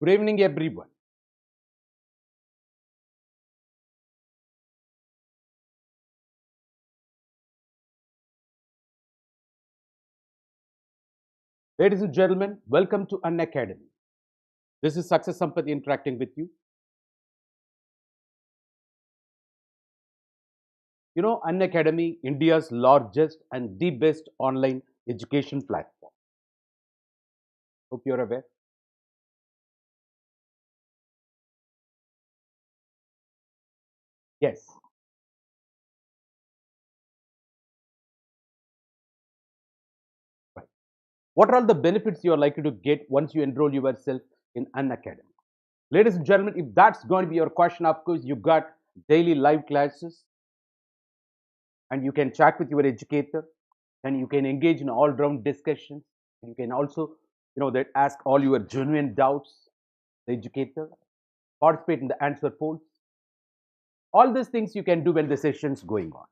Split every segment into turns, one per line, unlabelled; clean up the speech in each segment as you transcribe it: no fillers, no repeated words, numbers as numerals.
Good evening, everyone. Ladies and gentlemen, welcome to Unacademy. This is Success Sampath interacting with you. You know, Unacademy, India's largest and the best online education platform. Hope you're aware. Yes. Right. What are all the benefits you are likely to get once you enroll yourself in Unacademy? Ladies and gentlemen, if that's going to be your question, of course, you got daily live classes and you can chat with your educator and you can engage in all-round discussions. You can also, that ask all your genuine doubts, the educator, participate in the answer polls. All these things you can do when the session's going on.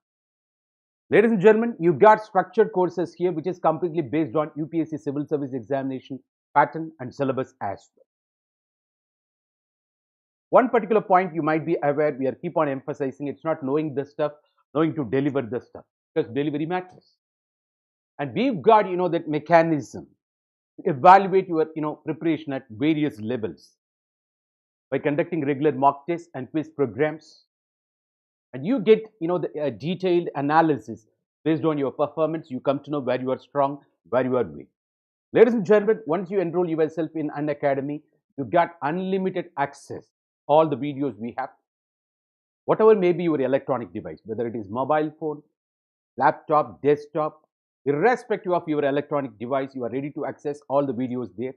Ladies and gentlemen, you got structured courses here, which is completely based on UPSC Civil Service Examination pattern and syllabus as well. One particular point you might be aware, we are keep on emphasizing, it's not knowing the stuff, knowing to deliver the stuff, because delivery matters. And we've got, that mechanism to evaluate your, preparation at various levels by conducting regular mock tests and quiz programs. And you get, the detailed analysis based on your performance. You come to know where you are strong, where you are weak. Ladies and gentlemen, once you enroll yourself in Unacademy, you got unlimited access all the videos we have, whatever may be your electronic device, whether it is mobile phone, laptop, desktop, irrespective of your electronic device, you are ready to access all the videos there.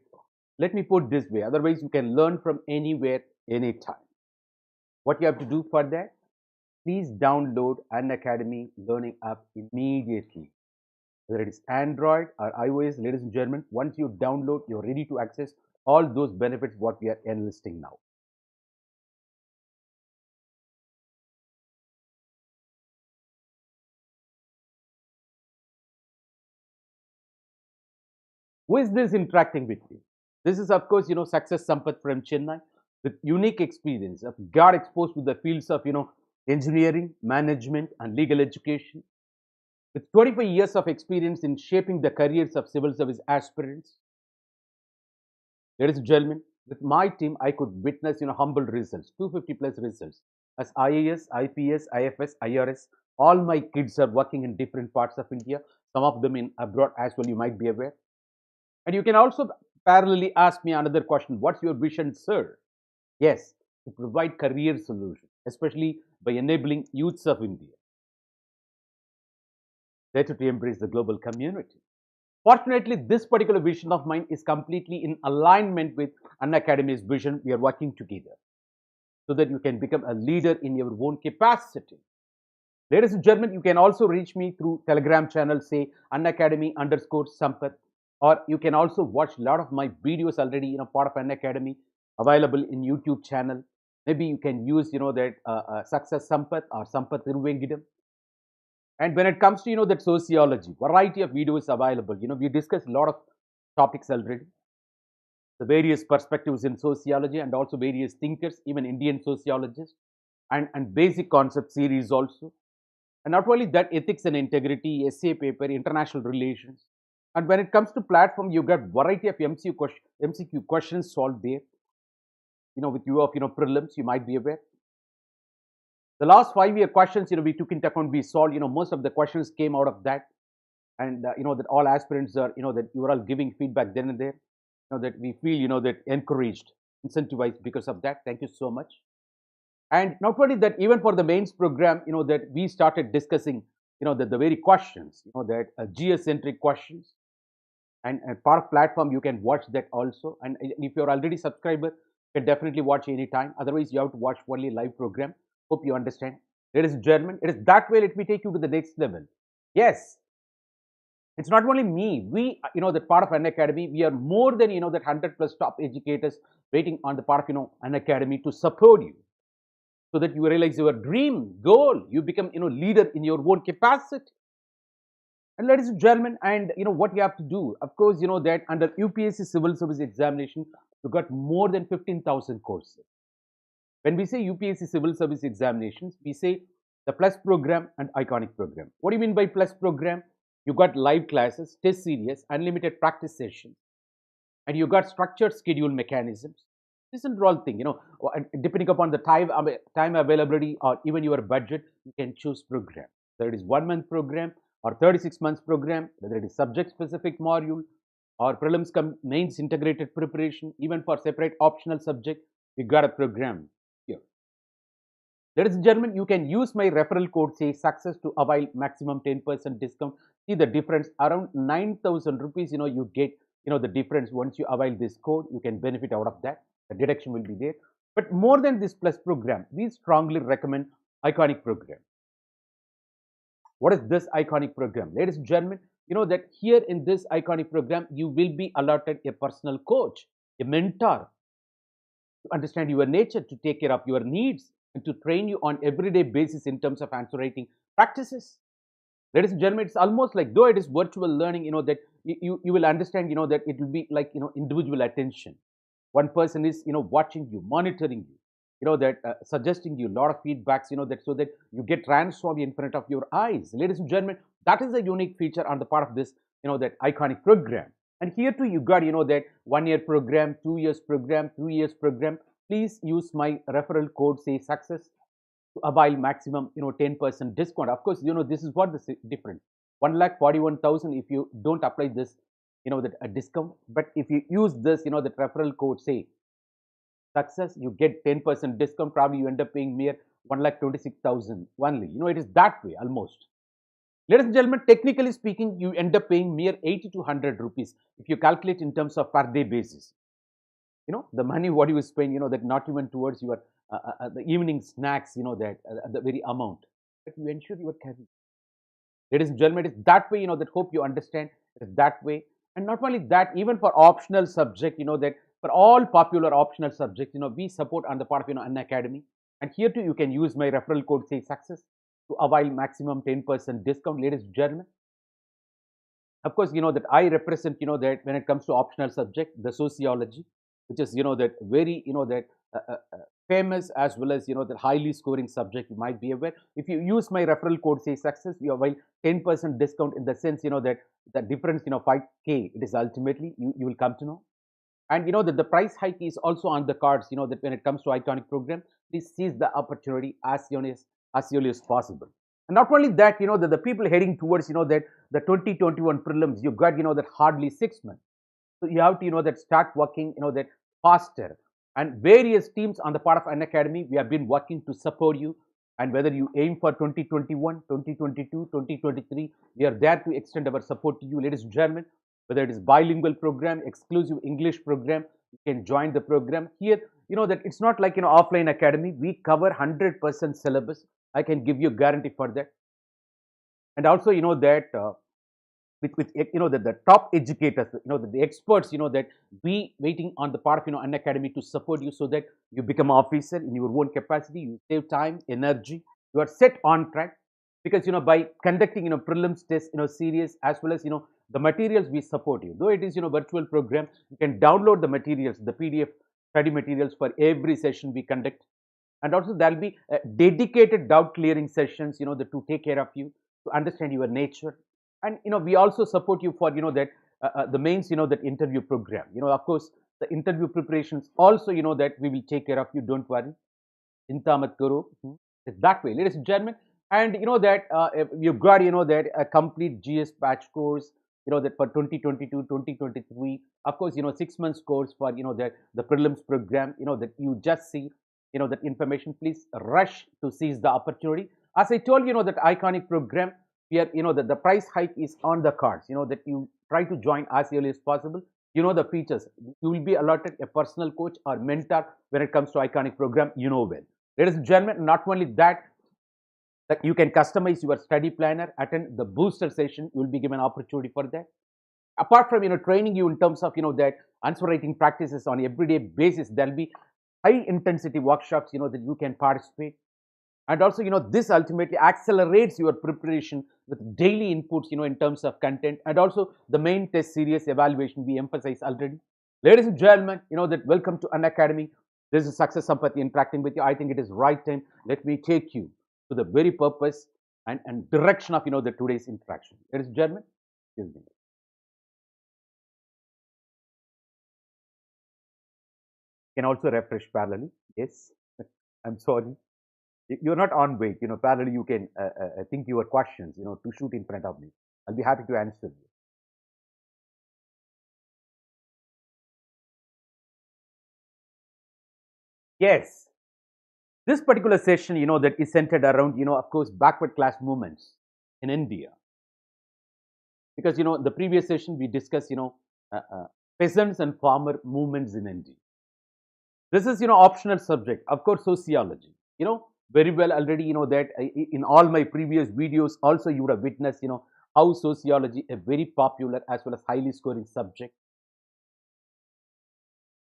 Let me put this way, otherwise you can learn from anywhere, anytime. What you have to do for that? Please download Unacademy Learning app immediately. Whether it is Android or iOS, ladies and gentlemen, once you download, you're ready to access all those benefits what we are enlisting now. Who is this interacting with you? This is, of course, Success Sampath from Chennai with unique experience of got exposed to the fields of, engineering, management, and legal education. With 25 years of experience in shaping the careers of civil service aspirants, ladies and gentlemen, with my team, I could witness, humble results, 250 plus results as IAS, IPS, IFS, IRS. All my kids are working in different parts of India, some of them in abroad as well, you might be aware. And you can also parallelly ask me another question. What's your vision, sir? Yes, to provide career solutions, especially by enabling youths of India better to embrace the global community. Fortunately, this particular vision of mine is completely in alignment with Unacademy's vision. We are working together so that you can become a leader in your own capacity. Ladies and gentlemen, you can also reach me through Telegram channel, say Unacademy_Sampath, or you can also watch a lot of my videos already, part of Unacademy, available in YouTube channel. Maybe you can use, that Success Sampath or Sampath Iruvengidam. And when it comes to, that sociology, variety of videos available. We discussed a lot of topics already. The various perspectives in sociology and also various thinkers, even Indian sociologists, and basic concept series also. And not only that, ethics and integrity, essay paper, international relations. And when it comes to platform, you got variety of MCQ questions solved there. With you of prelims, you might be aware. The last 5-year questions, we took into account, we solved. Most of the questions came out of that, and that all aspirants are, that you are all giving feedback then and there. That we feel, that encouraged, incentivized because of that. Thank you so much. And not only that, even for the mains program, that we started discussing, that the very questions, that geocentric questions, and part of platform, you can watch that also. And if you're already subscriber, you can definitely watch anytime. Otherwise, you have to watch only live program. Hope you understand. Ladies and gentlemen, it is that way. Let me take you to the next level. Yes, it's not only me. We, that part of Unacademy, we are more than, that 100 plus top educators waiting on the part of, Unacademy to support you, so that you realize your dream goal. You become, leader in your own capacity. And ladies and gentlemen, and what you have to do, of course, that under UPSC Civil Service Examination, you got more than 15,000 courses. When we say UPSC Civil Service Examinations, we say the Plus program and Iconic program. What do you mean by Plus program? You got live classes, test series, unlimited practice sessions, and you got structured schedule mechanisms. This is all thing, depending upon the time availability or even your budget, you can choose program. Whether it is 1 month program or 36 months program, whether it is subject specific module or prelims mains integrated preparation, even for separate optional subject, we got a program here. Ladies and gentlemen, you can use my referral code say success to avail maximum 10% discount. See the difference, around 9,000 rupees, you get, the difference. Once you avail this code, you can benefit out of that. The deduction will be there. But more than this Plus program, we strongly recommend Iconic program. What is this Iconic program? Ladies and gentlemen, you know that here in this Iconic program, you will be allotted a personal coach, a mentor to understand your nature, to take care of your needs, and to train you on everyday basis in terms of answer writing practices. Ladies and gentlemen, it's almost like, though it is virtual learning, that you will understand, that it will be like, individual attention. One person is, watching you, monitoring you, that suggesting you a lot of feedbacks, that so that you get transformed in front of your eyes. Ladies and gentlemen, that is a unique feature on the part of this, that Iconic program. And here too, you got, that 1 year program, 2 years program, 3 years program. Please use my referral code, say success, to avail maximum, 10% discount. Of course, this is what the difference. 1,41,000 if you don't apply this, that a discount. But if you use this, the referral code, say success, you get 10% discount. Probably you end up paying mere 1,26,000 only. It is that way almost. Ladies and gentlemen, technically speaking, you end up paying mere 80 to 100 rupees if you calculate in terms of per day basis. The money what you spend, that not even towards your the evening snacks, that the very amount, but you ensure your carry. Ladies and gentlemen, it is that way, that hope you understand. It is that way. And not only that, even for optional subject, that for all popular optional subjects, we support on the part of, Unacademy. And here too, you can use my referral code, say success, to avail maximum 10% discount. Ladies and gentlemen, of course, that I represent, that when it comes to optional subject, the sociology, which is, that very, that famous as well as, the highly scoring subject, you might be aware. If you use my referral code, say success, you avail 10% discount, in the sense, that the difference, 5K, it is ultimately, you will come to know. And that the price hike is also on the cards, that when it comes to Iconic program, please seize the opportunity as early as possible. And not only that, that the people heading towards, that the 2021 prelims, you got, that hardly 6 months. So you have to, that start working, that faster. And various teams on the part of Unacademy, we have been working to support you. And whether you aim for 2021, 2022, 2023, we are there to extend our support to you, ladies and gentlemen. Whether it is bilingual program, exclusive English program, you can join the program. Here, that it's not like, offline academy. We cover 100% syllabus. I can give you a guarantee for that. And also, that with the top educators, the experts, that we waiting on the part of, Unacademy to support you, so that you become an officer in your own capacity. You save time, energy. You are set on track, because by conducting prelims test series, as well as the materials we support you. Though it is virtual program, you can download the materials, the PDF study materials for every session we conduct. And also there will be dedicated doubt clearing sessions, to take care of you, to understand your nature. And we also support you for that the mains, that interview program. Of course, the interview preparations also, that we will take care of you. Don't worry. Chinta mat karo. It's that way, ladies and gentlemen. And that you've got that a complete GS batch course, that for 2022, 2023. Of course, 6 months course for that the prelims program. That you just see that information. Please rush to seize the opportunity. As I told you, that Iconic program, here, that the price hike is on the cards, that you try to join as early as possible. The features, you will be allotted a personal coach or mentor when it comes to Iconic program, well. Ladies and gentlemen, not only that you can customize your study planner, attend the booster session, you will be given opportunity for that. Apart from, training you in terms of, that answer writing practices on everyday basis, there will be high intensity workshops, that you can participate. And also, this ultimately accelerates your preparation with daily inputs, in terms of content, and also the main test series evaluation we emphasize already. Ladies and gentlemen, that welcome to Unacademy. This is Success Sampath interacting with you. I think it is right time. Let me take you to the very purpose and direction of, the today's interaction. Ladies and gentlemen, excuse me. Can also refresh parallelly. Yes, I'm sorry. You're not on wait. Parallelly, you can think your questions, to shoot in front of me. I'll be happy to answer you. Yes, this particular session, that is centered around, of course, backward class movements in India. Because, the previous session we discussed, peasants and farmer movements in India. This is, optional subject. Of course, sociology. Very well already, that in all my previous videos, also you would have witnessed, how sociology a very popular as well as highly scoring subject.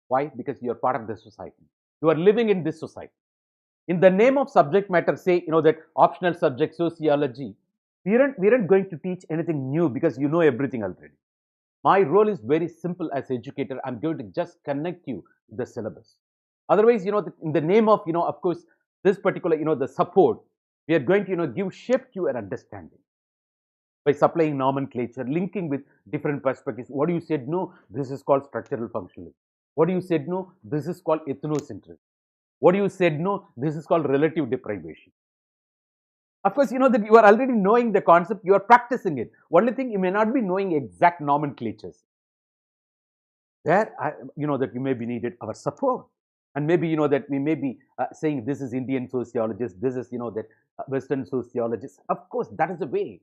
Why? Because you are part of the society. You are living in this society. In the name of subject matter, say, that optional subject sociology, we aren't going to teach anything new because you know everything already. My role is very simple as educator. I'm going to just connect you to the syllabus. Otherwise, in the name of, of course, this particular, the support, we are going to, give shape to your understanding by supplying nomenclature, linking with different perspectives. What you said, no, this is called structural functionalism. What you said, no, this is called ethnocentrism. What you said, no, this is called relative deprivation. Of course, that you are already knowing the concept, you are practicing it. Only thing, you may not be knowing exact nomenclatures. There, that you may be needed our support. And maybe, that we may be saying this is Indian sociologist, this is, that Western sociologist. Of course, that is the way.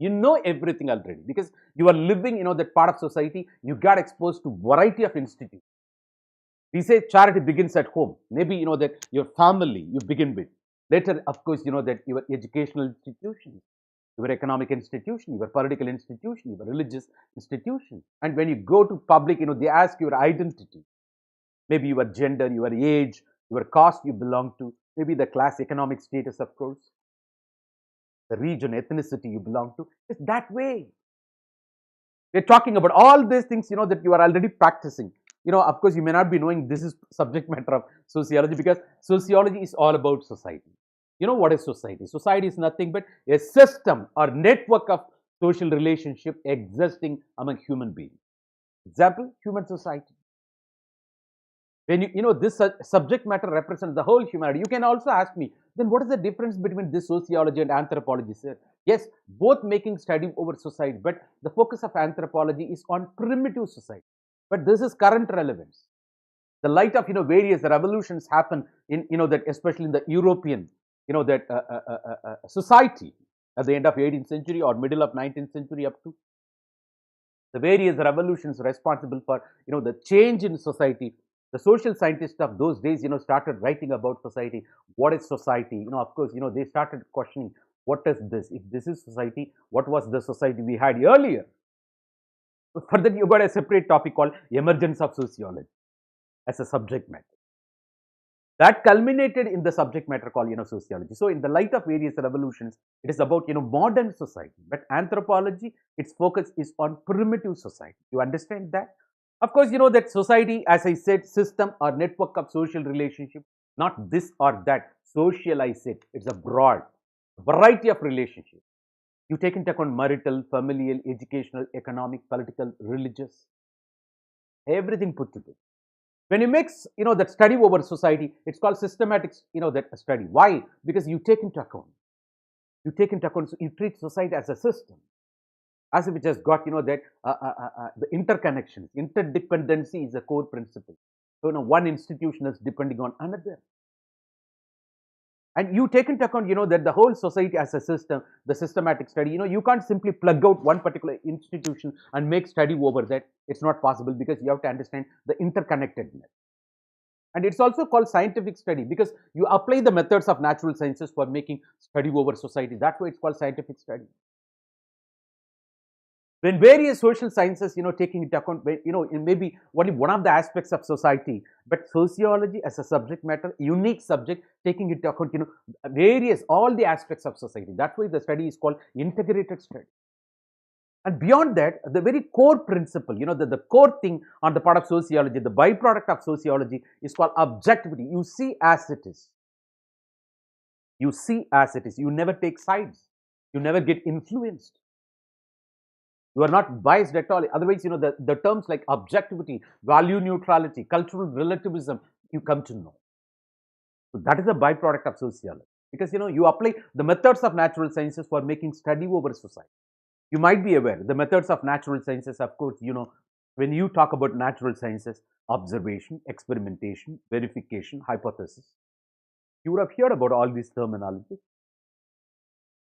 You know everything already because you are living, that part of society. You got exposed to variety of institutions. We say charity begins at home. Maybe, that your family you begin with. Later, of course, that your educational institutions, your economic institution, your political institution, your religious institution. And when you go to public, they ask your identity. Maybe your gender, your age, your caste you belong to, maybe the class, economic status, of course, the region, ethnicity you belong to. It's that way. We're talking about all these things, that you are already practicing. Of course, you may not be knowing this is subject matter of sociology because sociology is all about society. What is society? Society is nothing but a system or network of social relationship existing among human beings. Example, human society. When this subject matter represents the whole humanity, you can also ask me, then what is the difference between this sociology and anthropology, sir? Yes, both making study over society, but the focus of anthropology is on primitive society. But this is current relevance. The light of various revolutions happen in that especially in the European that society at the end of 18th century or middle of 19th century up to the various revolutions responsible for the change in society. The social scientists of those days started writing about society. What is society? Of course, they started questioning what is this? If this is society, what was the society we had earlier? For that, you got a separate topic called Emergence of Sociology as a subject matter. That culminated in the subject matter called sociology. So in the light of various revolutions, it is about modern society. But anthropology, its focus is on primitive society. You understand that? Of course, that society, as I said, system or network of social relationship, not this or that. Socialize it. It's a broad variety of relationships. You take into account marital, familial, educational, economic, political, religious, everything put together. When you mix, that study over society, it's called systematic, that study. Why? Because you take into account. So you treat society as a system, as if it has got, that the interconnections, interdependency is a core principle. So, one institution is depending on another. And you take into account, that the whole society as a system, the systematic study, you can't simply plug out one particular institution and make study over that. It's not possible because you have to understand the interconnectedness. And it's also called scientific study because you apply the methods of natural sciences for making study over society. That's why it's called scientific study. When various social sciences, taking into account, it may be only one of the aspects of society, but sociology as a subject matter, unique subject, taking into account, various, all the aspects of society. That's why the study is called integrated study. And beyond that, the very core principle, the core thing on the part of sociology, the byproduct of sociology is called objectivity. You see as it is. You see as it is. You never take sides. You never get influenced. You are not biased at all. Otherwise, the terms like objectivity, value neutrality, cultural relativism, you come to know. So that is the byproduct of sociology. Because, you apply the methods of natural sciences for making study over society. You might be aware, the methods of natural sciences, of course, when you talk about natural sciences, observation, experimentation, verification, hypothesis, you would have heard about all these terminologies.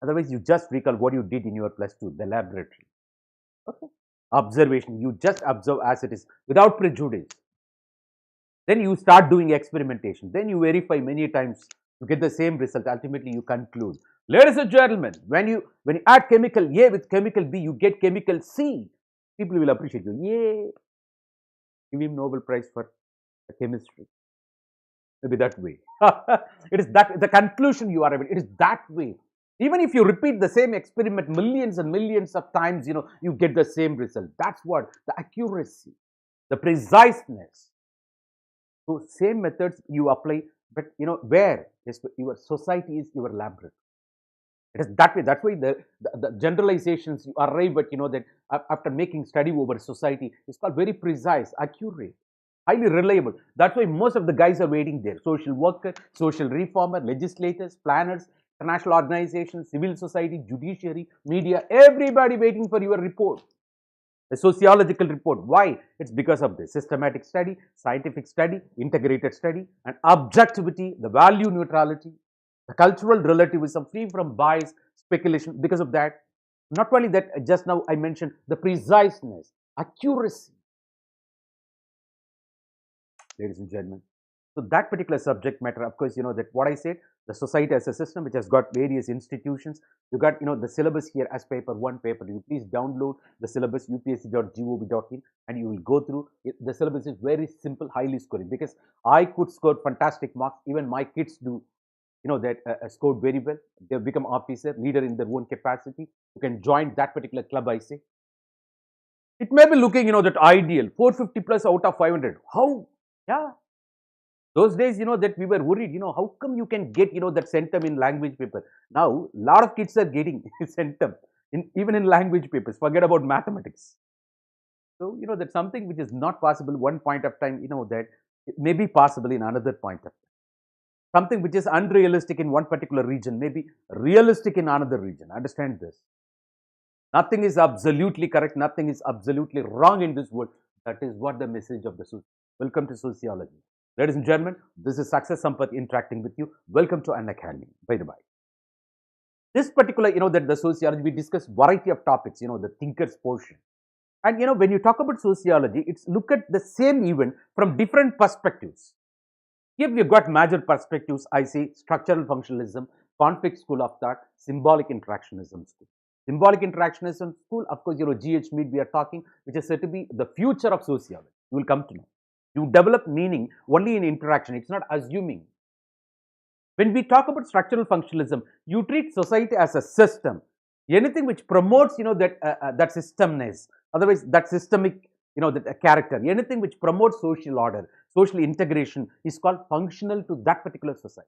Otherwise, you just recall what you did in your +2, the laboratory. Okay. Observation, you just observe as it is without prejudice. Then you start doing experimentation. Then you verify many times, you get the same result. Ultimately, you conclude. Ladies and gentlemen, when you add chemical A with chemical B, you get chemical C. People will appreciate you. Yay! Give him Nobel Prize for chemistry. Maybe that way. It is that the conclusion you arrive at. It is that way. Even if you repeat the same experiment millions and millions of times, you get the same result. That's what the accuracy, the preciseness. So same methods you apply, but where is your society is your laboratory. It is that way. That's why the generalizations you arrive at, that after making study over society is called very precise, accurate, highly reliable. That's why most of the guys are waiting there. Social worker, social reformer, legislators, planners, international organizations, civil society, judiciary, media, everybody waiting for your report. A sociological report. Why? It's because of the systematic study, scientific study, integrated study, and objectivity, the value neutrality, the cultural relativism, free from bias, speculation. Because of that, not only that, just now I mentioned the preciseness, accuracy. Ladies and gentlemen, so that particular subject matter, of course, that what I said, the society as a system which has got various institutions. You got, the syllabus here as paper 1, paper 2. Please download the syllabus upsc.gov.in and you will go through it. The syllabus is very simple, highly scoring, because I could score fantastic marks. Even my kids do, that scored very well. They've become officer, leader in their own capacity. You can join that particular club, I say. It may be looking, that ideal, 450 plus out of 500. How? Yeah. Those days, that we were worried, how come you can get, that centum in language paper? Now, a lot of kids are getting centum, even in language papers. Forget about mathematics. So, that's something which is not possible one point of time, that it may be possible in another point of time. Something which is unrealistic in one particular region may be realistic in another region. Understand this. Nothing is absolutely correct. Nothing is absolutely wrong in this world. That is what the message of the Welcome to Sociology. Ladies and gentlemen, this is Success Sampath interacting with you. Welcome to Unacademy, by the by. This particular, that the sociology, we discuss variety of topics, the thinker's portion. And, when you talk about sociology, it's look at the same event from different perspectives. Here we've got major perspectives, I say structural functionalism, conflict school of thought, symbolic interactionism school. Symbolic interactionism school, of course, G.H. Mead we are talking, which is said to be the future of sociology. You will come to know. You develop meaning only in interaction. It's not assuming. When we talk about structural functionalism, you treat society as a system. Anything which promotes, that systemness, otherwise that systemic, that character, anything which promotes social order, social integration is called functional to that particular society.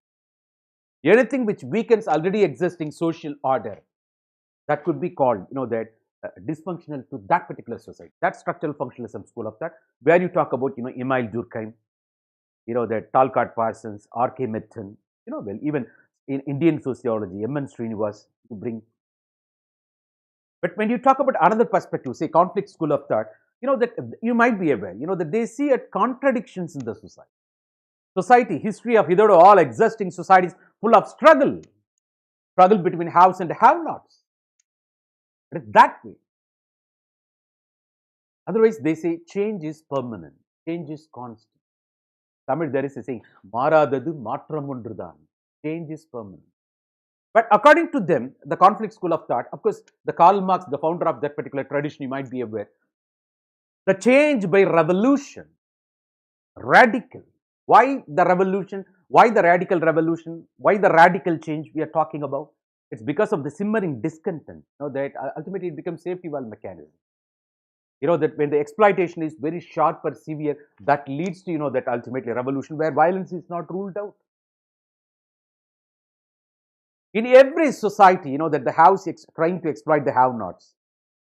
Anything which weakens already existing social order, that could be called, that dysfunctional to that particular society. That's structural functionalism school of thought, where you talk about, Emile Durkheim, that Talcott Parsons, R.K. Mitton, well, even in Indian sociology, M.N. Srinivas to bring. But when you talk about another perspective, say conflict school of thought, that you might be aware, that they see at contradictions in the society. Society, history of hitherto all existing societies full of struggle between haves and have-nots. It is that way. Otherwise, they say change is permanent, change is constant. Tamil, there is a saying, Maradadu matram ondrudan. Change is permanent. But according to them, the conflict school of thought, of course, the Karl Marx, the founder of that particular tradition, you might be aware, the change by revolution, radical. Why the revolution? Why the radical revolution? Why the radical change we are talking about? It's because of the simmering discontent. That ultimately it becomes safety valve mechanism. That when the exploitation is very sharp or severe, that leads to that ultimately revolution where violence is not ruled out. In every society, that the haves trying to exploit the have-nots,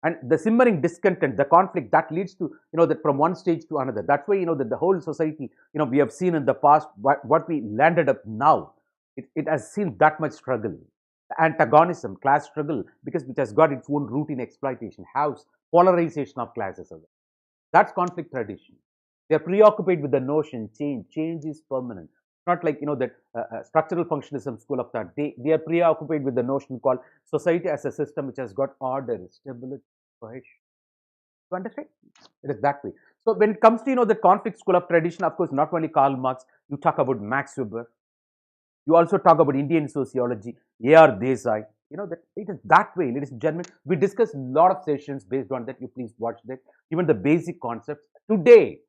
and the simmering discontent, the conflict that leads to that from one stage to another. That's why that the whole society, we have seen in the past what we landed up now. It has seen that much struggle, antagonism, class struggle, because it has got its own root in exploitation, house, polarization of classes. That's conflict tradition. They are preoccupied with the notion change is permanent. Not like that structural functionalism school of thought. They are preoccupied with the notion called society as a system which has got order, stability, cohesion. You understand? It is that way. So when it comes to the conflict school of tradition, of course, not only Karl Marx, you talk about Max Weber, you also talk about Indian sociology, A.R. Desai. That it is that way, ladies and gentlemen. We discuss a lot of sessions based on that. You please watch that. Even the basic concepts today,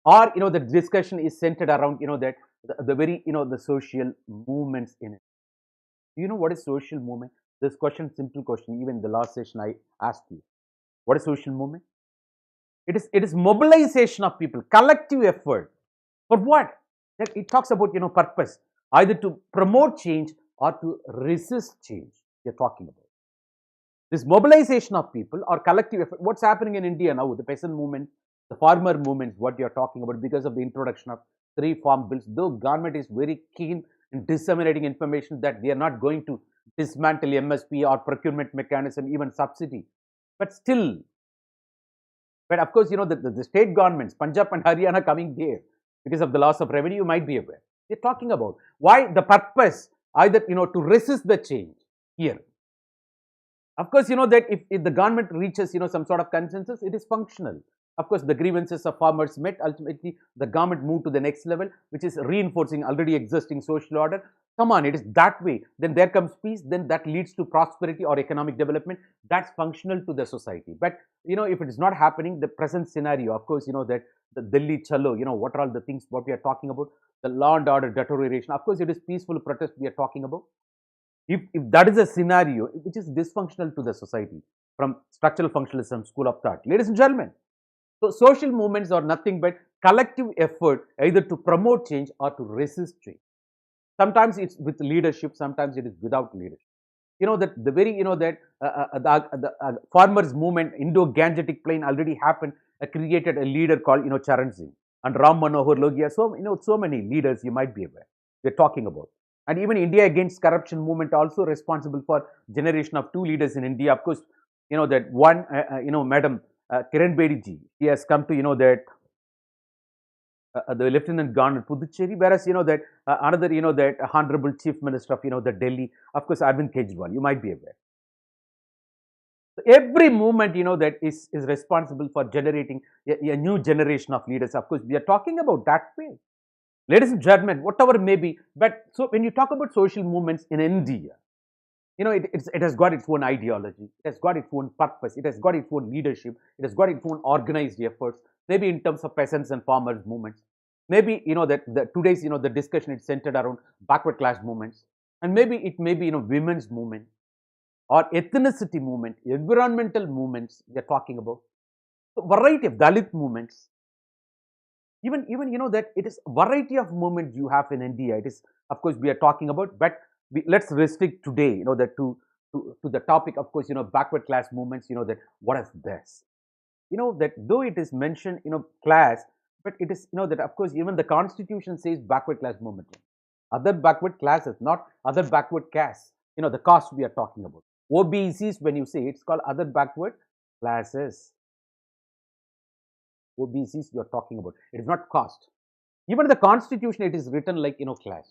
or the discussion is centered around that the very the social movements in it. Do you know what is social movement? This question, simple question. Even in the last session, I asked you, what is social movement? It is mobilization of people, collective effort. For what? It talks about purpose, either to promote change or to resist change. You're talking about this mobilization of people or collective effort. What's happening in India now? The peasant movement, the farmer movement, what you're talking about, because of the introduction of 3 farm bills. Though government is very keen in disseminating information that they are not going to dismantle MSP or procurement mechanism, even subsidy, but still. But of course, the state governments, Punjab and Haryana, coming there because of the loss of revenue, you might be aware. They're talking about why the purpose, either to resist the change here. Of course, that if the government reaches some sort of consensus, it is functional. Of course, the grievances of farmers met. Ultimately, the government moved to the next level, which is reinforcing already existing social order. Come on, it is that way. Then there comes peace. Then that leads to prosperity or economic development. That's functional to the society. But if it is not happening, the present scenario, of course, that the Delhi Chalo, what are all the things what we are talking about? The law and order deterioration. Of course, it is peaceful protest we are talking about. If that is a scenario which is dysfunctional to the society from structural functionalism school of thought, ladies and gentlemen, so social movements are nothing but collective effort either to promote change or to resist change. Sometimes it's with leadership, sometimes it is without leadership. That the very that the farmers movement, Indo-Gangetic plain already happened, created a leader called Charan Singh and Ram Manohar Logia. So so many leaders you might be aware we're talking about. And even India Against Corruption movement also responsible for generation of 2 leaders in India. Of course, that one, Madam Kiran Bedi ji, he has come to that the Lieutenant Governor Puducherry, whereas that another that Honorable Chief Minister of the Delhi, of course Arvind Kejriwal, you might be aware. So every movement that is responsible for generating a new generation of leaders. Of course, we are talking about that way. Ladies and gentlemen, whatever may be, but so when you talk about social movements in India, it has got its own ideology, it has got its own purpose, it has got its own leadership, it has got its own organized efforts, maybe in terms of peasants and farmers movements. Maybe that today's the discussion is centered around backward class movements, and maybe it may be women's movement or ethnicity movement, environmental movements we are talking about. So variety of Dalit movements. Even that it is variety of movements you have in India. It is, of course, we are talking about, but let's restrict today, that to the topic, of course, backward class movements. That what is this? That though it is mentioned, class, but it is that of course even the Constitution says backward class movement. Other backward classes, not other backward castes. The caste we are talking about. OBCs, when you say it's called other backward classes. OBCs you're talking about. It is not caste. Even in the Constitution, it is written like class.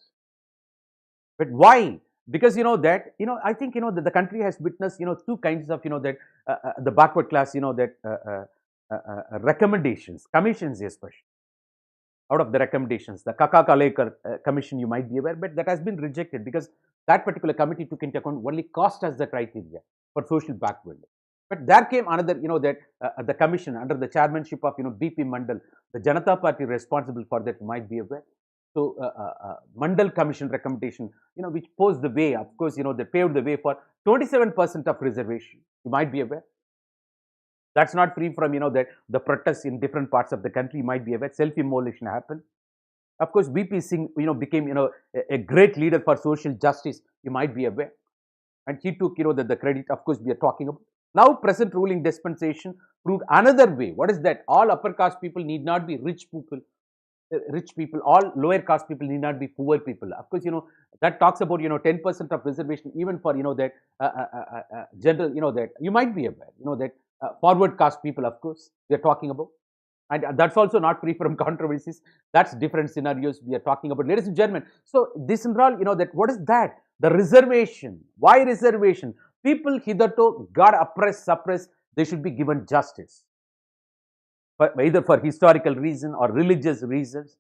But why? Because that I think that the country has witnessed 2 kinds of that the backward class that recommendations, commissions especially. out of the recommendations. The Kalekar Commission, you might be aware, but that has been rejected because that particular committee took into account only cost as the criteria for social backwardness. But there came another, that the commission under the chairmanship of, BP Mandel, the Janata Party responsible for that, you might be aware. So, Mandel Commission recommendation, which posed the way, of course, they paved the way for 27% of reservation. You might be aware. That's not free from, that the protests in different parts of the country. You might be aware. Self-immolation happened. Of course, BP Singh, became, a great leader for social justice. You might be aware. And he took, the credit. Of course, we are talking about. Now, present ruling dispensation proved another way. What is that? All upper caste people need not be rich people. All lower caste people need not be poor people. Of course, that talks about 10% of reservation even for that general that you might be aware that forward caste people. Of course, we are talking about, and that's also not free from controversies. That's different scenarios we are talking about, ladies and gentlemen. So this in all, that what is that? The reservation. Why reservation? People hitherto got oppressed, suppressed. They should be given justice. Either for historical reason or religious reasons.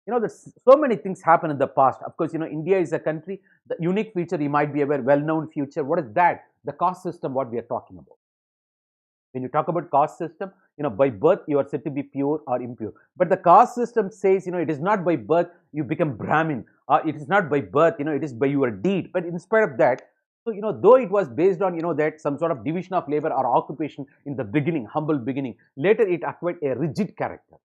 There's so many things happen in the past. Of course, India is a country, the unique feature, you might be aware, well-known feature. What is that? The caste system, what we are talking about. When you talk about caste system, by birth, you are said to be pure or impure. But the caste system says, it is not by birth you become Brahmin, or it is not by birth, it is by your deed. But in spite of that, so, though it was based on, that some sort of division of labor or occupation in the beginning, humble beginning, later it acquired a rigid character.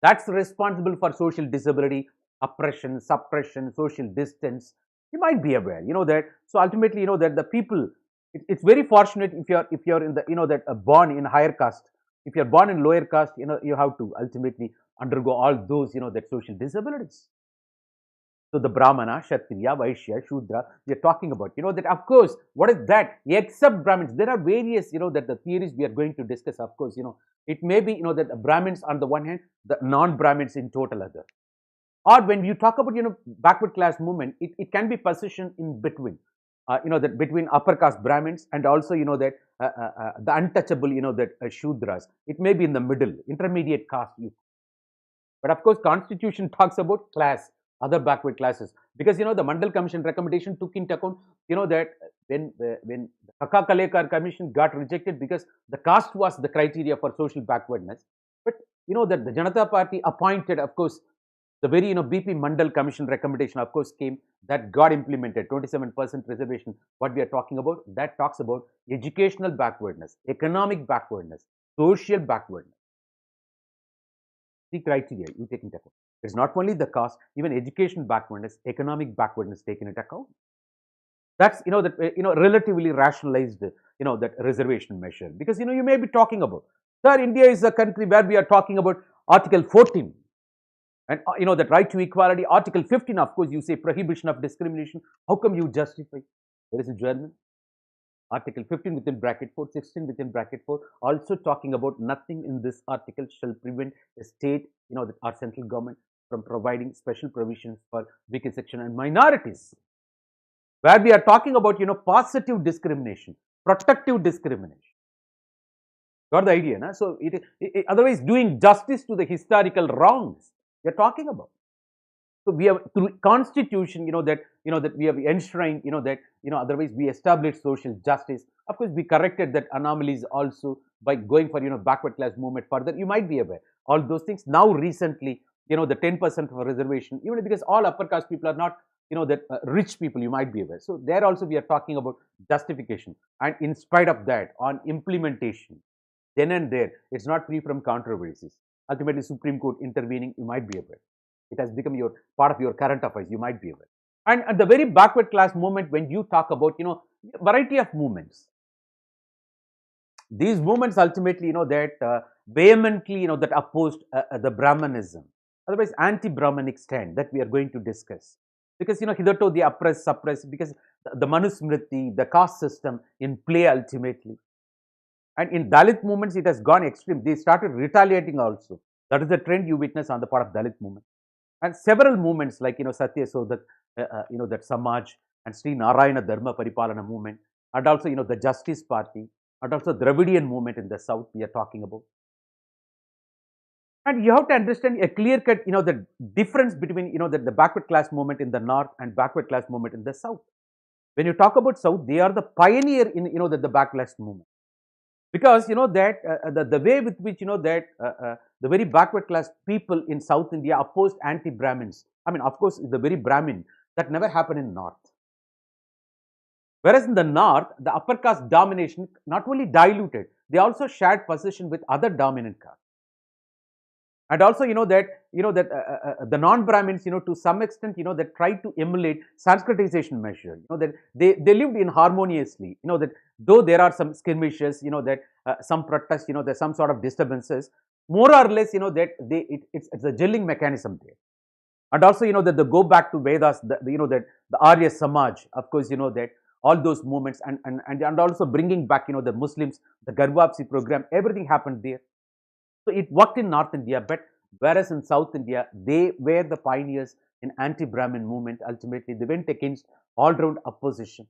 That's responsible for social disability, oppression, suppression, social distance. You might be aware, that. So ultimately, that the people, it's very fortunate if you're in the, that born in higher caste. If you're born in lower caste, you have to ultimately undergo all those, that social disabilities. So the Brahmana, Kshatriya, Vaishya, Shudra, we are talking about, that of course, what is that? Except Brahmins, there are various, that the theories we are going to discuss, of course, it may be, that the Brahmins on the one hand, the non-Brahmins in total other. Or when you talk about, backward class movement, it can be positioned in between, that between upper caste Brahmins and also, that the untouchable, that Shudras. It may be in the middle, intermediate caste. But of course, Constitution talks about class, other backward classes, because the Mandel Commission recommendation took into account that when the Kalekar Commission got rejected because the caste was the criteria for social backwardness, but that the Janata Party appointed, of course, the very BP Mandel Commission recommendation, of course, came, that got implemented. 27% reservation, what we are talking about, that talks about educational backwardness, economic backwardness, social backwardness. The criteria you take into account. It's not only the caste, even education backwardness, economic backwardness taken into account. That's that relatively rationalized that reservation measure, because you may be talking about, sir, India is a country where we are talking about Article 14 and that right to equality. Article 15, of course, you say prohibition of discrimination. How come you justify? There is a German. Article 15 within bracket 4, 16 within bracket 4, also talking about nothing in this article shall prevent a state, our central government from providing special provisions for weaker section and minorities. Where we are talking about, positive discrimination, protective discrimination. Got the idea, na? So, otherwise doing justice to the historical wrongs we are talking about. So we have through Constitution, that we have enshrined, that otherwise we established social justice. Of course, we corrected that anomalies also by going for backward class movement further. You might be aware all those things. Now recently, the 10% of reservation, even because all upper caste people are not that rich people. You might be aware. So there also we are talking about justification, and in spite of that, on implementation, then and there, it's not free from controversies. Ultimately, Supreme Court intervening. You might be aware. It has become part of your current affairs. You might be aware. And at the very backward class movement, when you talk about variety of movements, these movements ultimately that vehemently that opposed the Brahmanism, otherwise anti-Brahmanic stand that we are going to discuss, because hitherto the oppressed, suppressed, because the Manusmriti, the caste system in play ultimately. And in Dalit movements, it has gone extreme. They started retaliating also. That is the trend you witness on the part of Dalit movement. And several movements like Satya Sodak, that Samaj and Sri Narayana Dharma Paripalana movement, and also the Justice Party, and also Dravidian movement in the south we are talking about. And you have to understand a clear cut, the difference between, the backward class movement in the north and backward class movement in the south. When you talk about south, they are the pioneer in, the backward class movement. Because, that the way with which, that the very backward class people in South India opposed anti-Brahmins. I mean, of course, the very Brahmin, that never happened in north. Whereas in the north, the upper caste domination not only diluted, they also shared position with other dominant castes. And also, that the non-Brahmins, to some extent, that tried to emulate Sanskritization measure. That they lived in harmoniously. That though there are some skirmishes, that some protests, there's some sort of disturbances. More or less, that it's a gelling mechanism there. And also, that they go back to Vedas, that the Arya Samaj, of course, that all those movements, and also bringing back, the Muslims, the Garbhapsi program, everything happened there. So it worked in North India, but whereas in South India, they were the pioneers in anti-Brahmin movement. Ultimately, they went against all-round opposition.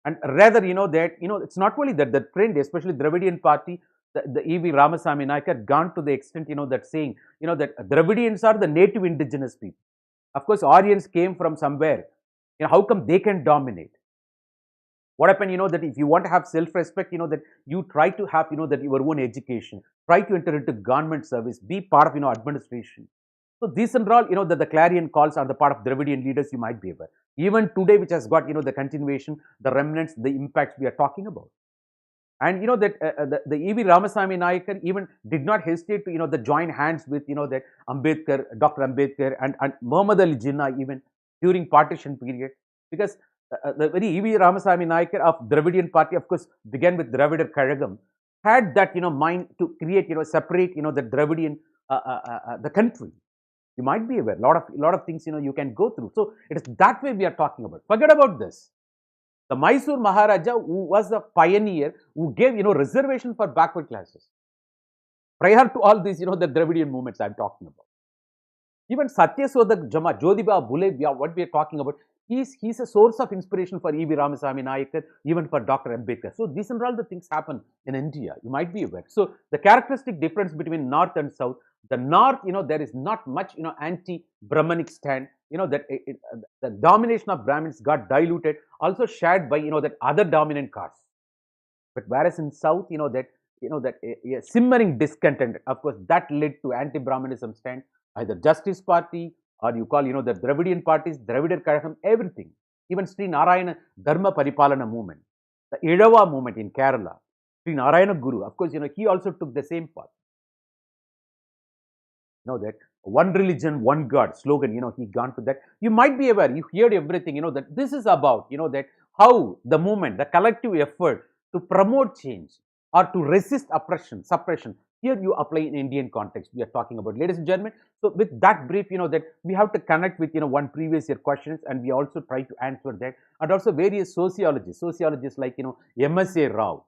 And rather, that, it's not only that the trend, especially Dravidian party, the E.V. Ramasamy Naikar had gone to the extent, that saying, that Dravidians are the native indigenous people. Of course, Aryans came from somewhere. How come they can dominate? What happened, that if you want to have self-respect, that you try to have, that your own education, try to enter into government service, be part of, administration. So these and all, that the clarion calls are the part of Dravidian leaders, you might be aware. Even today, which has got, the continuation, the remnants, the impacts we are talking about. And, that the E.V. Ramasamy Naikar even did not hesitate to, the join hands with, that Ambedkar, Dr. Ambedkar and Muhammad Ali Jinnah even during partition period. Because the very E.V. Ramasamy Naikar of Dravidian party, of course, began with Dravidar Kazhagam, had that, mind to create, separate, the Dravidian, the country. You might be aware, lot of things, you can go through. So it is that way we are talking about. Forget about this. The Mysore Maharaja, who was the pioneer, who gave, reservation for backward classes. Prior to all these, the Dravidian movements I am talking about. Even Satyasodak Jyotiba Phule, what we are talking about, he's a source of inspiration for E.V. Ramasamy Naikar, even for Dr. Ambedkar. So these are all the things happen in India. You might be aware. So the characteristic difference between North and South, the North, there is not much, anti-Brahmanic stand. That the domination of Brahmins got diluted, also shared by, that other dominant castes. But whereas in South, that a simmering discontent, of course, that led to anti-Brahmanism stand, either Justice Party, or you call, the Dravidian parties, Dravidar Kazhagam, everything. Even Sri Narayana Dharma Paripalana movement, the Edava movement in Kerala, Sri Narayana Guru, of course, he also took the same path. That one religion, one God slogan, he gone to that. You might be aware, you heard everything, that this is about, that how the movement, the collective effort to promote change or to resist oppression, suppression. Here you apply in Indian context, we are talking about, ladies and gentlemen. So with that brief, that we have to connect with, one previous year questions, and we also try to answer that. And also various sociologists like, M.S.A. Rao,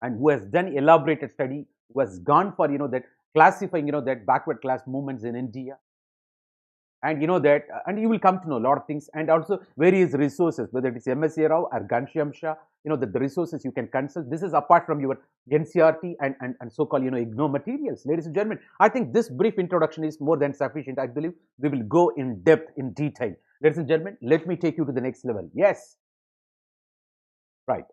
and who has done elaborated study, who has gone for, that classifying, that backward class movements in India. And that, and you will come to know a lot of things, and also various resources, whether it is M.S.A. Rao or Ghanshyam Shah, the resources you can consult. This is apart from your NCERT and so-called, IGNOU materials. Ladies and gentlemen, I think this brief introduction is more than sufficient. I believe we will go in depth, in detail. Ladies and gentlemen, let me take you to the next level. Yes. Right.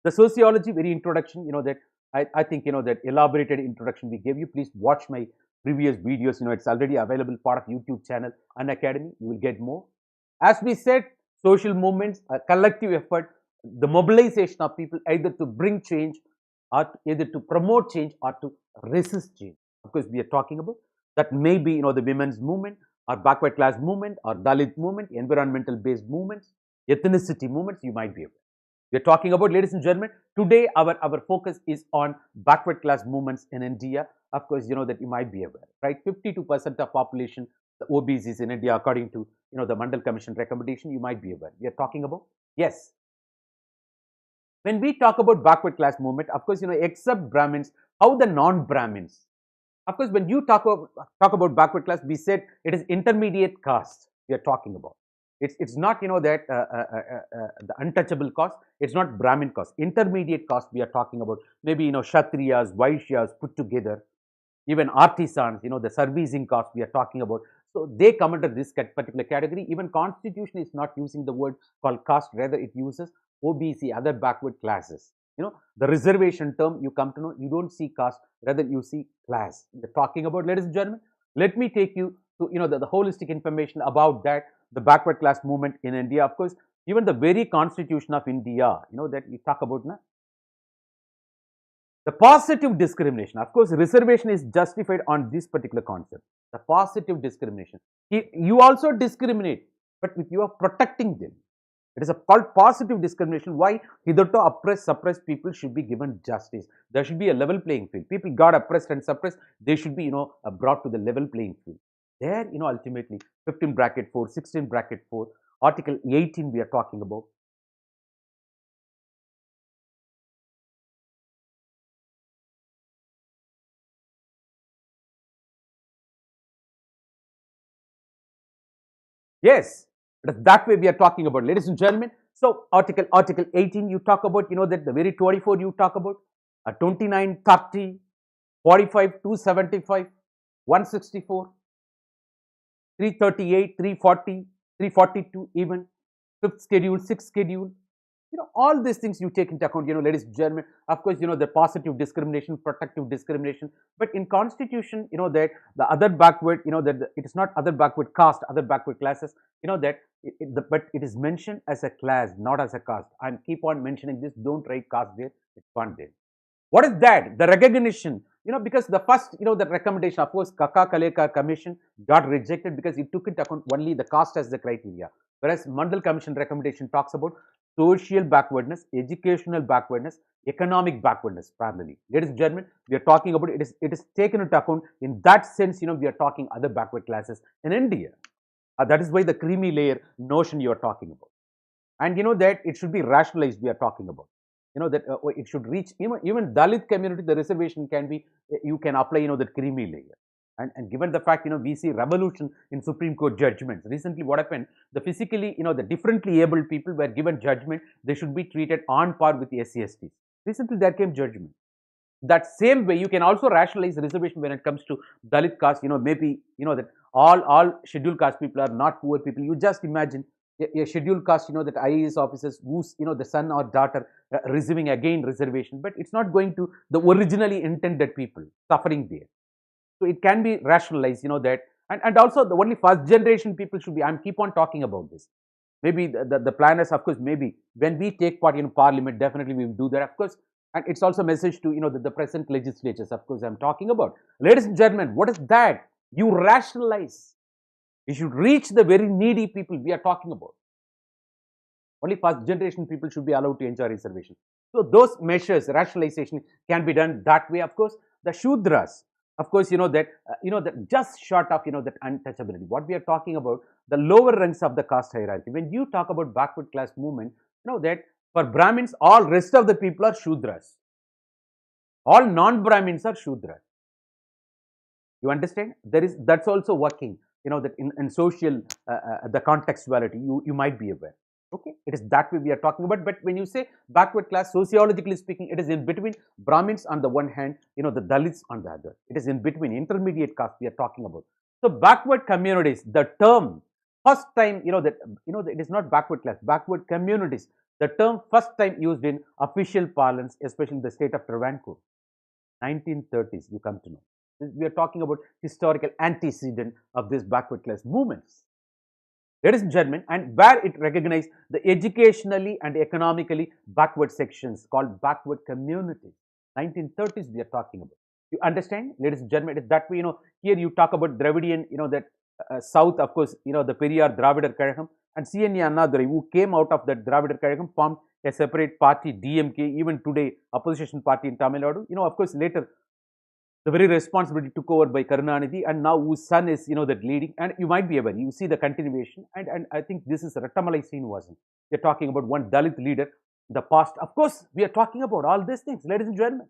The sociology, very introduction, that I think, that elaborated introduction we gave you. Please watch my previous videos. It's already available, part of YouTube channel, Unacademy. You will get more. As we said, social movements, a collective effort, the mobilization of people either to bring change or either to promote change or to resist change. Of course, we are talking about that may be, the women's movement or backward class movement or Dalit movement, environmental based movements, ethnicity movements, you might be aware. We are talking about, ladies and gentlemen, today our focus is on backward class movements in India. Of course, that you might be aware, right? 52% of population, the OBCs in India, according to, the Mandel Commission recommendation, you might be aware. We are talking about, yes. When we talk about backward class movement, of course, except Brahmins, how the non-Brahmins? Of course, when you talk about backward class, we said it is intermediate caste we are talking about. It's not, that the untouchable caste, it's not Brahmin caste. Intermediate caste we are talking about, maybe, Kshatriyas, Vaishyas put together. even artisans, the servicing caste we are talking about. So they come under this particular category. Even constitution is not using the word called caste, rather it uses OBC, other backward classes. The reservation term you come to know, you don't see caste, rather you see class. We're talking about, ladies and gentlemen, let me take you to, the holistic information about that, the backward class movement in India. Of course, even the very constitution of India, that we talk about now. The positive discrimination, of course, reservation is justified on this particular concept. The positive discrimination. You also discriminate, but if you are protecting them, it is called positive discrimination. Why? Hitherto oppressed, suppressed people should be given justice. There should be a level playing field. People got oppressed and suppressed, they should be, brought to the level playing field. There, ultimately, 15 bracket 4, 16 bracket 4, Article 18 we are talking about. Yes, that way we are talking about, ladies and gentlemen. So Article 18 you talk about, that the very 24 you talk about, 29, 30, 45, 275, 164, 338, 340, 342 even, 5th schedule, 6th schedule. All these things you take into account, ladies and gentlemen. Of course, the positive discrimination, protective discrimination. But in constitution, that the other backward, that it is not other backward caste, other backward classes, that but it is mentioned as a class, not as a caste. And keep on mentioning this, don't write caste there, it's fun there. What is that? The recognition, because the first, the recommendation, of course, Kaka Kaleka Commission got rejected because it took into account only the caste as the criteria. Whereas Mandel Commission recommendation talks about social backwardness, educational backwardness, economic backwardness parallelly. Ladies and gentlemen, we are talking about it is taken into account in that sense, we are talking other backward classes in India. That is why the creamy layer notion you are talking about. And that it should be rationalized, we are talking about. That it should reach, even Dalit community, the reservation can be, you can apply, the creamy layer. And given the fact, we see revolution in Supreme Court judgments. Recently, what happened? The physically, the differently abled people were given judgment. They should be treated on par with the SC/STs. Recently, there came judgment. That same way, you can also rationalize reservation when it comes to Dalit caste. Maybe, that all scheduled caste people are not poor people. You just imagine a scheduled caste, that IAS officers whose, the son or daughter receiving again reservation, but it's not going to the originally intended people suffering there. So it can be rationalized, that, and also the only first generation people should be, I'm keep on talking about this. Maybe the planners, of course, maybe when we take part in parliament, definitely we will do that, of course. And it's also a message to, the present legislatures, of course, I'm talking about. Ladies and gentlemen, what is that? You rationalize. You should reach the very needy people we are talking about. Only first generation people should be allowed to enjoy reservation. So those measures, rationalization can be done that way, of course. The Shudras, of course, that just short of, that untouchability. What we are talking about, the lower ranks of the caste hierarchy. When you talk about backward class movement, that for Brahmins, all rest of the people are Shudras. All non-Brahmins are Shudras. You understand? That's also working, that in social, the contextuality, you might be aware. Okay, it is that way we are talking about. But when you say backward class, sociologically speaking, it is in between Brahmins on the one hand, the Dalits on the other. It is in between, intermediate caste we are talking about. So backward communities, the term first time, it is not backward class, backward communities. The term first time used in official parlance, especially in the state of Travancore, 1930s, you come to know. We are talking about historical antecedent of these backward class movements. Ladies and gentlemen, and where it recognized the educationally and economically backward sections called backward communities. 1930s we are talking about. You understand, ladies and gentlemen, it is that way, here you talk about Dravidian, that South, of course, the Periyar Dravidar Kazhagam, and CNA Annadurai, who came out of that Dravidar Kazhagam, formed a separate party, DMK, even today, opposition party in Tamil Nadu. Of course, later, the very responsibility took over by Karunanidhi, and now whose son is, that leading, and you might be aware, you see the continuation, and I think this is Rattamalai Srinivasan. We are talking about one Dalit leader, the past. Of course, we are talking about all these things, ladies and gentlemen.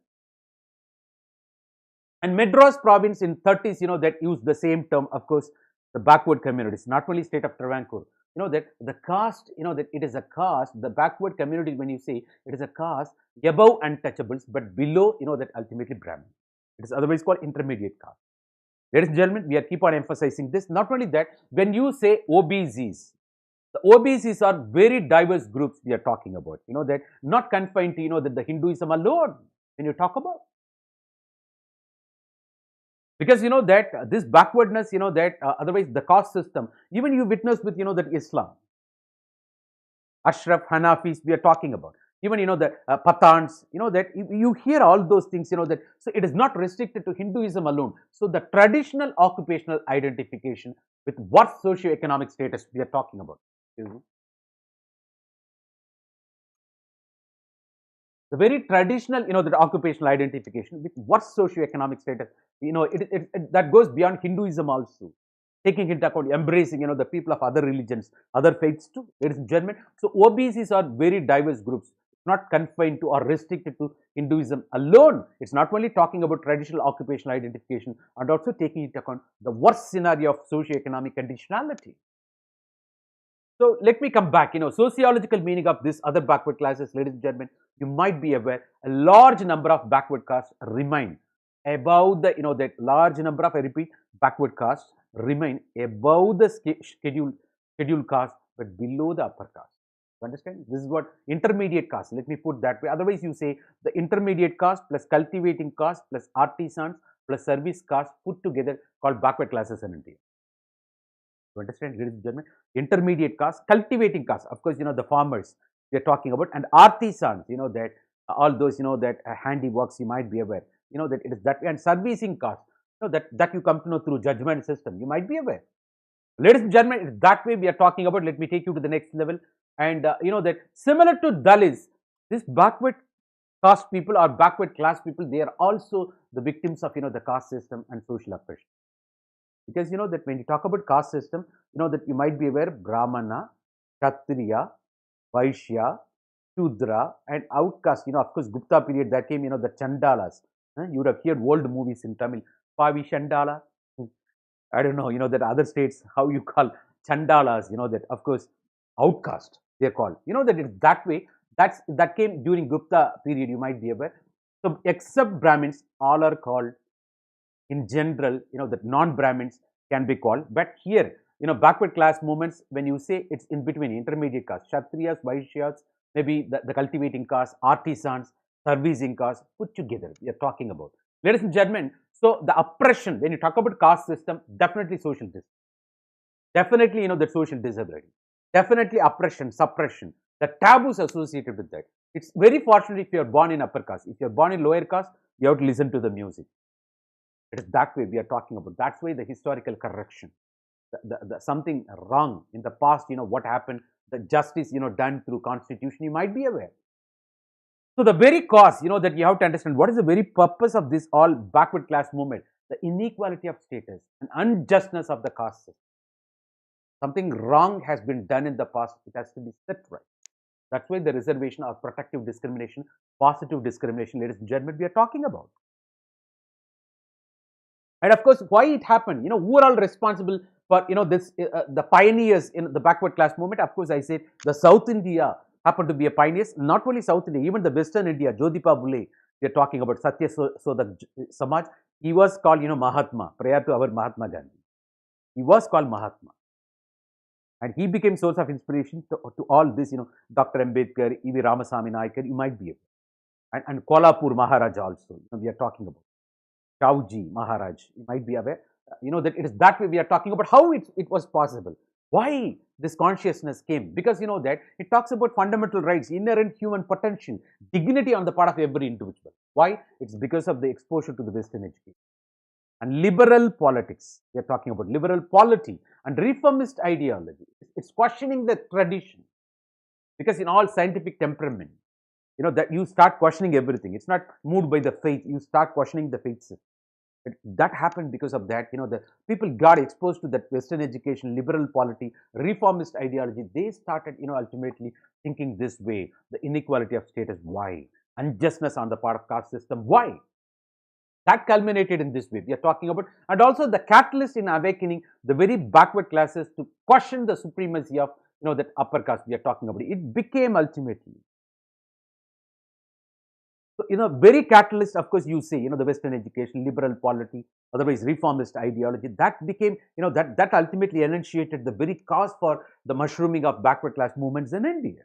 And Madras province in 30s, that used the same term, of course, the backward communities, not only state of Travancore. That the caste, that it is a caste, the backward community, when you say it is a caste above untouchables, but below, that ultimately Brahmin. It is otherwise called intermediate caste. Ladies and gentlemen, we are keep on emphasizing this. Not only that, when you say OBCs, the OBCs are very diverse groups we are talking about. That not confined to that the Hinduism alone. When you talk about, because that this backwardness, that otherwise the caste system, even you witness with that Islam, Ashraf, Hanafis, we are talking about. Even the Pathans, that you hear all those things, that so it is not restricted to Hinduism alone. So the traditional occupational identification with what socio-economic status we are talking about. The very traditional, that occupational identification with what socio-economic status, that goes beyond Hinduism also, taking into account, embracing, the people of other religions, other faiths too, ladies and gentlemen. So OBCs are very diverse groups, not confined to or restricted to Hinduism alone. It's not only talking about traditional occupational identification and also taking into account the worst scenario of socio-economic conditionality. So let me come back, sociological meaning of this other backward classes, ladies and gentlemen. You might be aware a large number of backward castes remain above the, that large number of, I repeat, backward castes remain above the scheduled caste but below the upper caste. You understand? This is what intermediate caste, let me put that way. Otherwise, you say the intermediate caste plus cultivating caste plus artisans plus service caste put together called backward classes in India. You understand, ladies and gentlemen? Intermediate caste, cultivating caste, of course, the farmers we are talking about, and artisans, that all those, that handiworks, you might be aware, that it is that way, and servicing caste, that you come to know through judgment system, you might be aware. Ladies and gentlemen, it's that way we are talking about. Let me take you to the next level. And that similar to Dalits, this backward caste people or backward class people, they are also the victims of the caste system and social oppression. Because that when you talk about caste system, that you might be aware Brahmana, Kshatriya, Vaishya, Shudra, and outcast. Of course, Gupta period that came. The Chandalas. You would have heard old movies in Tamil. Pavi Chandala. I don't know. That other states how you call Chandalas. That of course outcast they are called. That it's that way. That came during Gupta period. You might be aware. So except Brahmins, all are called. In general, that non-Brahmins can be called, but here, backward class movements, when you say it's in between intermediate caste, Kshatriyas, Vaishyas, maybe the cultivating caste, artisans, servicing caste, put together, we are talking about. Ladies and gentlemen, so the oppression, when you talk about caste system, definitely social disability. Definitely, the social disability. Definitely oppression, suppression, the taboos associated with that. It's very fortunate if you are born in upper caste. If you are born in lower caste, you have to listen to the music. It is that way we are talking about. That's why the historical correction, the something wrong in the past, what happened, the justice, done through constitution, you might be aware. So the very cause, that you have to understand what is the very purpose of this all backward class movement, the inequality of status and unjustness of the caste system. Something wrong has been done in the past, it has to be set right. That's why the reservation or protective discrimination, positive discrimination, ladies and gentlemen, we are talking about. And of course, why it happened, who are all responsible for, this, the pioneers in the backward class movement? Of course, I said the South India happened to be a pioneers, not only South India, even the Western India, Jyotiba Phule, we are talking about Satya Sodak Samaj, he was called, Mahatma, prior to our Mahatma Gandhi. He was called Mahatma. And he became source of inspiration to all this, Dr. Ambedkar, E.V. Ramasamy Naikar, you might be able. And Kolhapur Maharaj also, we are talking about. Chowji Maharaj, you might be aware, that it is that way we are talking about how it was possible. Why this consciousness came? Because that it talks about fundamental rights, inherent human potential, dignity on the part of every individual. Why? It's because of the exposure to the Western education. And liberal politics, we are talking about liberal polity and reformist ideology. It's questioning the tradition. Because in all scientific temperament, that you start questioning everything. It's not moved by the faith. You start questioning the faith system. That happened because of that. The people got exposed to that Western education, liberal polity, reformist ideology. They started, ultimately thinking this way. The inequality of status, why? Unjustness on the part of caste system, why? That culminated in this way we are talking about. And also the catalyst in awakening the very backward classes to question the supremacy of, that upper caste we are talking about. It became ultimately. So So, very catalyst, of course, you see, the Western education, liberal polity, otherwise reformist ideology, that became, that ultimately enunciated the very cause for the mushrooming of backward class movements in India.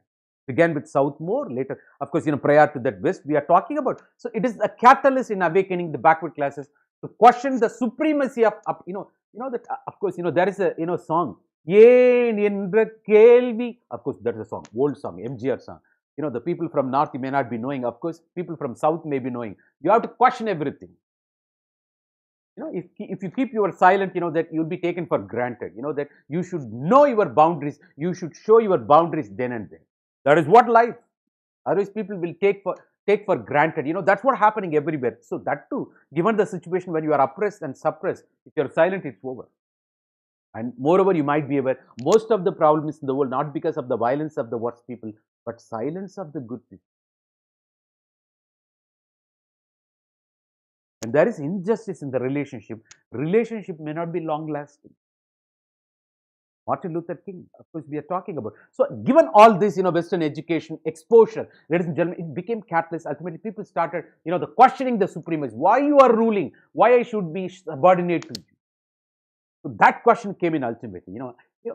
Began with South more, later, of course, prior to that West, we are talking about. So, it is a catalyst in awakening the backward classes to question the supremacy of, that, of course, there is a, song, Yen Endra Kelvi, of course, that is a song, old song, MGR song. The people from North you may not be knowing, of course, people from South may be knowing. You have to question everything. If you keep your silent, that you'll be taken for granted, that you should know your boundaries, you should show your boundaries then and there. That is what life. Otherwise, people will take for granted. That's what happening everywhere. So that too, given the situation when you are oppressed and suppressed, if you're silent, it's over. And moreover, you might be aware, most of the problems in the world, not because of the violence of the worst people, but silence of the good people. And there is injustice in the relationship. Relationship may not be long lasting. Martin Luther King, of course, we are talking about. So, given all this, Western education exposure, ladies and gentlemen, it became catalyst. Ultimately, people started, the questioning the supremacy. Why you are ruling? Why I should be subordinate to you? So that question came in ultimately.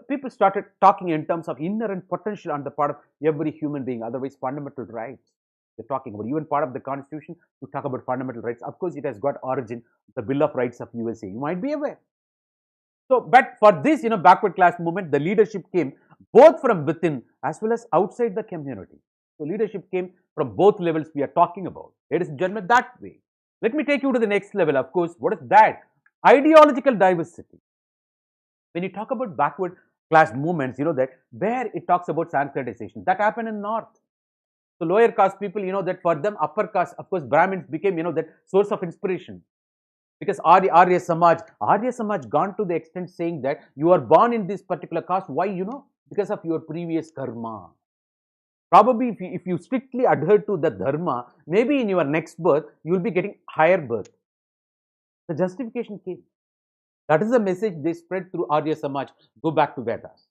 People started talking in terms of inherent potential on the part of every human being, otherwise fundamental rights. They're talking about even part of the Constitution to talk about fundamental rights. Of course, it has got origin, the Bill of Rights of USA. You might be aware. So, but for this, backward class movement, the leadership came both from within as well as outside the community. So, leadership came from both levels we are talking about. Ladies and gentlemen, that way. Let me take you to the next level. Of course, what is that? Ideological diversity. When you talk about backward class movements, that where it talks about Sanskritization, that happened in North. So lower caste people, that for them upper caste, of course, Brahmins became, that source of inspiration. Because Arya Samaj gone to the extent saying that you are born in this particular caste. Why? Because of your previous karma. Probably if you strictly adhere to the dharma, maybe in your next birth, you will be getting higher birth. The justification came. That is the message they spread through Arya Samaj. Go back to Vedas.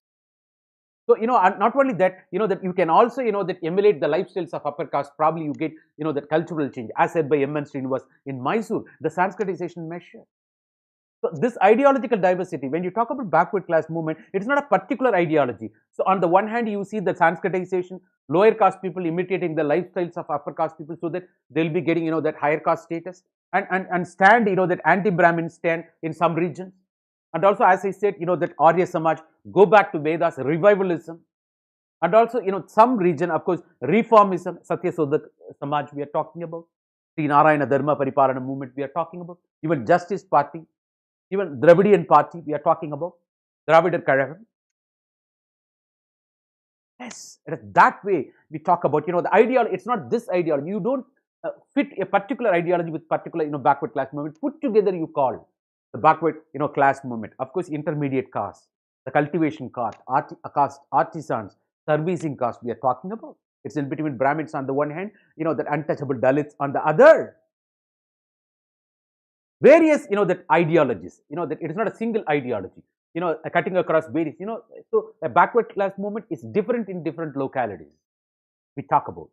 So, not only that, that you can also, that emulate the lifestyles of upper caste. Probably you get, that cultural change. As said by M.N. Srinivas in Mysore, the Sanskritization measure. So, this ideological diversity, when you talk about backward class movement, it is not a particular ideology. So, on the one hand, you see the Sanskritization, lower caste people imitating the lifestyles of upper caste people so that they'll be getting, that higher caste status and stand, that anti-Brahmin stand in some regions. And also, as I said, that Arya Samaj, go back to Vedas, revivalism. And also, some region, of course, reformism, Satya Sodha Samaj we are talking about. Sri Narayana Dharma Paripalana movement we are talking about. Even Justice Party, even Dravidian Party we are talking about. Dravidar Kazhagam. Yes, it is that way we talk about, the ideology. It's not this ideology. You don't fit a particular ideology with particular, backward class movement. Put together, you call the backward, class movement. Of course, intermediate caste, the cultivation caste, artisans, servicing caste we are talking about. It's in between Brahmins on the one hand, that untouchable Dalits on the other. Various, that ideologies, that it is not a single ideology, cutting across various, so a backward class movement is different in different localities we talk about.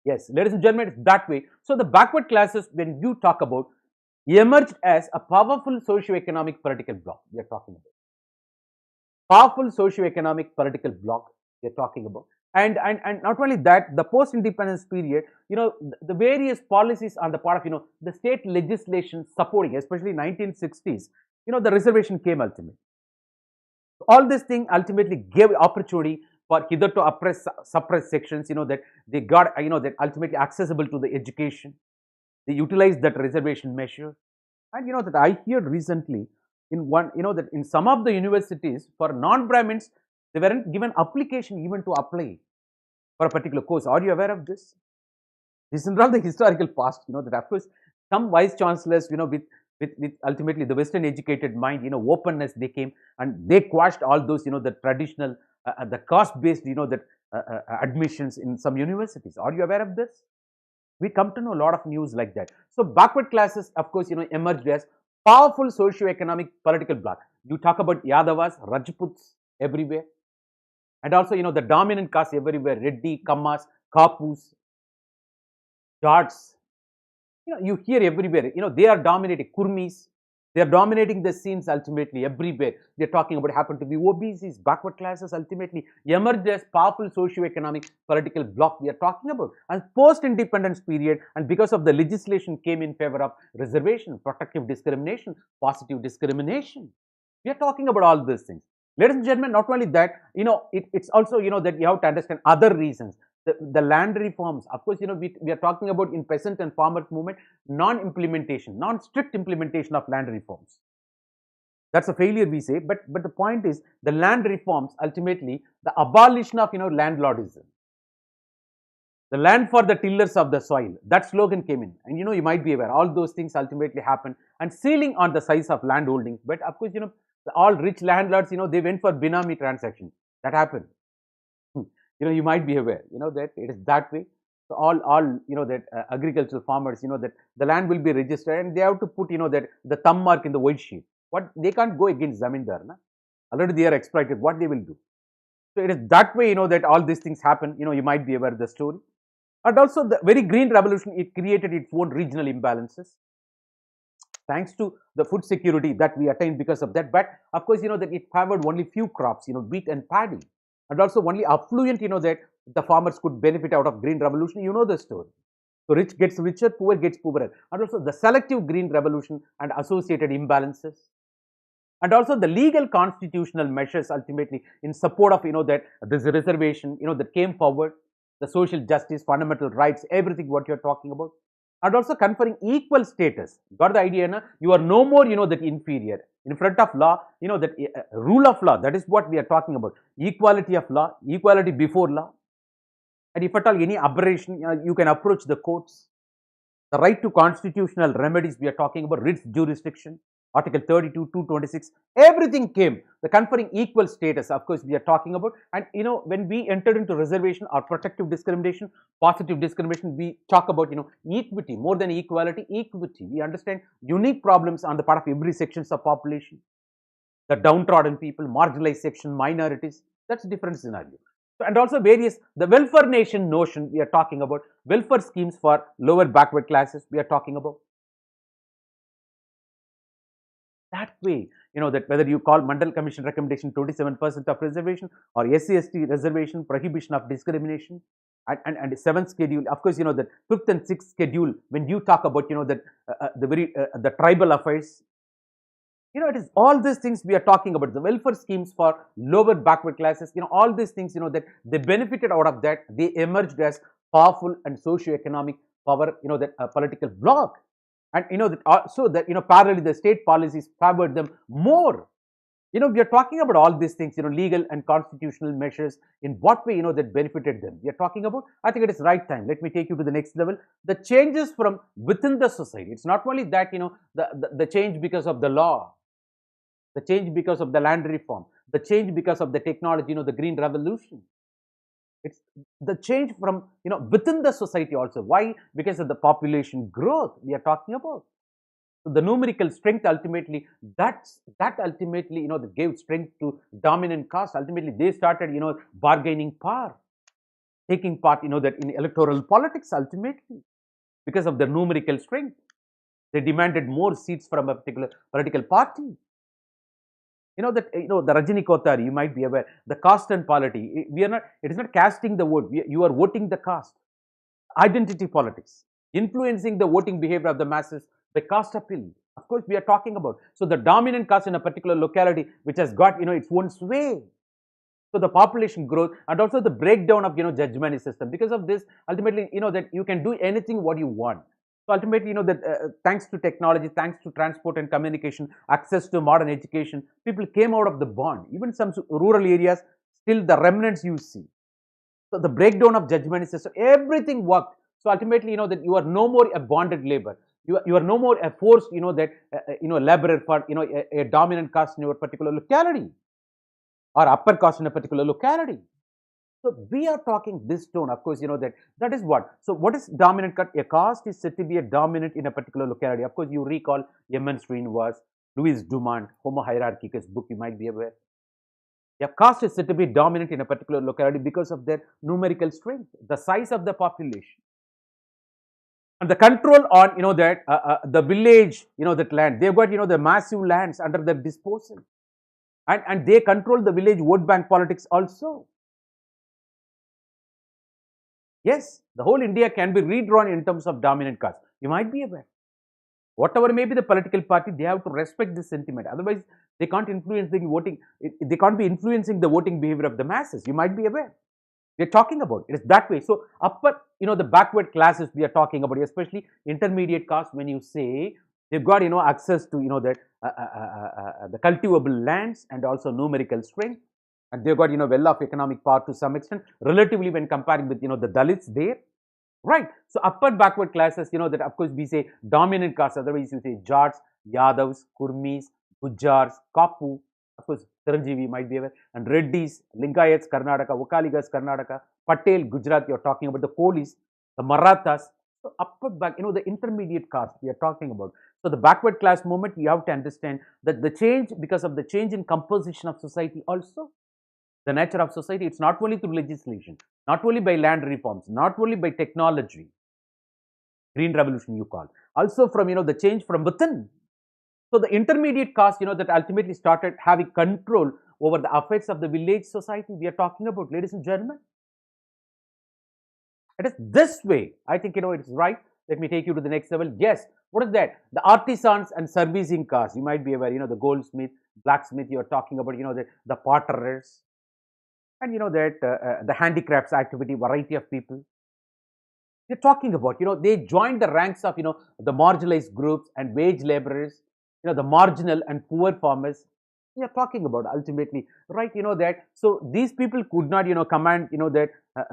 Yes, ladies and gentlemen, it's that way. So the backward classes, when you talk about, emerged as a powerful socio-economic political bloc we are talking about. Powerful socio-economic political bloc we are talking about. And not only that, the post-independence period, the various policies on the part of, the state legislation supporting, especially 1960s, the reservation came ultimately. All this thing ultimately gave opportunity for hitherto suppressed sections, that they got, that ultimately accessible to the education. They utilized that reservation measure. And, that I heard recently in one, that in some of the universities for non-Brahmins, they weren't given application even to apply for a particular course. Are you aware of this? This is all the historical past, that of course some vice chancellors, with ultimately the Western educated mind, openness they came and they quashed all those, the traditional, the caste-based, that admissions in some universities. Are you aware of this? We come to know a lot of news like that. So backward classes, of course, emerged as powerful socio-economic political bloc. You talk about Yadavas, Rajputs everywhere. And also, the dominant caste everywhere, Reddy, Kammas, Kapus. Jats, you hear everywhere, they are dominating Kurmis. They are dominating the scenes ultimately everywhere. They're talking about happen to be OBCs, backward classes ultimately emerged as powerful socio-economic political bloc we are talking about. And post-independence period, and because of the legislation came in favor of reservation, protective discrimination, positive discrimination. We are talking about all these things. Ladies and gentlemen, not only that, it's also, that you have to understand other reasons. The land reforms, of course, we are talking about in peasant and farmers movement, non-implementation, non-strict implementation of land reforms. That's a failure, we say, but the point is the land reforms, ultimately, the abolition of, landlordism. The land for the tillers of the soil, that slogan came in. And, you might be aware, all those things ultimately happened. And ceiling on the size of land holdings. But, of course, all rich landlords, they went for binami transactions. That happened. You might be aware, that it is that way. So all that agricultural farmers, that the land will be registered and they have to put, that the thumb mark in the white sheet. What they can't go against zamindar, na? Already they are exploited. What they will do? So it is that way, that all these things happen. You might be aware of the story. And also the very green revolution, it created its own regional imbalances. Thanks to the food security that we attained because of that. But of course, that it favored only few crops, wheat and paddy. And also only affluent, that the farmers could benefit out of green revolution. You know the story. So rich gets richer, poor gets poorer. And also the selective green revolution and associated imbalances. And also the legal constitutional measures ultimately in support of, that this reservation, that came forward, the social justice, fundamental rights, everything what you're talking about. And also conferring equal status. Got the idea, na? You are no more, that inferior. In front of law, that rule of law, that is what we are talking about. Equality of law, equality before law. And if at all any aberration, you can approach the courts. The right to constitutional remedies, we are talking about writ jurisdiction. Article 32, 226, everything came. The conferring equal status, of course, we are talking about. And, when we entered into reservation or protective discrimination, positive discrimination, we talk about, equity, more than equality, equity. We understand unique problems on the part of every sections of population. The downtrodden people, marginalized section, minorities, that's a different scenario. So, and also various, the welfare nation notion, we are talking about. Welfare schemes for lower backward classes, we are talking about. That way, that whether you call Mandel Commission recommendation 27% of reservation or SC/ST reservation, prohibition of discrimination, and 7th schedule, of course, that 5th and 6th schedule, when you talk about, that the tribal affairs, it is all these things we are talking about, the welfare schemes for lower backward classes, all these things, that they benefited out of that, they emerged as powerful and socio-economic power, that political bloc. And that also that parallelly the state policies favored them more. We are talking about all these things, legal and constitutional measures, in what way that benefited them. We are talking about, I think it is right time. Let me take you to the next level. The changes from within the society. It's not only that, the change because of the law, the change because of the land reform, the change because of the technology, the green revolution. It's the change from, within the society also. Why? Because of the population growth we are talking about. So the numerical strength ultimately, that ultimately, that gave strength to dominant caste. Ultimately, they started, bargaining power, taking part, that in electoral politics ultimately, because of the numerical strength. They demanded more seats from a particular political party. The Rajini Kothari, you might be aware, the caste and polity, it is not casting the vote, you are voting the caste. Identity politics, influencing the voting behavior of the masses by caste appeal. Of course, we are talking about. So the dominant caste in a particular locality, which has got, its own sway. So the population growth and also the breakdown of, judgment system. Because of this, ultimately, that you can do anything what you want. So ultimately, that thanks to technology, thanks to transport and communication, access to modern education, people came out of the bond. Even some rural areas, still the remnants you see. So the breakdown of judgment system, everything worked. So ultimately, that you are no more a bonded labor. You are no more a forced, that laborer for, a dominant caste in your particular locality or upper caste in a particular locality. So we are talking this tone, of course, that is what. So what is dominant caste? A caste is said to be a dominant in a particular locality. Of course, you recall Yemen Srinivas, Louis Dumont, Homo Hierarchicus book, you might be aware. A caste is said to be dominant in a particular locality because of their numerical strength, the size of the population. And the control on, that the village, that land, they've got, the massive lands under their disposal. And they control the village vote bank politics also. Yes, the whole India can be redrawn in terms of dominant caste. You might be aware. Whatever may be the political party, they have to respect this sentiment. Otherwise, they can't influence the voting. They can't be influencing the voting behavior of the masses. You might be aware. We are talking about it is that way. So upper, the backward classes we are talking about, especially intermediate caste. When you say they've got, access to, that the cultivable lands and also numerical strength, and they've got, well-off economic power to some extent, relatively when comparing with, the Dalits there. Right. So upper backward classes, that of course we say dominant caste, otherwise you say Jats, Yadavs, Kurmis, Gujars, Kapu, of course Chiranjeevi might be aware, and Reddis, Linkayats, Karnataka, Vokaligas, Karnataka, Patel, Gujarat, you're talking about the Kolis, the Marathas. So upper back, the intermediate caste we are talking about. So the backward class movement, you have to understand that the change, because of the change in composition of society also, the nature of society, it's not only through legislation, not only by land reforms, not only by technology, green revolution you call, also from, the change from within. So the intermediate caste, that ultimately started having control over the affairs of the village society we are talking about, ladies and gentlemen. It is this way. I think, it's right. Let me take you to the next level. Yes. What is that? The artisans and servicing caste. You might be aware, the goldsmith, blacksmith, you're talking about, the potterers, and that the handicrafts activity, variety of people. They're talking about, they joined the ranks of, the marginalized groups and wage laborers, the marginal and poor farmers. We are talking about ultimately, right? That so these people could not, command, that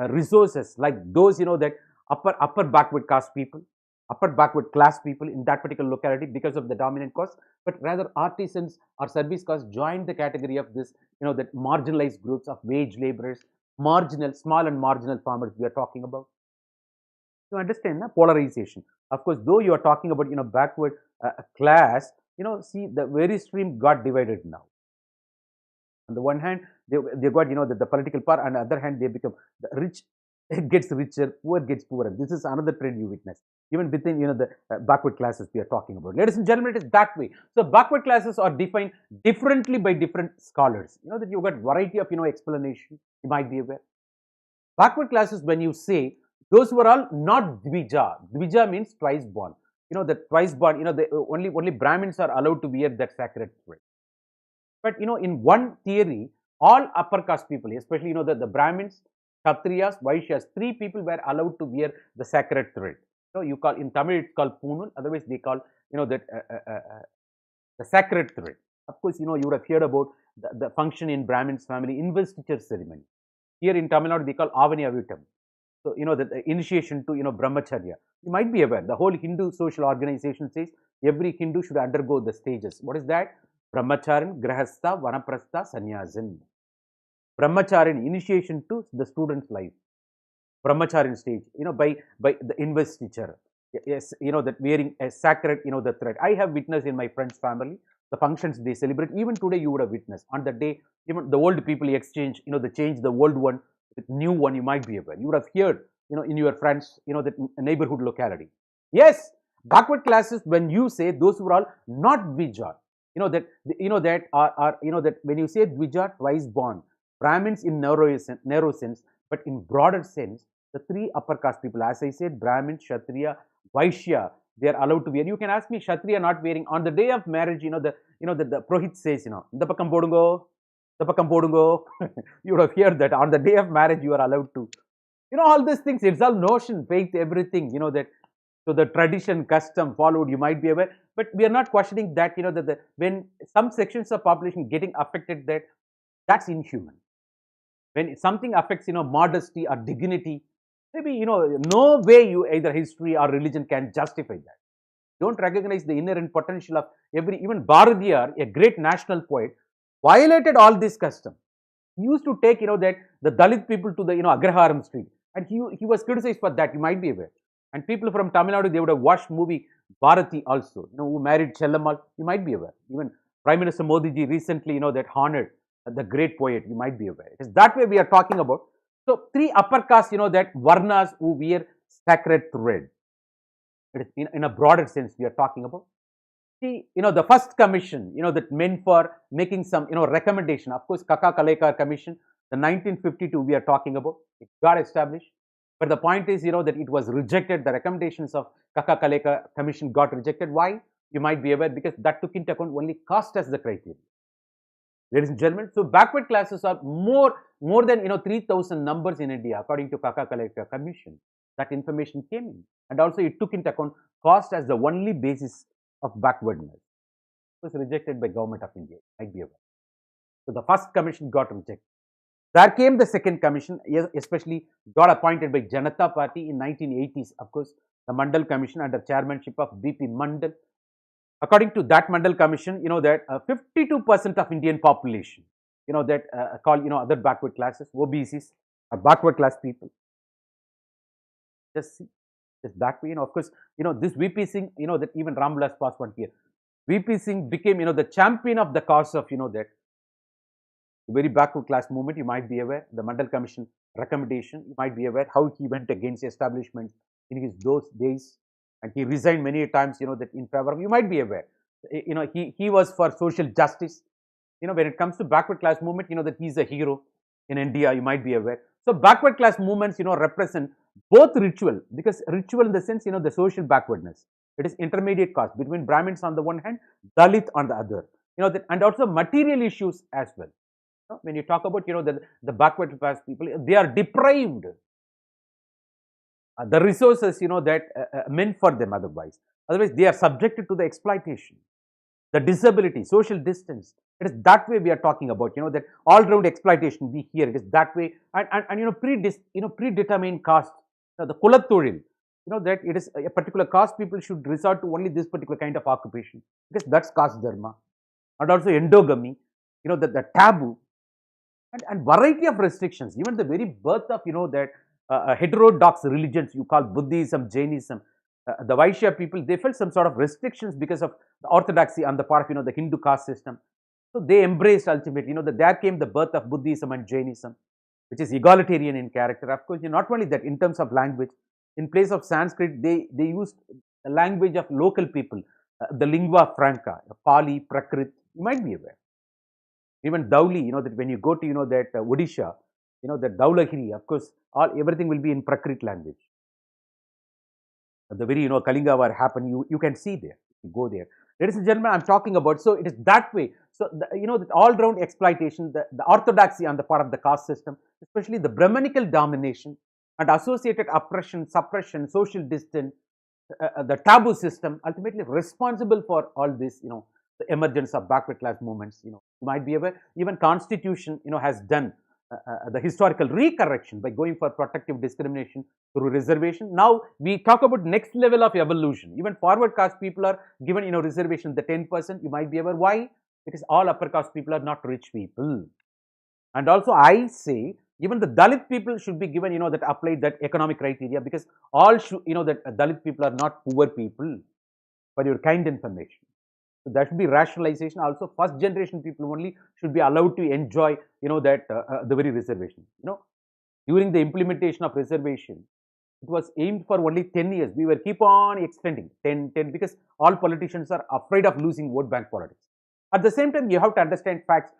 resources like those, that upper backward caste people, upper backward class people in that particular locality because of the dominant caste, but rather artisans or service caste joined the category of this, that marginalized groups of wage laborers, marginal, small and marginal farmers we are talking about. You understand polarization. Of course, though you are talking about, backward class, see the very stream got divided now. On the one hand, they got, the political power, and on the other hand, they become the rich gets richer, poor gets poorer. This is another trend you witness. Even within, the backward classes we are talking about. Ladies and gentlemen, it is that way. So backward classes are defined differently by different scholars. That you've got variety of, explanation. You might be aware. Backward classes, when you say, those were all not Dvija. Dvija means twice born. The twice born, the only Brahmins are allowed to wear that sacred thread. But, in one theory, all upper caste people, especially, the Brahmins, Kshatriyas, Vaishyas, three people were allowed to wear the sacred thread. So you call, in Tamil, it's called Punul. Otherwise, they call, that the sacred thread. Of course, you would have heard about the function in Brahmins family, investiture ceremony. Here in Tamil Nadu, they call Avani Avitam. So, the initiation to, Brahmacharya. You might be aware, the whole Hindu social organization says every Hindu should undergo the stages. What is that? Brahmacharin, Grahastha, Vanaprastha, Sannyasin. Brahmacharin, initiation to the student's life. Brahmacharin stage, by the investiture. Yes, that wearing a sacred, the thread. I have witnessed in my friend's family, the functions they celebrate. Even today, you would have witnessed. On the day, even the old people exchange, they change the old one with new one. You might be aware. You would have heard, in your friends, that neighborhood locality. Yes, backward classes, when you say those who are all not Dvija, that are that when you say Dvija, twice born, Brahmins in narrow sense, but in broader sense, the three upper caste people, as I said, Brahmin, Kshatriya, Vaishya, they are allowed to wear. You can ask me, Kshatriya not wearing on the day of marriage. The Prohit says, the pakam podungo, the pakam podungo. You would have heard that on the day of marriage you are allowed to. All these things. It's all notion, faith, everything. That. So the tradition, custom followed. You might be aware, but we are not questioning that. That when some sections of population getting affected, that's inhuman. When something affects, modesty or dignity, maybe, no way you either history or religion can justify that. Don't recognize the inherent potential of even Bharadiyar, a great national poet, violated all this custom. He used to take, that the Dalit people to the, Agraharam street, and he was criticized for that. You might be aware. And people from Tamil Nadu, they would have watched movie Bharati also, who married Chellamal. You might be aware. Even Prime Minister Modi ji recently, that honored the great poet. You might be aware. It is that way we are talking about. So three upper castes, that Varnas who wear sacred thread. It is in a broader sense we are talking about. See, the first commission, that meant for making some, recommendation. Of course, Kaka Kalekar Commission, the 1952 we are talking about, it got established. But the point is, that it was rejected. The recommendations of Kaka Kalekar Commission got rejected. Why? You might be aware, because that took into account only caste as the criteria. Ladies and gentlemen, so backward classes are more than 3,000 numbers in India, according to Kaka Kalekar Commission. That information came in, and also it took into account caste as the only basis of backwardness. It was rejected by Government of India. Might be aware. So the first commission got rejected. There came the second commission, especially got appointed by Janata Party in 1980s. Of course, the Mandel Commission under chairmanship of B.P. Mandel. According to that Mandel Commission, that 52% of Indian population, that call, other backward classes, OBCs, or backward class people. Just see, just that way, of course, this VP Singh, that even Ramvilas Paswan here, VP Singh became, the champion of the cause of, that very backward class movement. You might be aware, the Mandel Commission recommendation, you might be aware how he went against establishment in his those days. And he resigned many times, that in favor of, you might be aware, he was for social justice. When it comes to backward class movement, that he's a hero in India, you might be aware. So backward class movements, represent both ritual, because ritual in the sense, the social backwardness. It is intermediate caste between Brahmins on the one hand, Dalit on the other, and also material issues as well. When you talk about, the backward class people, they are deprived the resources, that meant for them otherwise. Otherwise, they are subjected to the exploitation, the disability, social distance. It is that way we are talking about, that all-round exploitation. We hear it is that way, and predetermined caste, the Kulattoril, that it is a particular caste people should resort to only this particular kind of occupation, because that's caste dharma, and also endogamy, the taboo, and variety of restrictions. Even the very birth of, that heterodox religions, you call Buddhism, Jainism, the Vaishya people, they felt some sort of restrictions because of the orthodoxy on the part of, the Hindu caste system. So they embraced ultimately, that there came the birth of Buddhism and Jainism, which is egalitarian in character. Of course, not only that, in terms of language, in place of Sanskrit, they used the language of local people, the lingua franca, Pali, Prakrit, you might be aware. Even Dauli, that when you go to, that Odisha, that Daulagiri, of course, everything will be in Prakrit language. The very, Kalinga war happened, you can see there, you go there. Ladies and gentlemen, I'm talking about, so it is that way. So, the all-round exploitation, the orthodoxy on the part of the caste system, especially the Brahmanical domination and associated oppression, suppression, social distance, the taboo system, ultimately responsible for all this, the emergence of backward class movements. You might be aware, even Constitution, has done the historical recorrection by going for protective discrimination through reservation. Now we talk about next level of evolution. Even forward caste people are given, reservation, the 10%. You might be aware why? Because all upper caste people are not rich people. And also I say, even the Dalit people should be given, that applied that economic criteria, because all should, that Dalit people are not poor people, for your kind information. So that should be rationalization. Also, first generation people only should be allowed to enjoy, that the very reservation. During the implementation of reservation, it was aimed for only 10 years. We were keep on extending 10, because all politicians are afraid of losing vote bank politics. At the same time, you have to understand facts.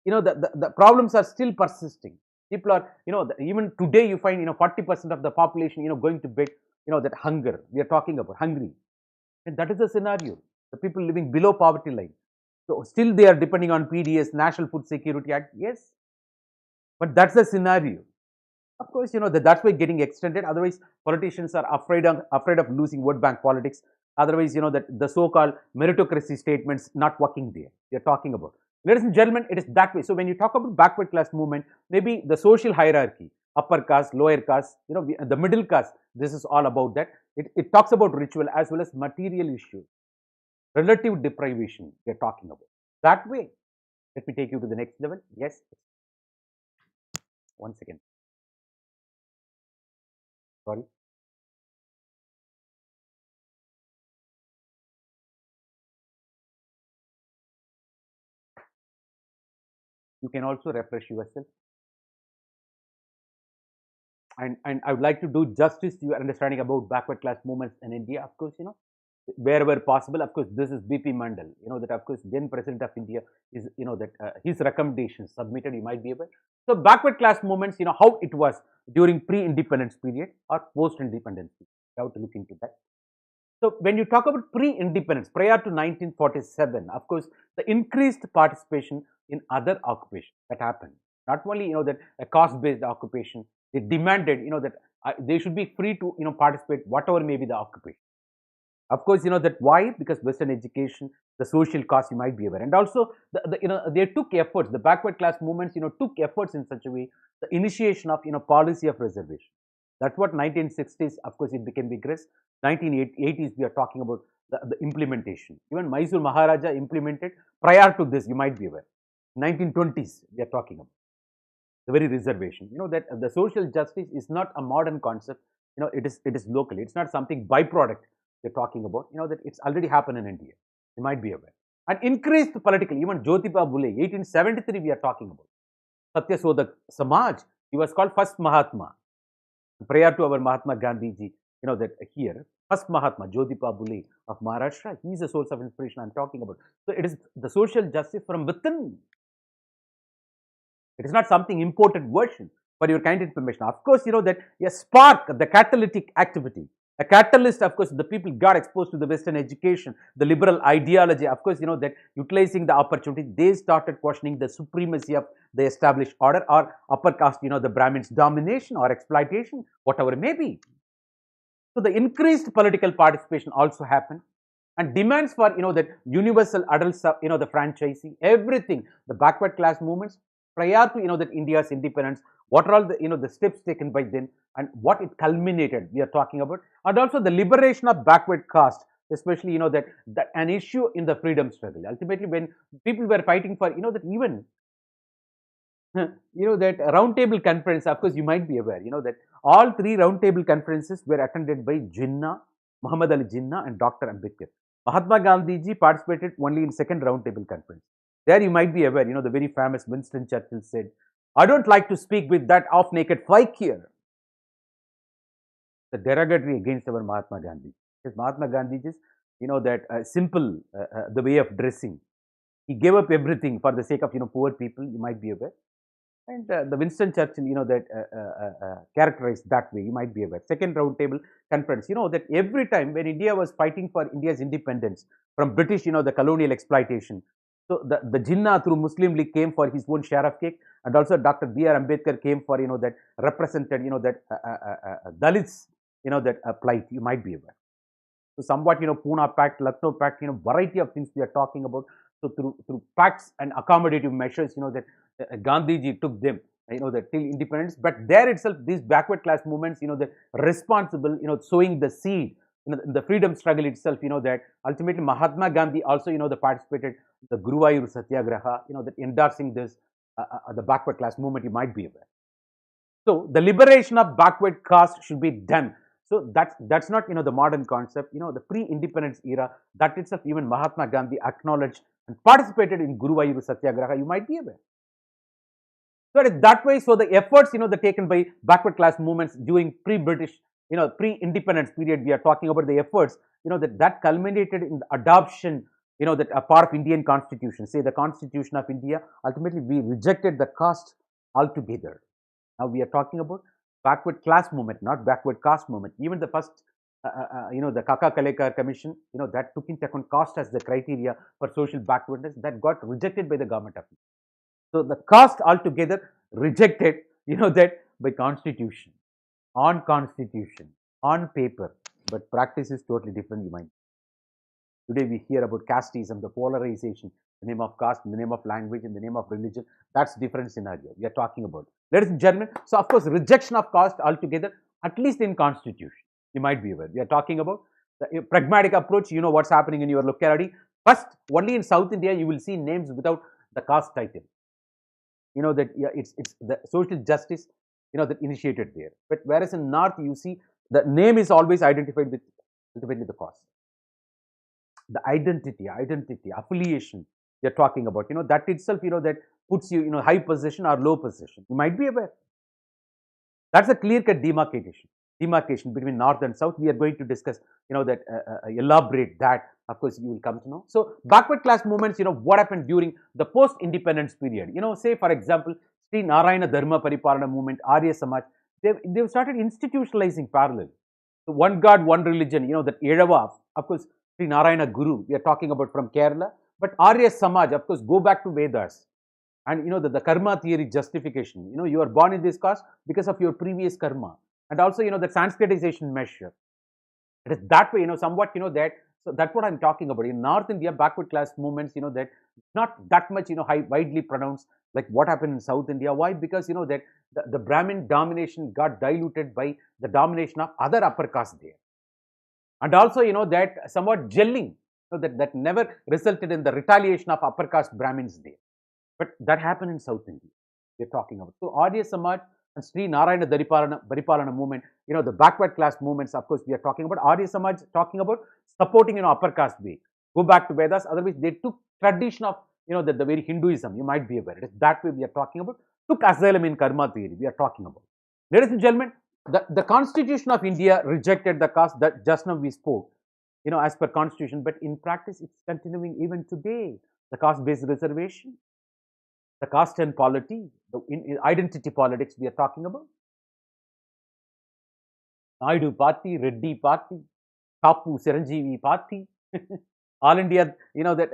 The problems are still persisting. People are, even today you find, 40% of the population, going to bed, that hunger. We are talking about hungry. And that is the scenario. The people living below poverty line. So still they are depending on PDS, National Food Security Act. Yes. But that's the scenario. Of course, that's why getting extended. Otherwise, politicians are afraid of losing vote bank politics. Otherwise, that the so-called meritocracy statements not working there. We are talking about. Ladies and gentlemen, it is that way. So when you talk about backward class movement, maybe the social hierarchy, upper caste, lower caste, the middle caste, this is all about that. It talks about ritual as well as material issues, relative deprivation we are talking about. That way, let me take you to the next level. Yes. One second. Sorry. You can also refresh yourself. and I would like to do justice to your understanding about backward class movements in India. Of course, wherever possible. Of course, this is BP Mandel. That of course then President of India is that his recommendations submitted. You might be aware. So backward class movements. How it was during pre-independence period or post-independence period. You have to look into that. So when you talk about pre-independence, prior to 1947, of course, the increased participation in other occupations that happened. Not only that a caste-based occupation, they demanded that they should be free to participate whatever may be the occupation. Of course, that why? Because Western education, the social cost, you might be aware, and also they took efforts. The backward class movements, took efforts in such a way. The initiation of policy of reservation. That's what 1960s. Of course, it became vigorous. 1980s, we are talking about the implementation. Even Mysore Maharaja implemented prior to this. You might be aware. 1920s, we are talking about the very reservation. That the social justice is not a modern concept. It is local. It's not something byproduct we're talking about. That it's already happened in India. You might be aware. And increased political. Even Jyotiba Phule, 1873, we are talking about. Satya Sodak Samaj, he was called first Mahatma. Prior to our Mahatma Gandhi ji, that here, first Mahatma, Jyotiba Phule of Maharashtra, he is a source of inspiration I'm talking about. So it is the social justice from within. It is not something imported version. For your kind information, of course, that a spark, the catalytic activity, a catalyst, of course, the people got exposed to the Western education, the liberal ideology, of course, that utilizing the opportunity, they started questioning the supremacy of the established order or upper caste, the Brahmins' domination or exploitation, whatever it may be. So the increased political participation also happened, and demands for that universal adult, the franchising, everything, the backward class movements prior to that India's independence. What are all the the steps taken by then, and what it culminated? We are talking about, and also the liberation of backward caste, especially that an issue in the freedom struggle. Ultimately, when people were fighting for that even that roundtable conference. Of course, you might be aware. That all three roundtable conferences were attended by Jinnah, Muhammad Ali Jinnah, and Dr. Ambedkar. Mahatma Gandhi ji participated only in second roundtable conference. There you might be aware. The very famous Winston Churchill said, "I don't like to speak with that half-naked fakir." The derogatory against our Mahatma Gandhi. Because Mahatma Gandhi just, that simple, the way of dressing. He gave up everything for the sake of, poor people, you might be aware. And the Winston Churchill, that characterized that way, you might be aware. Second roundtable conference, that every time when India was fighting for India's independence from British, the colonial exploitation, so the Jinnah through Muslim League came for his own share of cake, and also Dr. B.R. Ambedkar came for, that represented, that Dalits, that plight, you might be aware. So somewhat, Pune Pact, Lucknow Pact, variety of things we are talking about. So through pacts and accommodative measures, that Gandhiji took them, that till independence. But there itself, these backward class movements, the responsible, sowing the seed, in the freedom struggle itself, that ultimately Mahatma Gandhi also, the participated the Guruvayur Satyagraha, that endorsing this, the backward class movement, you might be aware. So the liberation of backward caste should be done. So that's not the modern concept. The pre-independence era, that itself even Mahatma Gandhi acknowledged and participated in Guruvayur Satyagraha. You might be aware. So that way, so the efforts the taken by backward class movements during pre-British, pre-independence period, we are talking about the efforts that culminated in the adoption that a part of Indian Constitution, say the Constitution of India. Ultimately, we rejected the caste altogether. Now we are talking about backward class movement, not backward caste movement. Even the first, the Kaka Kalekar Commission, that took into account caste as the criteria for social backwardness, that got rejected by the government of India. So the caste altogether rejected, that by constitution, on paper, but practice is totally different, you might. Today we hear about casteism, the polarization, the name of caste, in the name of language, in the name of religion. That's different scenario we are talking about. Ladies and gentlemen, so of course, rejection of caste altogether, at least in constitution, you might be aware. We are talking about the pragmatic approach. What's happening in your locality. First, only in South India, you will see names without the caste title. That it's the social justice, that initiated there. But whereas in North, you see the name is always identified with ultimately the caste. The identity, affiliation you're talking about, that itself, that puts you, high position or low position. You might be aware. That's a clear-cut demarcation between north and south. We are going to discuss, that elaborate that. Of course, you will come to know. So, backward class movements, what happened during the post-independence period. Say for example, Sri Narayana Dharma Paripalana movement, Arya Samaj, they've started institutionalizing parallel. So, one God, one religion. That Edava, of course, Sri Narayana Guru. We are talking about from Kerala, but Arya Samaj, of course, go back to Vedas. And the karma theory justification, you are born in this caste because of your previous karma. And also, the Sanskritization measure. It is that way, somewhat, that, so that's what I'm talking about. In North India, backward class movements, that not that much, widely pronounced like what happened in South India. Why? Because, that the Brahmin domination got diluted by the domination of other upper castes there. And also, that somewhat gelling, that never resulted in the retaliation of upper caste Brahmins there. But that happened in South India, we're talking about. So, Arya Samaj and Sri Narayana Paripalana movement, the backward class movements, of course, we are talking about. Arya Samaj talking about supporting, upper caste way. Go back to Vedas, otherwise they took tradition of, the very Hinduism, you might be aware. It is that way we are talking about. Took asylum in karma theory, we are talking about. Ladies and gentlemen, the Constitution of India rejected the caste that just now we spoke, as per Constitution, but in practice, it's continuing even today. The caste-based reservation, the caste and polity, in identity politics we are talking about. Naidu Party, Reddy Party, Kapu Chiranjeevi Party, All India, that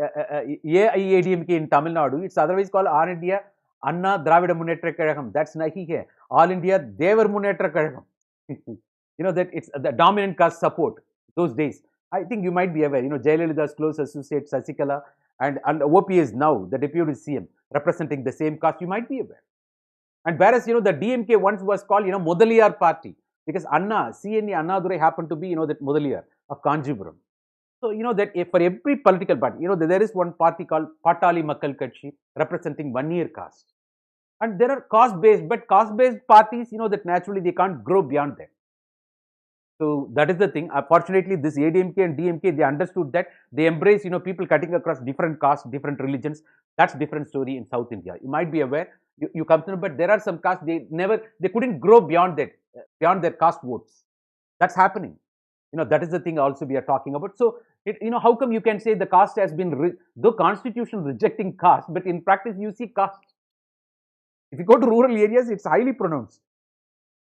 AIADMK in Tamil Nadu, it's otherwise called All India Anna Dravida Munnetra Kazhagam. That's nahi hai. All India Devar Munnetra Kazhagam. That it's the dominant caste support those days. I think you might be aware, Jayalalitha's close associate Sasikala and OPS now, the deputy CM, representing the same caste, you might be aware. And whereas, the DMK once was called, Mudaliyar party, because Anna, CNE Annadurai happened to be, that Mudaliyar of Kanjipuram. So, that for every political party, there is one party called Patali Makkal Katchi, representing one-year caste. And there are caste-based, but caste-based parties, that naturally they can't grow beyond that. So, that is the thing. Fortunately, this ADMK and DMK, they understood that. They embrace, people cutting across different castes, different religions. That's different story in South India. You might be aware, you come to know, but there are some castes, they couldn't grow beyond that, beyond their caste votes. That's happening. That is the thing also we are talking about. So, how come you can say the caste has been, the constitution rejecting caste, but in practice you see caste. If you go to rural areas, it's highly pronounced.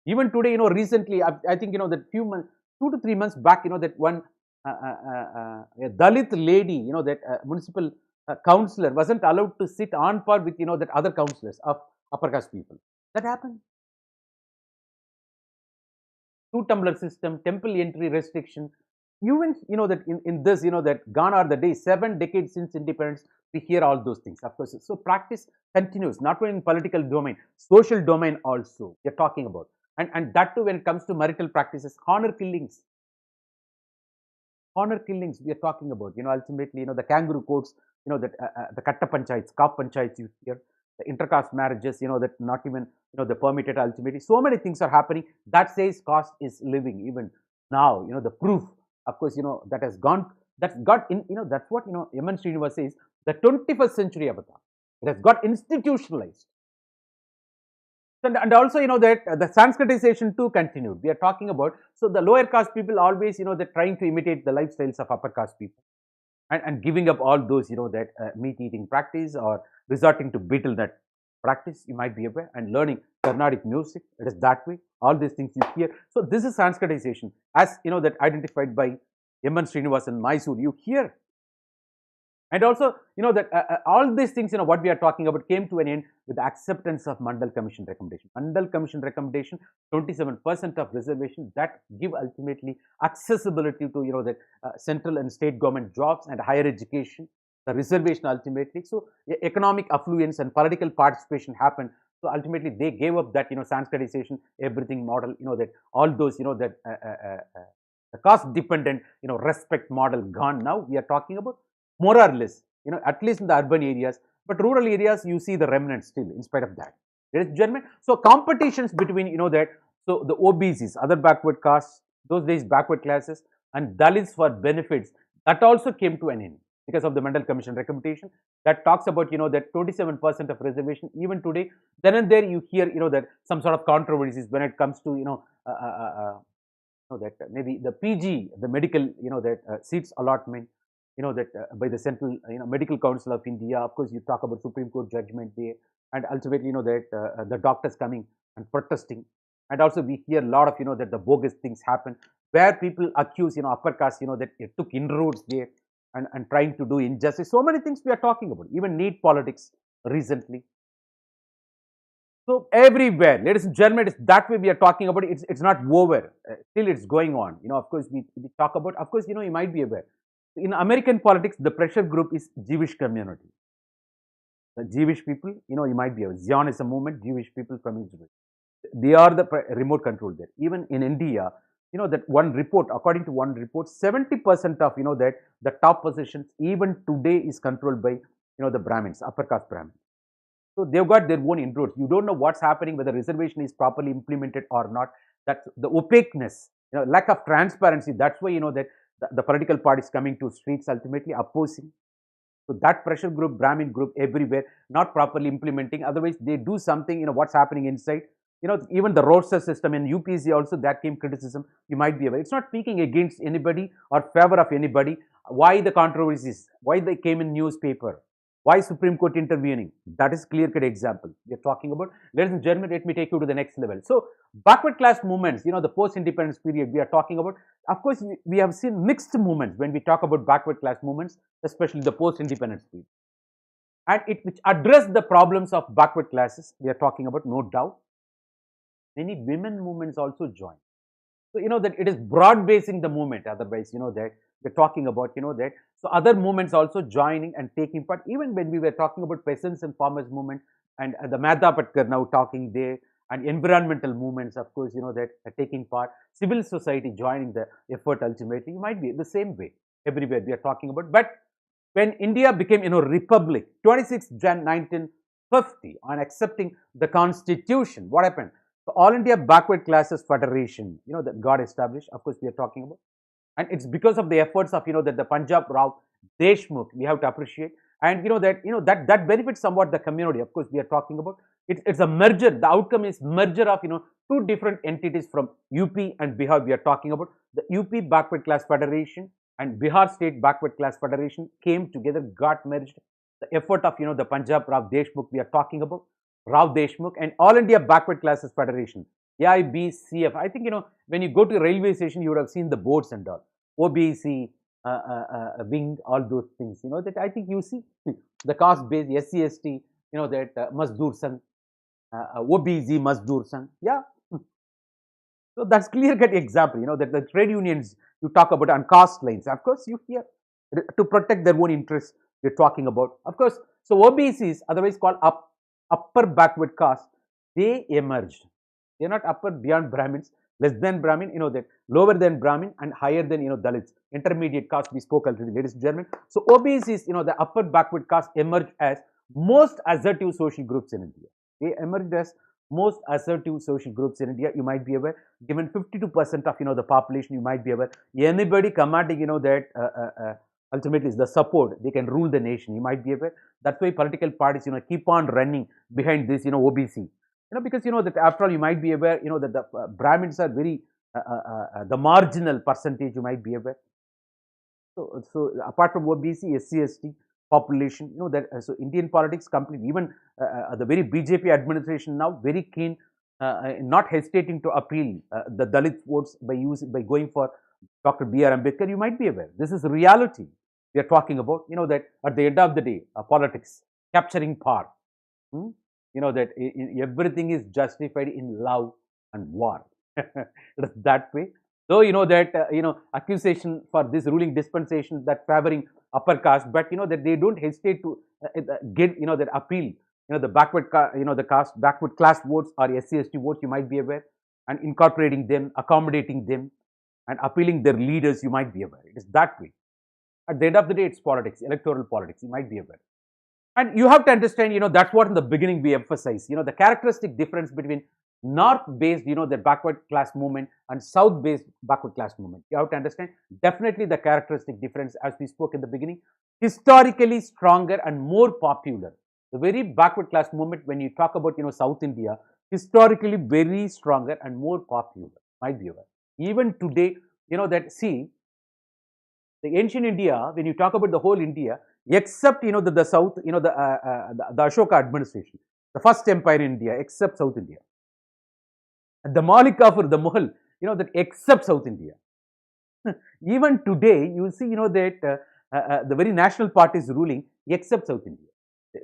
Even today, recently, I think, that few months, 2 to 3 months back, that one a Dalit lady, that municipal councillor wasn't allowed to sit on par with, that other councillors of upper caste people. That happened. 2-tumbler system, temple entry restriction. Even, that in this, that gone are the days, 7 decades since independence, we hear all those things, of course. So, practice continues, not only in political domain, social domain also, we are talking about. And that too, when it comes to marital practices, honor killings. Honor killings we are talking about, ultimately, the kangaroo courts, that the katta panchayats, kap panchayats you hear, the intercaste marriages, that not even, the permitted ultimately. So many things are happening. That says caste is living even now, the proof, of course, that has gone, that's got in, that's what, Emergence Srinivas says, the 21st century avatar. It has got institutionalized. And also, that the Sanskritization too continued. We are talking about, so the lower caste people always, they're trying to imitate the lifestyles of upper caste people and giving up all those, that meat eating practice or resorting to betel nut practice, you might be aware, and learning Carnatic music. It is that way. All these things you hear. So, this is Sanskritization as, that identified by Emergence Srinivas in Mysore. You hear. And also, that all these things, what we are talking about came to an end with the acceptance of Mandel Commission recommendation. Mandel Commission recommendation, 27% of reservation that give ultimately accessibility to, that central and state government jobs and higher education, the reservation ultimately. So, economic affluence and political participation happened. So, ultimately, they gave up that, Sanskritization, everything model, that all those, that the caste dependent, respect model gone now. We are talking about more or less, at least in the urban areas, but rural areas, you see the remnants still, in spite of that. Ladies and gentlemen, so competitions between, that, so the OBCs, other backward castes, those days backward classes, and Dalits for benefits, that also came to an end. because of the Mandel Commission recommendation that talks about, that 27% of reservation. Even today, then and there you hear, that some sort of controversies when it comes to, that maybe the PG, the medical, that seats allotment, that by the Central, Medical Council of India. Of course, you talk about Supreme Court judgment there, and ultimately, that the doctors coming and protesting, and also we hear a lot of, that the bogus things happen where people accuse, upper caste, that it took inroads there and trying to do injustice. So many things we are talking about, even NEET politics recently. So everywhere, ladies and gentlemen, it's that way we are talking about it. It's not over. Still, it's going on. Of course, we talk about. Of course, you might be aware. In American politics, the pressure group is Jewish community. The Jewish people, you might be aware. Zionism movement, Jewish people from Israel. They are the remote control there. Even in India, that one report, according to one report, 70% of that the top positions even today is controlled by the Brahmins, upper caste Brahmins. So they've got their own inroads. You don't know what's happening, whether reservation is properly implemented or not. That's the opaqueness, lack of transparency. That's why that the political parties coming to streets ultimately opposing. So that pressure group, Brahmin group everywhere, not properly implementing. Otherwise, they do something. What's happening inside. Even the roster system in UPSC also that came criticism. You might be aware. It's not speaking against anybody or favor of anybody. Why the controversies? Why they came in newspaper? Why Supreme Court intervening? That is clear-cut example we are talking about. Ladies and gentlemen, let me take you to the next level. So, backward class movements, the post-independence period we are talking about. Of course, we have seen mixed movements when we talk about backward class movements, especially the post-independence period. And which address the problems of backward classes we are talking about, no doubt. Many women movements also join. So, that it is broad-basing the movement. Otherwise, that we're talking about, that. So, other movements also joining and taking part. Even when we were talking about peasants and farmers movement and the Madhapatkar now talking there, and environmental movements, of course, that are taking part. Civil society joining the effort ultimately. You might be the same way everywhere we are talking about. But when India became, republic, 26 Jan 1950, on accepting the constitution, what happened? So, All India Backward Classes Federation, that got established. Of course, we are talking about. And it's because of the efforts of, that the Punjab Rao Deshmukh, we have to appreciate. And, that benefits somewhat the community. Of course, we are talking about. It's a merger. The outcome is merger of, two different entities from UP and Bihar. We are talking about the UP Backward Class Federation and Bihar State Backward Class Federation came together, got merged. The effort of, the Punjab Rao Deshmukh we are talking about. Rao Deshmukh and All India Backward Classes Federation, AIBCF. I think, when you go to a railway station, you would have seen the boards and all. OBC, wing, all those things, that I think you see. The caste based, SC/ST, that Mazdoor Sangh, OBC Mazdoor Sangh. Yeah. So that's clear-cut example, that the trade unions you talk about on caste lines. Of course, you hear to protect their own interests, we're talking about. Of course, so OBCs, otherwise called upper backward caste, they emerged. They're not upper beyond Brahmins, less than Brahmin, that lower than Brahmin and higher than, Dalits. Intermediate caste, we spoke already, ladies and gentlemen. So, OBCs, the upper backward caste emerged as most assertive social groups in India. They emerged as most assertive social groups in India. You might be aware, given 52% of, the population, you might be aware. Anybody commanding, that ultimately is the support, they can rule the nation. You might be aware. That's why political parties, keep on running behind this, OBC. Because, that after all, you might be aware, that the Brahmins are very, the marginal percentage, you might be aware. So apart from OBC, SC/ST population, that so Indian politics completely, even the very BJP administration now very keen, not hesitating to appeal the Dalit votes by going for Dr. B.R. Ambedkar. You might be aware. This is reality we are talking about. That at the end of the day, politics capturing power. That everything is justified in love and war. It is that way. Though that accusation for this ruling dispensation that favoring upper caste, but that they don't hesitate to get that appeal. The backward backward class votes or SC/ST votes. You might be aware, and incorporating them, accommodating them, and appealing their leaders. You might be aware. It is that way. At the end of the day, it's politics, electoral politics. You might be aware. And you have to understand, that's what in the beginning we emphasize, the characteristic difference between north-based, the backward class movement and south-based backward class movement. You have to understand definitely the characteristic difference as we spoke in the beginning. historically stronger and more popular. The very backward class movement, when you talk about, South India, historically very stronger and more popular, my viewer. Even today, that see, the ancient India, when you talk about the whole India, except, the South, the Ashoka administration, the first empire in India, except South India. The Malik Kafur, the Mughal, that except South India. Even today, you will see, that the very national parties ruling except South India.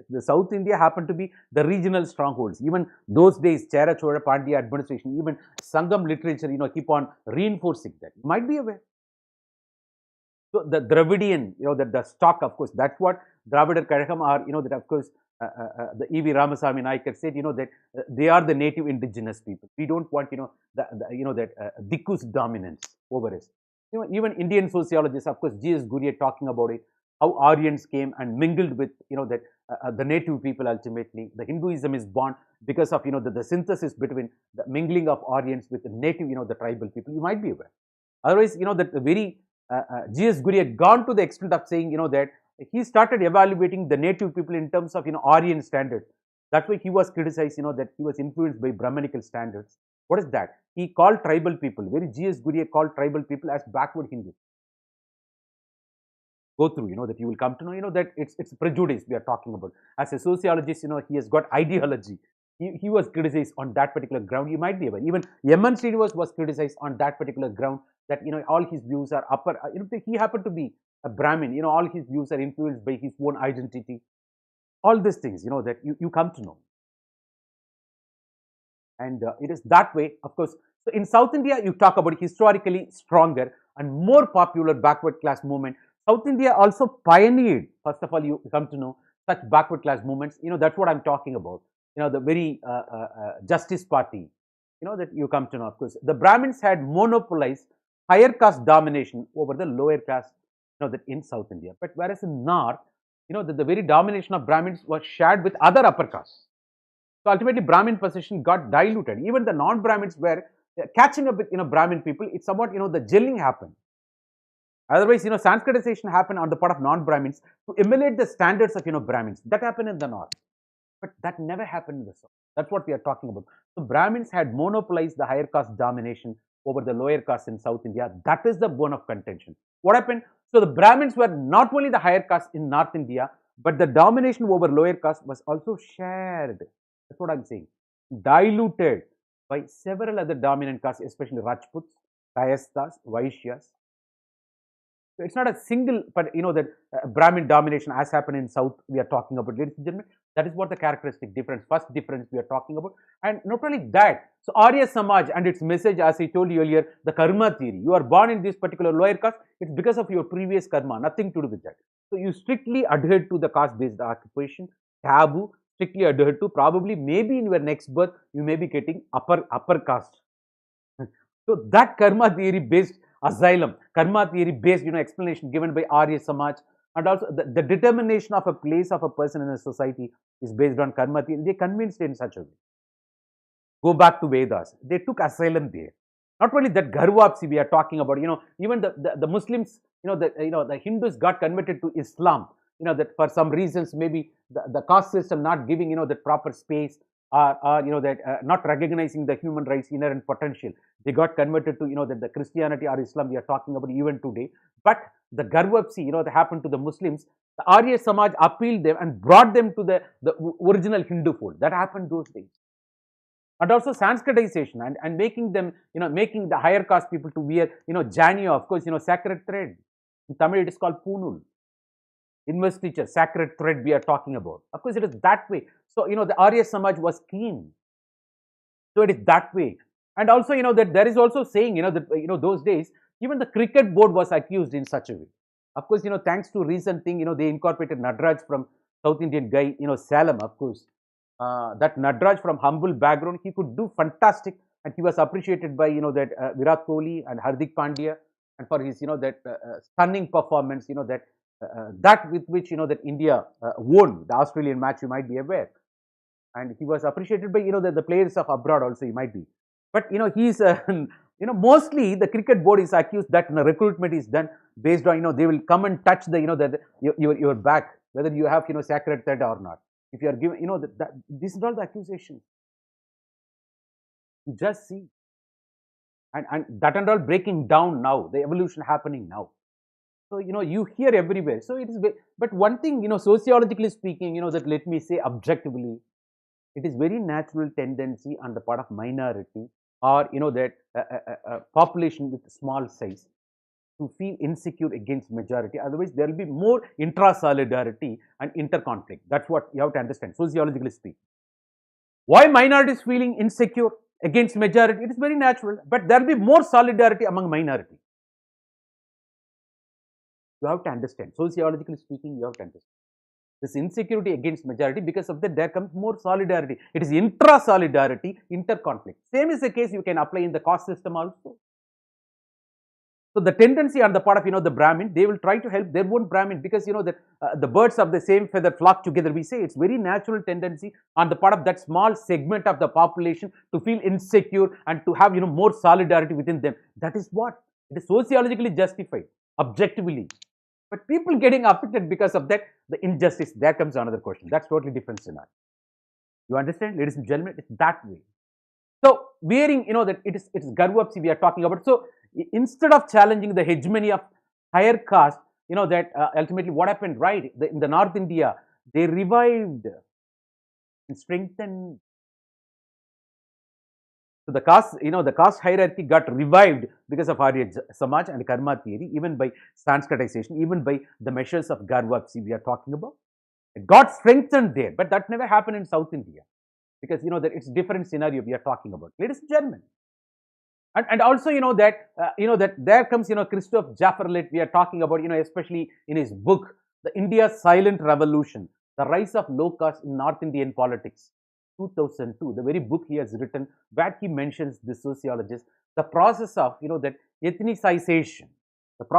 The South India happened to be the regional strongholds. Even those days, Chera Chola Pandya administration, even Sangam literature, keep on reinforcing that. You might be aware. So the Dravidian, the stock, of course, that's what Dravidar Kazhagam are, that of course, the E.V. Ramasamy Naikar said, that they are the native indigenous people. We don't want, that discus dominance over us. Even Indian sociologists, of course, G.S. Gurye talking about it, how Aryans came and mingled with, the native people ultimately. The Hinduism is born because of, the synthesis between the mingling of Aryans with the native, the tribal people. You might be aware. Otherwise, that the very G.S. Gurye had gone to the extent of saying, that he started evaluating the native people in terms of, Aryan standards. That's why he was criticized, that he was influenced by Brahmanical standards. What is that? He called tribal people, very G.S. Gurye called tribal people as backward Hindus. Go through, that you will come to know, that it's prejudice we are talking about. As a sociologist, he has got ideology. He was criticized on that particular ground. You might be aware. Even Yemen Srinivas was criticized on that particular ground that, all his views are upper. He happened to be a Brahmin. All his views are influenced by his own identity. All these things, that you come to know. And it is that way, of course. So in South India, you talk about historically stronger and more popular backward class movement. South India also pioneered, first of all, you come to know such backward class movements. That's what I'm talking about. The very Justice Party, that you come to know, of course. The Brahmins had monopolized higher caste domination over the lower caste, that in South India. But whereas in North, that the very domination of Brahmins was shared with other upper castes. So ultimately, Brahmin position got diluted. Even the non-Brahmins were catching up with, Brahmin people. It's somewhat, the gelling happened. Otherwise, Sanskritization happened on the part of non-Brahmins to emulate the standards of, Brahmins. That happened in the North. But that never happened in the South. That's what we are talking about. So Brahmins had monopolized the higher caste domination over the lower caste in South India. That is the bone of contention. What happened? So the Brahmins were not only the higher caste in North India, but the domination over lower caste was also shared. That's what I'm saying. Diluted by several other dominant castes, especially Rajputs, Kayasthas, Vaishyas. So it's not a single, but that Brahmin domination as happened in South, we are talking about, ladies and gentlemen. That is what the characteristic difference, first difference we are talking about. And not only that, so Arya Samaj and its message, as I told you earlier, the karma theory. You are born in this particular lower caste, it's because of your previous karma, nothing to do with that. So you strictly adhered to the caste-based occupation, taboo, strictly adhered to, probably maybe in your next birth, you may be getting upper caste. So that karma theory based asylum, karma theory based, explanation given by Arya Samaj, and also the determination of a place of a person in a society is based on karma theory. They convinced in such a way. Go back to Vedas. They took asylum there. Not only that, Gharvapsi we are talking about, even the Muslims, the Hindus got converted to Islam, that for some reasons, maybe the caste system not giving, the proper space, or not recognizing the human rights inherent potential. They got converted to, that the Christianity or Islam we are talking about even today. But the Gharvapsi, that happened to the Muslims. The Arya Samaj appealed them and brought them to the original Hindu fold. That happened those days. And also Sanskritization and making them, making the higher caste people to wear, Janyo, of course, sacred thread. In Tamil, it is called Punul. Investiture, sacred thread we are talking about. Of course, it is that way. So, the Arya Samaj was keen. So, it is that way. And also, that there is also saying, that, those days, even the cricket board was accused in such a way. Of course, thanks to recent thing, they incorporated Nadraj from South Indian guy, Salem, of course. That Nadraj from humble background, he could do fantastic. And he was appreciated by, that Virat Kohli and Hardik Pandya. And for his, that stunning performance, that with which, that India won the Australian match, you might be aware. And he was appreciated by, the players of abroad also, you might be. But, he's, Mostly the cricket board is accused that recruitment is done based on, they will come and touch the, your back, whether you have, sacred thread or not. If you are given, this is all the accusation. You just see. And that and all breaking down now, the evolution happening now. So, you hear everywhere. So it is, but one thing, sociologically speaking, that let me say objectively, it is very natural tendency on the part of minority or, that population with small size to feel insecure against majority. Otherwise, there will be more intra-solidarity and inter-conflict. That's what you have to understand, sociologically speaking. Why minorities feeling insecure against majority? It is very natural, but there will be more solidarity among minority. You have to understand, sociologically speaking, you have to understand. This insecurity against majority, because of that there comes more solidarity. It is intra-solidarity, inter-conflict. Same is the case you can apply in the caste system also. So the tendency on the part of, the Brahmin, they will try to help their own Brahmin, because, the birds of the same feather flock together, we say. It's very natural tendency on the part of that small segment of the population to feel insecure and to have, more solidarity within them. That is what? It is sociologically justified, objectively. But people getting affected because of that, the injustice, there comes another question. That's totally different scenario. You understand, ladies and gentlemen? It's that way. So, wearing, that it's Garvapsi we are talking about. So, instead of challenging the hegemony of higher caste, that ultimately what happened, right? In the North India, they revived and strengthened. So the caste hierarchy got revived because of Arya Samaj and Karma theory, even by Sanskritization, even by the measures of Garvapsi we are talking about. It got strengthened there, but that never happened in South India, because that it's different scenario we are talking about, ladies and gentlemen. And also, that there comes, Christoph Jafferlet we are talking about, especially in his book, The India's Silent Revolution, The Rise of Low Caste in North Indian Politics. 2002, the very book he has written, where he mentions the sociologist, the process of, that ethnicization, that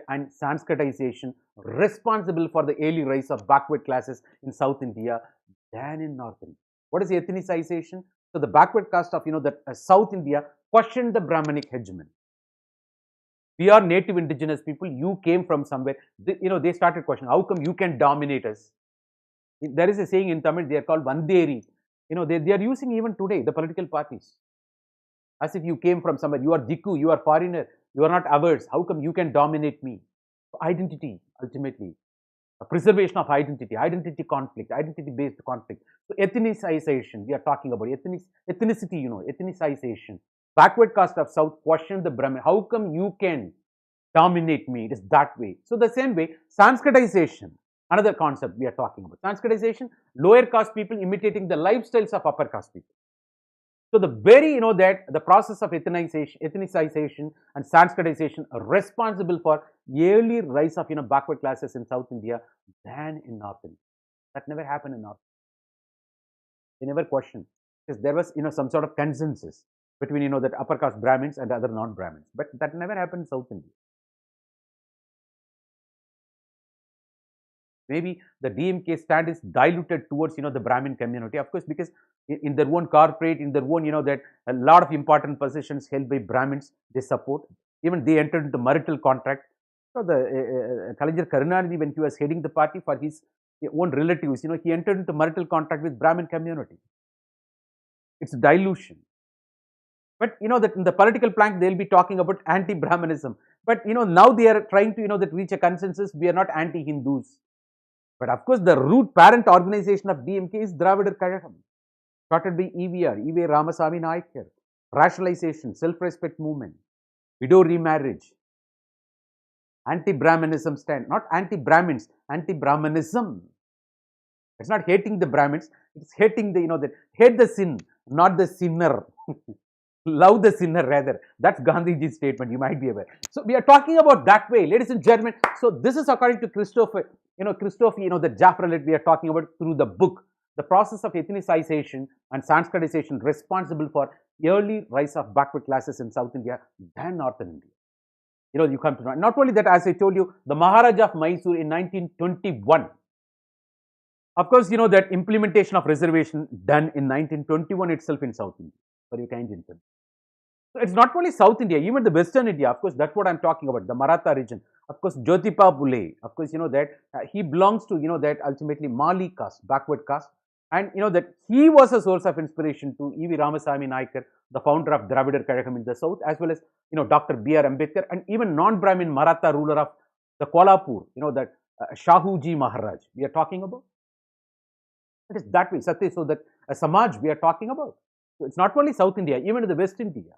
and Sanskritization responsible for the early rise of backward classes in South India than in North India. What is ethnicization? So the backward caste of, South India questioned the Brahmanic hegemony. We are native indigenous people, you came from somewhere, they started questioning, how come you can dominate us? There is a saying in Tamil, they are called Vanderi. They are using even today, the political parties. As if you came from somewhere, you are Dikku, you are foreigner, you are not ours. How come you can dominate me? Identity, ultimately. A preservation of identity conflict, identity-based conflict. So ethnicization, we are talking about ethnicity, ethnicization. Backward caste of South questioned the Brahmin. How come you can dominate me? It is that way. So the same way, Sanskritization. Another concept we are talking about. Sanskritization, lower caste people imitating the lifestyles of upper caste people. So the very, that the process of ethnicization and Sanskritization are responsible for early rise of, backward classes in South India than in North India. That never happened in North India. They never questioned, because there was, some sort of consensus between, that upper caste Brahmins and other non-Brahmins. But that never happened in South India. Maybe the DMK stand is diluted towards, the Brahmin community, of course, because in their own corporate, in their own, that a lot of important positions held by Brahmins, they support. Even they entered into marital contract. So the Kalaignar Karunanidhi, when he was heading the party for his own relatives, he entered into marital contract with Brahmin community. It's dilution. But that in the political plank, they'll be talking about anti-Brahmanism. But now they are trying to that reach a consensus. We are not anti-Hindus. But of course, the root parent organization of DMK is Dravidar Kazhagam, started by E.V. Ramasamy Naicker, rationalization, self-respect movement, widow remarriage, anti-Brahmanism stand, not anti-Brahmins, anti-Brahmanism. It's not hating the Brahmins, it's hating the, that hate the sin, not the sinner. Love the sinner rather. That's Gandhiji's statement, you might be aware. So we are talking about that way, ladies and gentlemen. So this is according to Christoph, the Jafferlet we are talking about through the book, the process of ethnicization and Sanskritization responsible for early rise of backward classes in South India than Northern India. You come to know. Not only that, as I told you, the Maharaja of Mysore in 1921. Of course, that implementation of reservation done in 1921 itself in South India, for your kind interest. So it's not only South India, even the Western India, of course, that's what I'm talking about, the Maratha region. Of course, Jyotiba Phule, of course, that he belongs to, that ultimately Mali caste, backward caste. And, that he was a source of inspiration to E.V. Ramasamy Naikar, the founder of Dravidar Kazhagam in the South, as well as, Dr. B.R. Ambedkar, and even non-Brahmin Maratha ruler of the Kolhapur, that Shahuji Maharaj we are talking about. It is that way, Satya, so that Samaj we are talking about. So it's not only South India, even in the West India.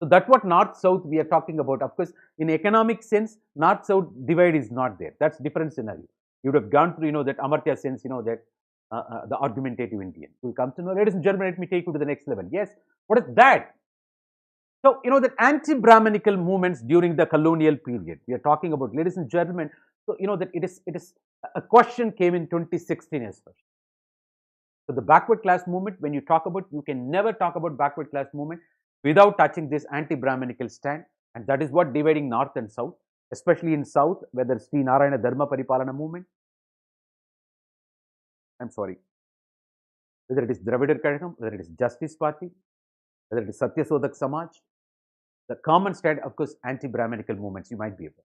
So that's what North-South we are talking about. Of course, in economic sense, North-South divide is not there. That's different scenario. You would have gone through, that Amartya sense, that the argumentative Indian. We'll come to know. Ladies and gentlemen, let me take you to the next level. Yes, what is that? So, that anti-Brahmanical movements during the colonial period we are talking about, ladies and gentlemen. So, that it is a question came in 2016 as well. So, the backward class movement, when you talk about, you can never talk about backward class movement without touching this anti-Brahmanical stand, and that is what dividing North and South, especially in South, whether Sri Narayana Dharma Paripalana movement, whether it is Dravidar Kazhagam, whether it is Justice Party, whether it is Satya Sodak Samaj, the common stand, of course, anti-Brahmanical movements, you might be aware.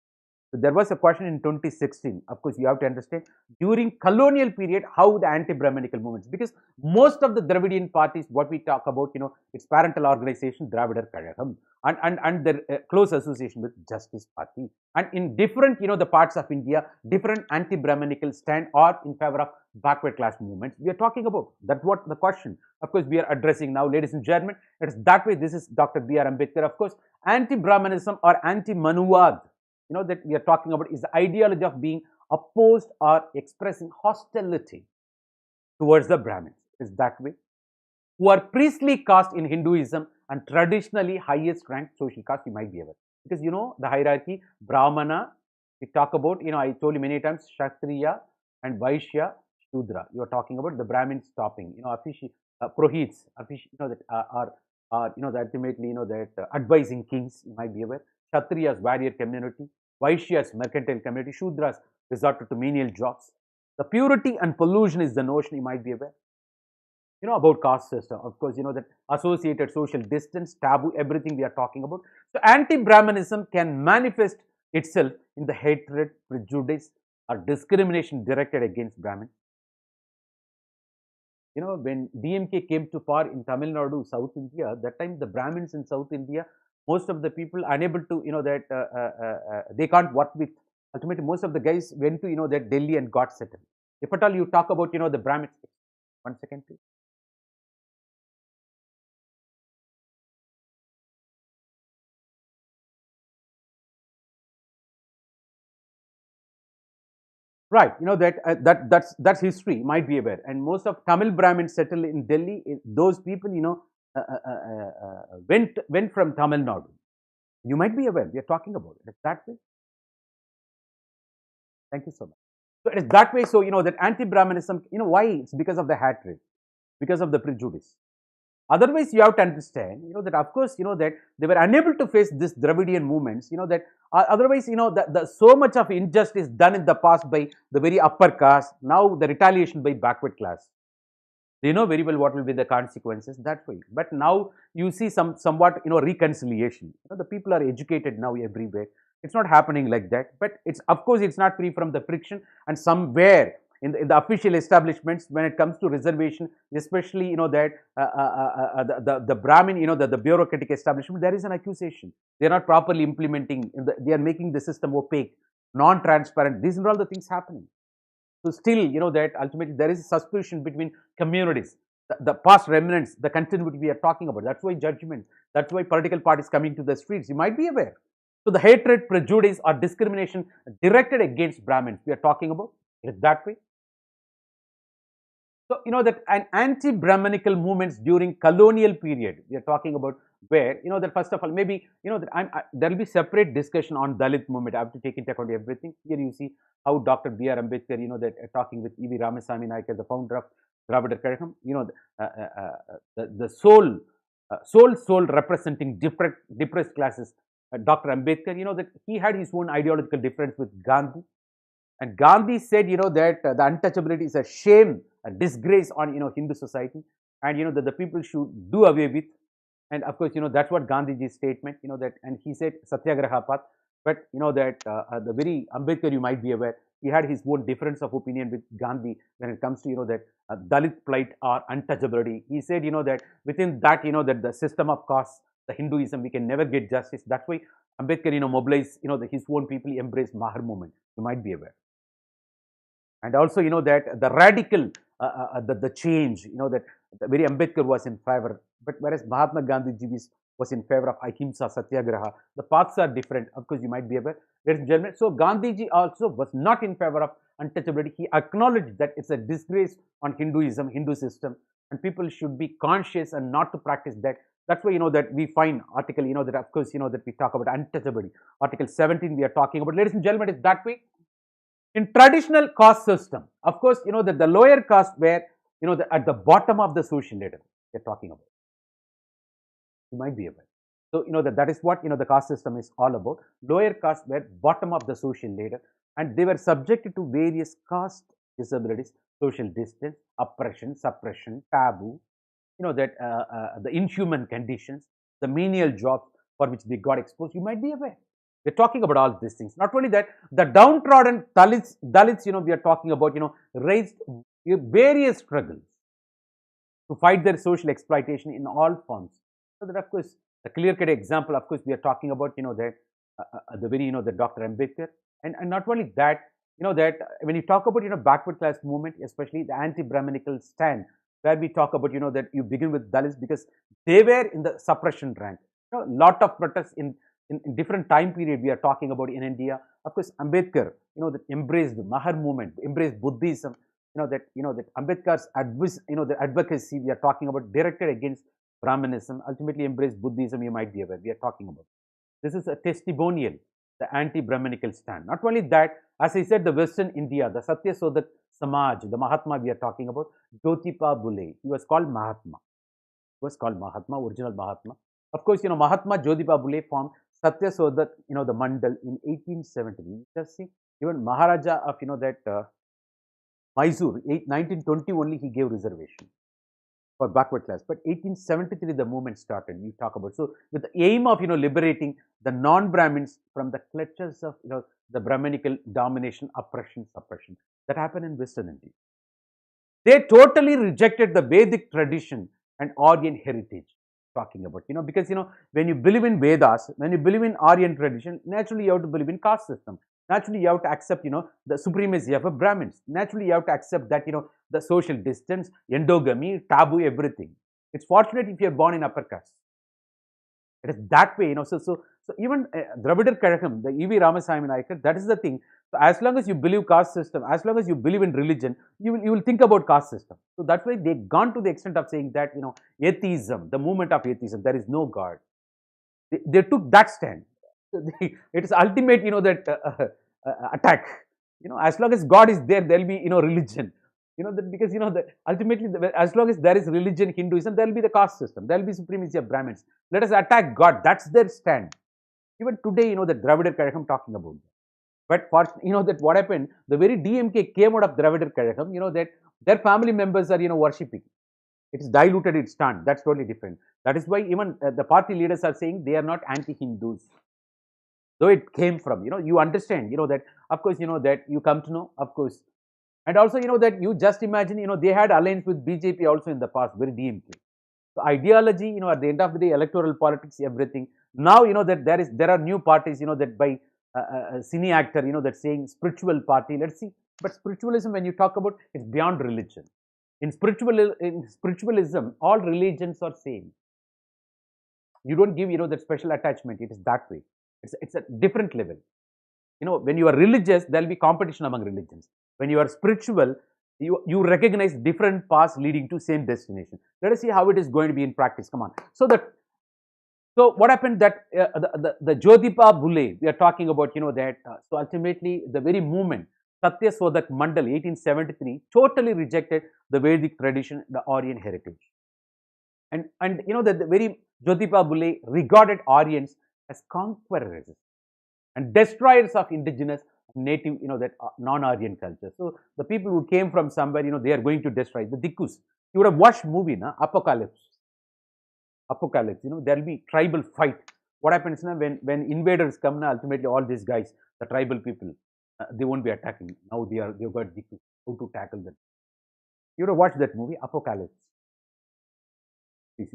So there was a question in 2016, of course, you have to understand, during colonial period, how the anti-Brahmanical movements, because most of the Dravidian parties, what we talk about, its parental organization, Dravidar Kazhagam, and their close association with Justice Party. And in different, the parts of India, different anti-Brahmanical stand or in favor of backward class movements we are talking about. That's what the question, of course, we are addressing now, ladies and gentlemen. It is that way. This is Dr. B.R. Ambedkar, of course. Anti-Brahmanism or anti-Manuvad, that we are talking about is the ideology of being opposed or expressing hostility towards the Brahmins. Is that way? Who are priestly caste in Hinduism and traditionally highest ranked social caste, you might be aware. Because the hierarchy, Brahmana, we talk about, I told you many times, Kshatriya and Vaishya, Shudra. You are talking about the Brahmins stopping, Purohits, that are ultimately, that advising kings, you might be aware. Kshatriyas, warrior community. Vaishyas, mercantile community. Shudras resorted to menial jobs. The purity and pollution is the notion, you might be aware. About caste system, of course, that associated social distance, taboo, everything we are talking about. So, anti-Brahmanism can manifest itself in the hatred, prejudice, or discrimination directed against Brahmins. When DMK came to power in Tamil Nadu, South India, that time the Brahmins in South India, most of the people unable to, they can't work with. Ultimately, most of the guys went to, that Delhi and got settled. If at all you talk about, the Brahmins, 1 second, please. Right, that's history, you might be aware. And most of Tamil Brahmins settled in Delhi. Those people, went from Tamil Nadu. You might be aware. We are talking about it. It's that way. Thank you so much. So it is that way. So that anti-Brahmanism. Why? It's because of the hatred, because of the prejudice. Otherwise, you have to understand, that of course, that they were unable to face this Dravidian movements, that otherwise, the so much of injustice done in the past by the very upper caste, now the retaliation by backward class. They know very well what will be the consequences that way. But now you see somewhat, reconciliation. The people are educated now everywhere. It's not happening like that, but it's, of course, it's not free from the friction, and somewhere in the official establishments, when it comes to reservation, especially that the Brahmin, the bureaucratic establishment, there is an accusation. They are not properly implementing. They are making the system opaque, non-transparent. These are all the things happening. So still, that ultimately there is a suspicion between communities, the past remnants, the continuity we are talking about. That's why judgment. That's why political parties coming to the streets. You might be aware. So the hatred, prejudice, or discrimination directed against Brahmins we are talking about. It is that way. So, that an anti-Brahmanical movements during colonial period, we are talking about where, that first of all, maybe, that there will be separate discussion on Dalit movement. I have to take into account everything. Here you see how Dr. B.R. Ambedkar, that talking with E.V. Ramasamy Naikar, the founder of Dravidar Kazhagam, the soul representing depressed classes, Dr. Ambedkar, that he had his own ideological difference with Gandhi. And Gandhi said, that the untouchability is a shame, a disgrace on, Hindu society, and, that the people should do away with. And of course, that's what Gandhiji's statement, that, and he said Satyagraha path. But that the very Ambedkar, you might be aware, he had his own difference of opinion with Gandhi when it comes to, that Dalit plight or untouchability. He said, that within that, that the system of caste, the Hinduism, we can never get justice. That's why Ambedkar, mobilized, his own people, embraced Mahar movement. You might be aware. And also, that the radical, the change, that the very Ambedkar was in favor, but whereas Mahatma Gandhi was in favor of Ahimsa Satyagraha. The paths are different, of course, you might be aware, ladies and gentlemen. So Gandhiji also was not in favor of untouchability. He acknowledged that it's a disgrace on Hinduism, Hindu system, and people should be conscious and not to practice that. That's why, that we find article, that of course, that we talk about untouchability. Article 17 we are talking about. Ladies and gentlemen, it's that way. In traditional caste system, of course, that the lower caste were, at the bottom of the social ladder they're talking about. You might be aware. So, that is what, the caste system is all about. Lower caste were bottom of the social ladder, and they were subjected to various caste disabilities, social distance, oppression, suppression, taboo, that the inhuman conditions, the menial jobs for which they got exposed. You might be aware. We're talking about all these things. Not only that, the downtrodden Dalits, we are talking about, raised various struggles to fight their social exploitation in all forms. So that, of course, the clear-cut example, of course, we are talking about, that the very, the Dr. Ambedkar, and not only that, that when you talk about, backward class movement, especially the anti-Brahminical stand, where we talk about, that you begin with Dalits because they were in the suppression rank. Lot of protests in different time period we are talking about in India. Of course, Ambedkar, that embraced the Mahar movement, embraced Buddhism, that Ambedkar's the advocacy we are talking about directed against Brahmanism, ultimately embraced Buddhism, you might be aware, we are talking about. This is a testimonial, the anti-Brahminical stand. Not only that, as I said, the Western India, the Satya Sodak Samaj, the Mahatma we are talking about, Jyotiba Phule, he was called Mahatma. He was called Mahatma, original Mahatma. Of course, Mahatma Jyotiba Phule formed Satya Sodak, the Mandal in 1870. Just see, even Maharaja of, Mysore, 1920 only he gave reservation for backward class. But 1873 the movement started. You talk about, so with the aim of liberating the non-Brahmins from the clutches of the Brahminical domination, oppression, suppression that happened in Western India. They totally rejected the Vedic tradition and Aryan heritage. Talking about, because when you believe in Vedas, when you believe in Aryan tradition, naturally you have to believe in caste system. Naturally you have to accept the supremacy of a Brahmins. Naturally you have to accept that the social distance, endogamy, taboo, everything. It's fortunate if you are born in upper caste. It is that way, so even Dravidar Kazhagam, the E.V. Ramaswamy Nayakar, that is the thing. So as long as you believe caste system, as long as you believe in religion, you will think about caste system. So that's why they gone to the extent of saying that atheism, the movement of atheism, there is no God. They took that stand. It is ultimate, that attack. As long as God is there, there will be religion. Because ultimately, as long as there is religion, Hinduism, there will be the caste system. There will be supremacy of Brahmins. Let us attack God. That's their stand. Even today, the Dravidar Kazhagam talking about that. But for, that what happened, the very DMK came out of Dravidar Kazhagam, that their family members are, worshipping. It is diluted its stand. That's totally different. That is why even the party leaders are saying they are not anti-Hindus. Though it came from, you understand, that, of course, that you come to know, of course. And also, that you just imagine, they had alliance with BJP also in the past, very DMK. So ideology, at the end of the day, electoral politics, everything. Now, that there are new parties, that by cine actor, that saying spiritual party. Let's see. But spiritualism, when you talk about, it's beyond religion. In spiritualism, all religions are same. You don't give, that special attachment. It is that way. It's a different level. When you are religious, there will be competition among religions. When you are spiritual, you recognize different paths leading to same destination. Let us see how it is going to be in practice. Come on. So what happened that the Jyotiba Phule, we are talking about, that so ultimately the very movement, Satya Sodak Mandal, 1873, totally rejected the Vedic tradition, the Aryan heritage. And that the very Jyotiba Phule regarded Aryans as conquerors and destroyers of indigenous, native, that non-Aryan culture. So the people who came from somewhere, they are going to destroy the discus. You would have watched movie, Apocalypse. apocalypse, there will be tribal fight. What happens now when invaders come now, ultimately all these guys, the tribal people, they won't be attacking. Now they've got the how to tackle them. You know, watch that movie, Apocalypse.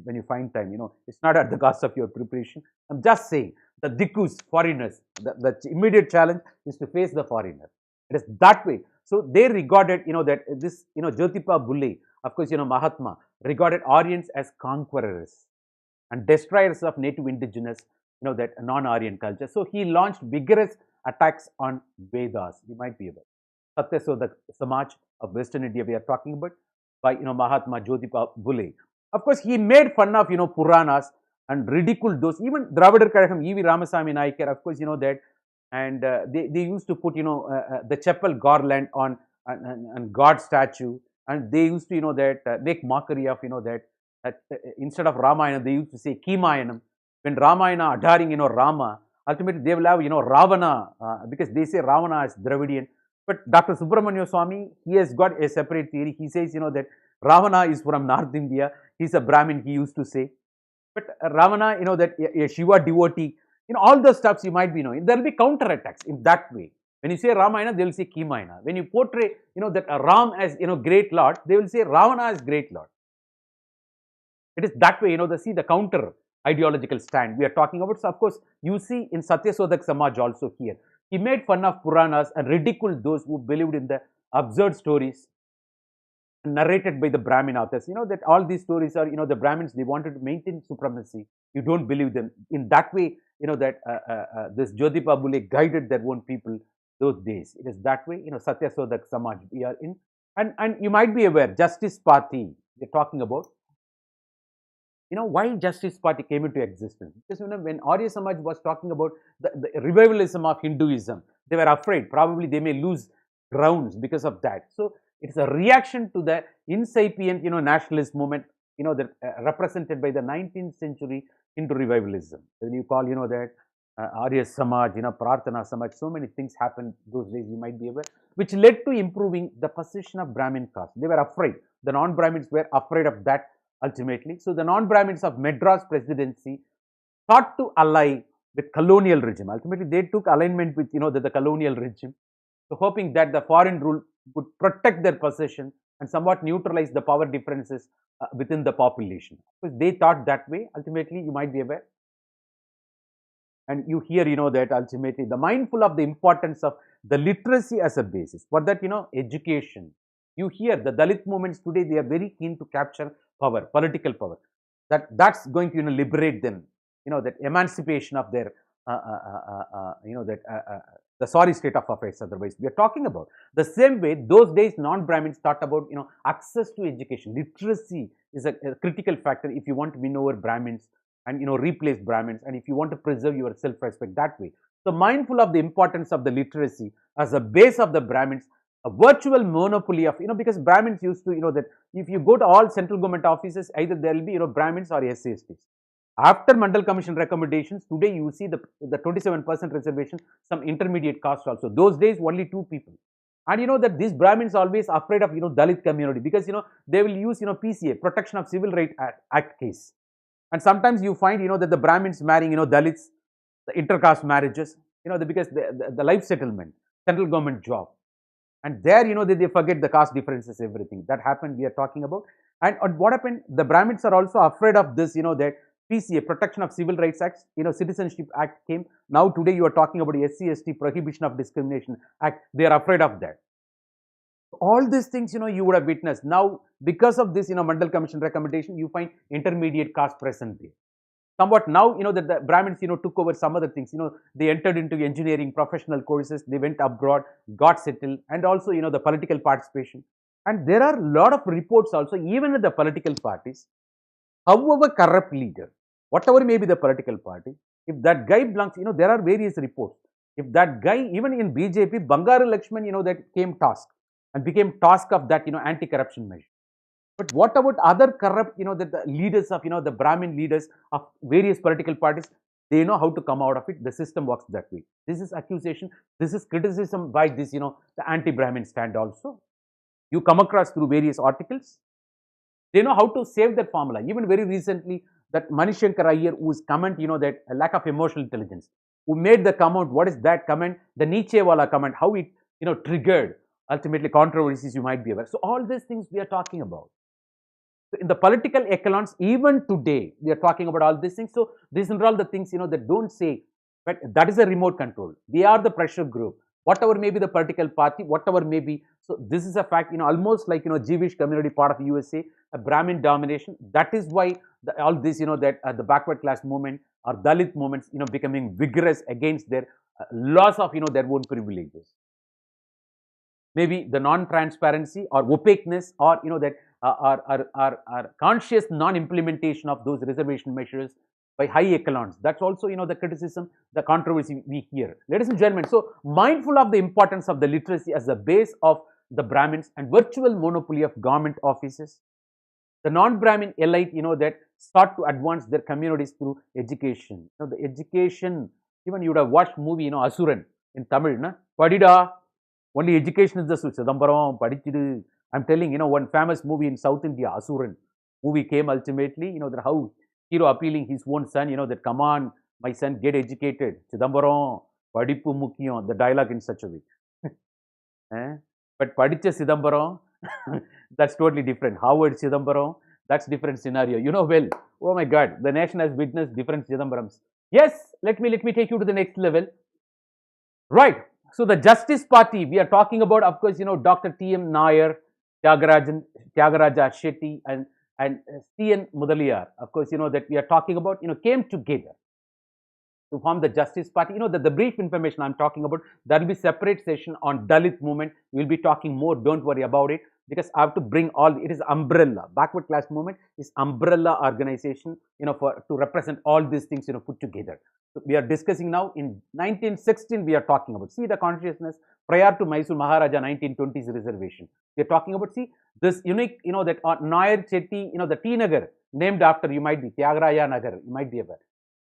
When you find time, it's not at the cost of your preparation. I'm just saying, the Dikus, foreigners, the immediate challenge is to face the foreigner. It is that way. So they regarded, that this, Jyotiba Phule, of course, Mahatma, regarded Aryans as conquerors and destroyers of native indigenous, that non-Aryan culture. So he launched vigorous attacks on Vedas. You might be aware. Satyasodha Samaj of Western India we are talking about by, Mahatma Jyotiba Phule. Of course, he made fun of, Puranas and ridiculed those. Even Dravidar Kazhagam, E.V. Ramasamy Naikar, of course, that. And they used to put, the chapel garland on and God statue. And they used to, that make mockery of, that instead of Ramayana, they used to say Kimayanam. When Ramayana adoring, Rama, ultimately they will have, Ravana, because they say Ravana is Dravidian. But Dr. Subramanya Swamy, he has got a separate theory. He says, that Ravana is from North India. He's a Brahmin, he used to say. But Ravana, that a Shiva devotee, all those stuffs you might be knowing. There will be counterattacks in that way. When you say Ramayana, they will say Kimayana. When you portray, that Ram as, great Lord, they will say Ravana as great Lord. It is that way, see the counter ideological stand we are talking about. So, of course, you see in Satyasodha Samaj also here. He made fun of Puranas and ridiculed those who believed in the absurd stories narrated by the Brahmin authors. That all these stories are, the Brahmins, they wanted to maintain supremacy. You don't believe them. In that way, that this Jyotiba Phule guided their own people those days. It is that way, Satyasodha Samaj we are in. And you might be aware, Justice Party, we're talking about. Why Justice Party came into existence? Because, when Arya Samaj was talking about the revivalism of Hinduism, they were afraid, probably they may lose grounds because of that. So, it's a reaction to the incipient, nationalist movement, that represented by the 19th century Hindu revivalism. When you call, that Arya Samaj, Prarthana Samaj, so many things happened those days, you might be aware, which led to improving the position of Brahmin caste. They were afraid. The non-Brahmins were afraid of that ultimately. So, the non-Brahmins of Madras presidency thought to ally with colonial regime. Ultimately, they took alignment with, the colonial regime. So, hoping that the foreign rule would protect their possession and somewhat neutralize the power differences within the population. Because they thought that way, ultimately, you might be aware. And you hear, that ultimately the mindful of the importance of the literacy as a basis. For that, education. You hear the Dalit movements today, they are very keen to capture power, political power. That's going to, liberate them. That emancipation of their, the sorry state of affairs otherwise we are talking about. The same way, those days non-Brahmins thought about, access to education. Literacy is a critical factor if you want to win over Brahmins and, replace Brahmins, and if you want to preserve your self-respect that way. So, mindful of the importance of the literacy as a base of the Brahmins, a virtual monopoly of, because Brahmins used to, that if you go to all central government offices, either there will be, Brahmins or SCSTs. After Mandel Commission recommendations, today you see the 27% reservation, some intermediate caste also. Those days, only 2 people. And that these Brahmins always afraid of, Dalit community, because, they will use, PCA, Protection of Civil Rights Act case. And sometimes you find, that the Brahmins marrying, Dalits, the intercaste marriages, because the life settlement, central government job. And there, they forget the caste differences, everything. That happened, we are talking about. And what happened, the Brahmins are also afraid of this, that PCA, Protection of Civil Rights Act, Citizenship Act came. Now today you are talking about SC/ST, Prohibition of Discrimination Act. They are afraid of that. All these things, you would have witnessed. Now, because of this, Mandel Commission recommendation, you find intermediate caste present there. Somewhat now, that the Brahmins, took over some other things. They entered into engineering, professional courses. They went abroad, got settled, and also, the political participation. And there are a lot of reports also, even in the political parties. However corrupt leader, whatever may be the political party, if that guy belongs, there are various reports. If that guy, even in BJP, Bangaru Lakshman, that came task and became task of that, anti-corruption measure. But what about other corrupt, that the leaders of, the Brahmin leaders of various political parties, they know how to come out of it. The system works that way. This is accusation. This is criticism by this, the anti-Brahmin stand also. You come across through various articles. They know how to save that formula. Even very recently, that Manishankar Iyer, whose comment, that a lack of emotional intelligence, who made the comment. What is that comment? The Nietzsche wala comment, how it, triggered ultimately controversies, you might be aware. So all these things we are talking about. So in the political echelons, even today, we are talking about all these things. So these are all the things, that don't say, but that is a remote control. They are the pressure group, whatever may be the political party, whatever may be. So this is a fact, almost like, Jewish community part of USA, a Brahmin domination. That is why all this, that the backward class movement or Dalit movements, becoming vigorous against their loss of, their own privileges. Maybe the non-transparency or opaqueness, or that are conscious non-implementation of those reservation measures by high echelons. That's also, the criticism, the controversy we hear. Ladies and gentlemen, so mindful of the importance of the literacy as the base of the Brahmins and virtual monopoly of government offices, the non-Brahmin elite, that sought to advance their communities through education. The education, even you would have watched movie, Asuran in Tamil, na? Padida, only education is the Chidambaram, Padichidu. I'm telling, one famous movie in South India, Asuran. Movie came ultimately, that how hero appealing his own son, that come on, my son, get educated. Chidambaram, Padipu Mukiyon, the dialogue in such a way. But Padicha Chidambaram, that's totally different. Howard Chidambaram, that's different scenario. Well, oh my God, the nation has witnessed different Chidambarams. Yes, let me take you to the next level. Right. So the Justice Party, we are talking about, of course, Dr. T.M. Nair, Tyagaraja Shetty, and C.N. Mudaliar, of course, that we are talking about, came together to form the Justice Party. The brief information I'm talking about, there will be separate session on Dalit movement. We'll be talking more, don't worry about it, because I have to bring all, it is umbrella. Backward class movement is umbrella organization, to represent all these things, put together. So we are discussing now in 1916, we are talking about, see the consciousness prior to Mysore Maharaja 1920s reservation. We are talking about, see, this unique, that Nair Chetty, the T Nagar, named after, you might be, Tyagaraja Nagar, you might be aware.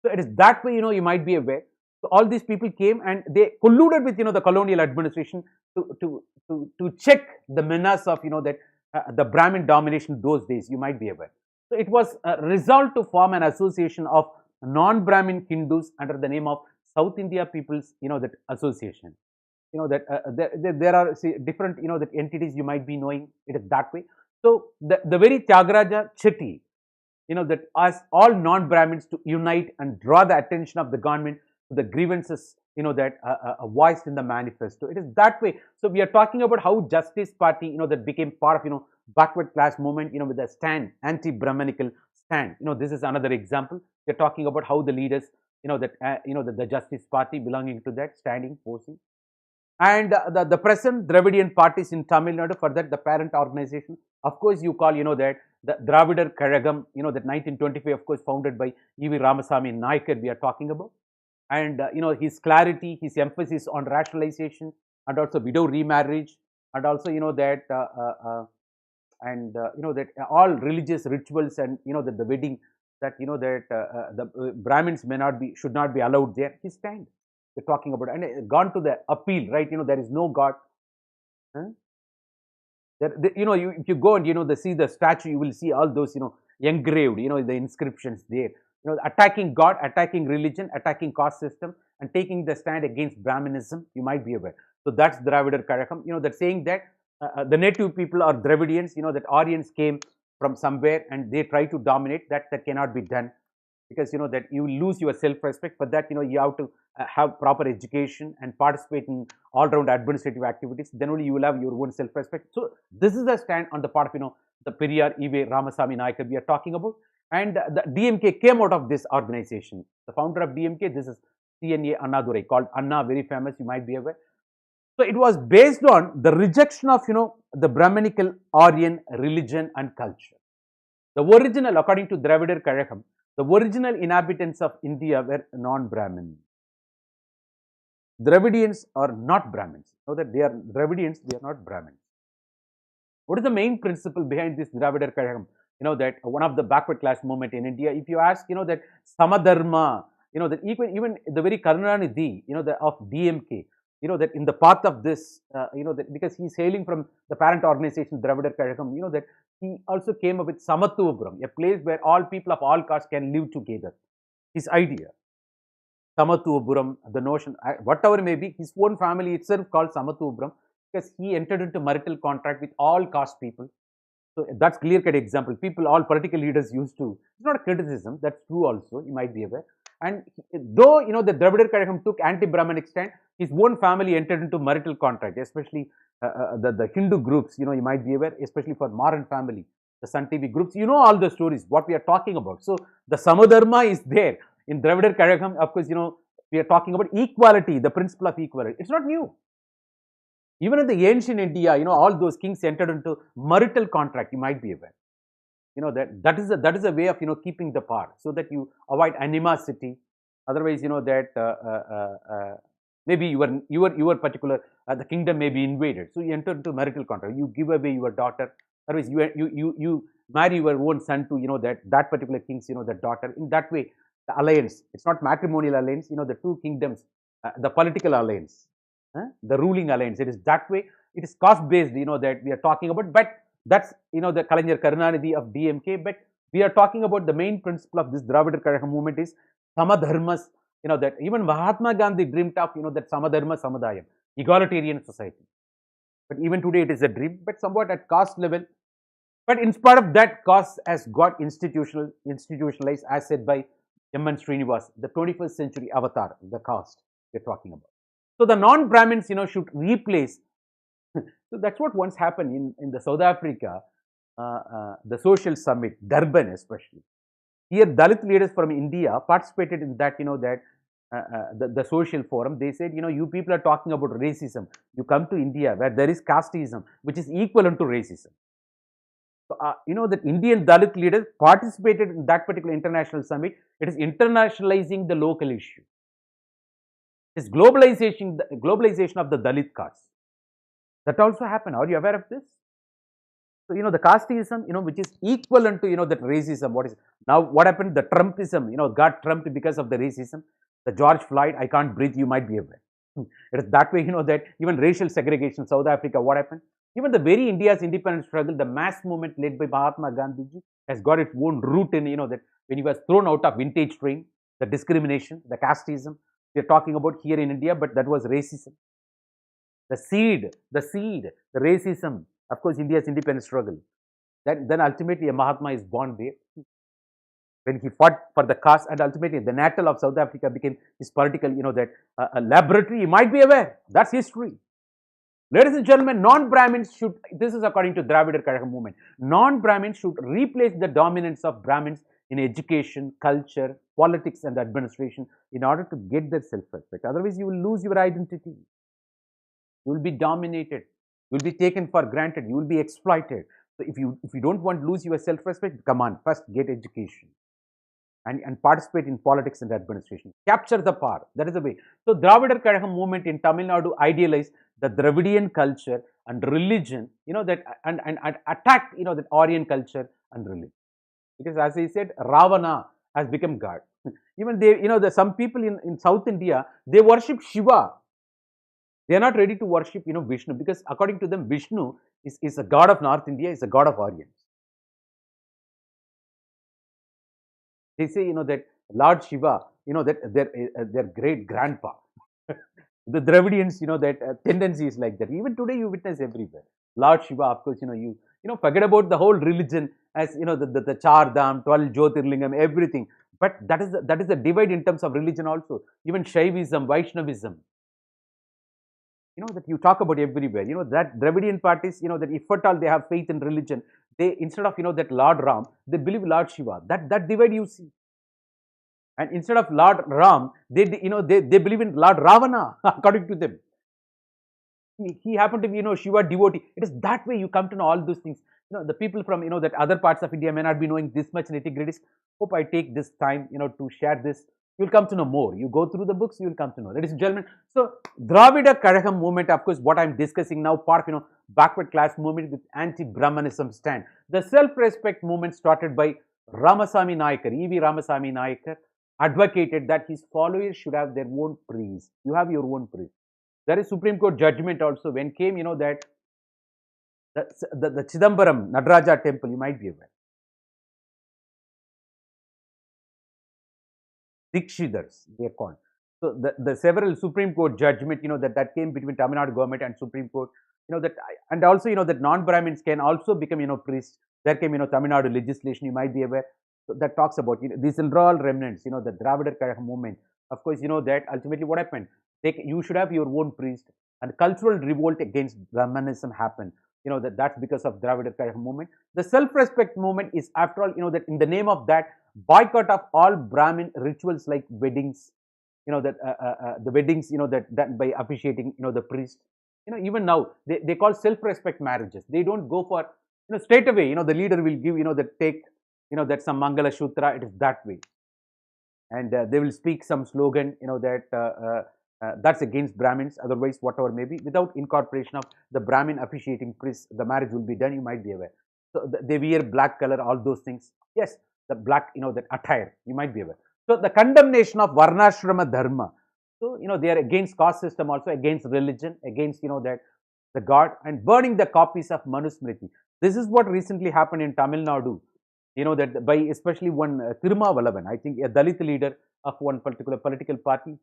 So it is that way, you might be aware. So all these people came and they colluded with, the colonial administration to check the menace of, that the Brahmin domination those days, you might be aware. So it was resolved to form an association of non-Brahmin Hindus under the name of South India People's, that association. There are different, that entities you might be knowing it is that way. So the very Tyagaraja Chetty, that asked all non-Brahmins to unite and draw the attention of the government to the grievances, that voiced in the manifesto. It is that way. So we are talking about how Justice Party, that became part of, backward class movement, with a stand, anti-Brahmanical stand. This is another example. We are talking about how the leaders, the Justice Party belonging to that standing, posing. And the present Dravidian parties in Tamil Nadu, for that the parent organization, of course, you call, that the Dravidar Kazhagam, that 1925, of course, founded by E.V. Ramasamy Naikar, we are talking about. And, his clarity, his emphasis on rationalization and also widow remarriage, and also, that, that all religious rituals and, that the wedding, that, that the Brahmins should not be allowed there, his stand. We're talking about, and gone to the appeal, right? There is no God. Huh? If you go and, see the statue, you will see all those, engraved, the inscriptions there. Attacking God, attacking religion, attacking caste system, and taking the stand against Brahminism, you might be aware. So that's Dravidar Kazhagam, that saying that the native people are Dravidians, that Aryans came from somewhere and they try to dominate, that cannot be done. Because, that you lose your self-respect. For that, you have to have proper education and participate in all-round administrative activities. Then only you will have your own self-respect. So this is the stand on the part of, the Periyar E.V. Ramasamy Naikar we are talking about. And the DMK came out of this organization. The founder of DMK, this is CNA Annadurai, called Anna, very famous, you might be aware. So it was based on the rejection of, the Brahmanical Aryan religion and culture. The original, according to Dravidar Kazhagam, the original inhabitants of India were non-Brahmin. Dravidians are not Brahmins. Know that they are Dravidians, they are not Brahmins. What is the main principle behind this Dravidar Kazhagam? That one of the backward class movement in India, if you ask, that Samadharma, that even the very Karunanidhi, of DMK, that in the path of this, that because he's hailing from the parent organization Dravidar Kazhagam, that he also came up with Samathuvapuram, a place where all people of all castes can live together. His idea, Samathuvapuram, the notion, whatever may be, his own family itself called Samathuvapuram because he entered into marital contract with all caste people. So that's clear-cut example. People, all political leaders used to. It's not a criticism. That's true also. You might be aware. And though the Dravidar Kazhagam took anti-Brahmanic stand, his own family entered into marital contract, especially the Hindu groups. You might be aware, especially for Maran family, the Sun TV groups. You know all the stories what we are talking about. So the Samadharma is there in Dravidar Kazhagam. Of course, we are talking about equality, the principle of equality. It's not new. Even in the ancient India, all those kings entered into marital contract. You might be aware. That is a way of keeping the power so that you avoid animosity. Otherwise, that maybe your particular the kingdom may be invaded. So you enter into marital contract. You give away your daughter. Otherwise, you marry your own son to that particular king's that daughter. In that way, the alliance. It's not matrimonial alliance. The two kingdoms, the political alliance. The ruling alliance. It is that way. It is caste based, that we are talking about. But that's the Kalaignar Karunanidhi of DMK. But we are talking about the main principle of this Dravidar Kazhagam movement is Samadharmas. That even Mahatma Gandhi dreamed of that Samadharma Samadayam, egalitarian society. But even today it is a dream, but somewhat at caste level. But in spite of that, caste has got institutionalized, as said by M.N. Srinivas, the 21st century avatar, the caste we are talking about. So the non-Brahmins, should replace. So that's what once happened in the South Africa, the social summit, Durban especially. Here, Dalit leaders from India participated in that, the social forum. They said, you people are talking about racism. You come to India where there is casteism, which is equivalent to racism. So, that Indian Dalit leaders participated in that particular international summit. It is internationalizing the local issue. Is globalization of the Dalit caste. That also happened. Are you aware of this? So, the casteism, which is equivalent to, that racism. What happened? The Trumpism, got trumped because of the racism. The George Floyd, I can't breathe, you might be aware. It is that way, that even racial segregation, South Africa, what happened? Even the very India's independence struggle, the mass movement led by Mahatma Gandhi has got its own root in, that when he was thrown out of vintage train, the discrimination, the casteism, we are talking about here in India, but that was racism. The seed, the racism, of course, India's independence struggle. Then ultimately a Mahatma is born there. When he fought for the caste, and ultimately the Natal of South Africa became his political, a laboratory. You might be aware. That's history. Ladies and gentlemen, non-Brahmins should, this is according to Dravidar Kazhagam movement, non-Brahmins should replace the dominance of Brahmins in education, culture, politics and administration in order to get their self-respect. Otherwise, you will lose your identity. You will be dominated. You will be taken for granted. You will be exploited. So if you don't want to lose your self-respect, come on, first get education and participate in politics and administration. Capture the power. That is the way. So Dravidar Kazhagam movement in Tamil Nadu idealized the Dravidian culture and religion, that and attacked, that Aryan culture and religion. Because as I said, Ravana has become God. Even they, some people in South India, they worship Shiva. They are not ready to worship, Vishnu, because according to them, Vishnu is a god of North India, is a god of Aryans. They say, that Lord Shiva, that their great grandpa. The Dravidians, that tendency is like that. Even today, you witness everywhere. Lord Shiva, of course, you forget about the whole religion as, the Char Dham, 12 Jyotirlingam, everything. But that is the divide in terms of religion also. Even Shaivism, Vaishnavism. That you talk about everywhere. That Dravidian parties, that if at all they have faith in religion, they, instead of, that Lord Ram, they believe Lord Shiva. That divide you see. And instead of Lord Ram, they believe in Lord Ravana, according to them. He happened to be, Shiva devotee. It is that way you come to know all those things. The people from, that other parts of India may not be knowing this much nitty-gritties. Hope I take this time, to share this. You'll come to know more. You go through the books, you will come to know. Ladies and gentlemen, so Dravidar Kazhagam movement, of course, what I'm discussing now, part of, backward class movement with anti-Brahmanism stand. The self-respect movement started by Ramasamy Nayakar, E.V. Ramasamy Nayakar, advocated that his followers should have their own priest. You have your own priest. There is Supreme Court judgment also when came, that the Chidambaram Nadaraja temple, you might be aware. Dikshidars, they are called. So the several Supreme Court judgment, that came between Tamil Nadu government and Supreme Court, that, and also, that non-Brahmins can also become, priests. There came, Tamil Nadu legislation, you might be aware, so that talks about, these are all remnants, the Dravidar Kazhagam movement. Of course, that ultimately what happened, you should have your own priest, and cultural revolt against Brahmanism happened. That's because of Dravidar Kazhagam movement. The self-respect movement is, after all, that in the name of that, boycott of all Brahmin rituals like weddings, the weddings, that by officiating, the priest, even now they call self-respect marriages. They don't go for, straight away, the leader will give, the take, that some Mangala Sutra, it is that way. And they will speak some slogan, that that's against Brahmins, otherwise whatever may be, without incorporation of the Brahmin officiating priest, the marriage will be done, you might be aware. So they wear black color, all those things. Yes, the black, that attire, you might be aware. So the condemnation of Varnashrama Dharma. So, they are against caste system, also against religion, against, that the God, and burning the copies of Manusmriti. This is what recently happened in Tamil Nadu. That by especially one Thirumavalavan, I think a Dalit leader of one particular political party,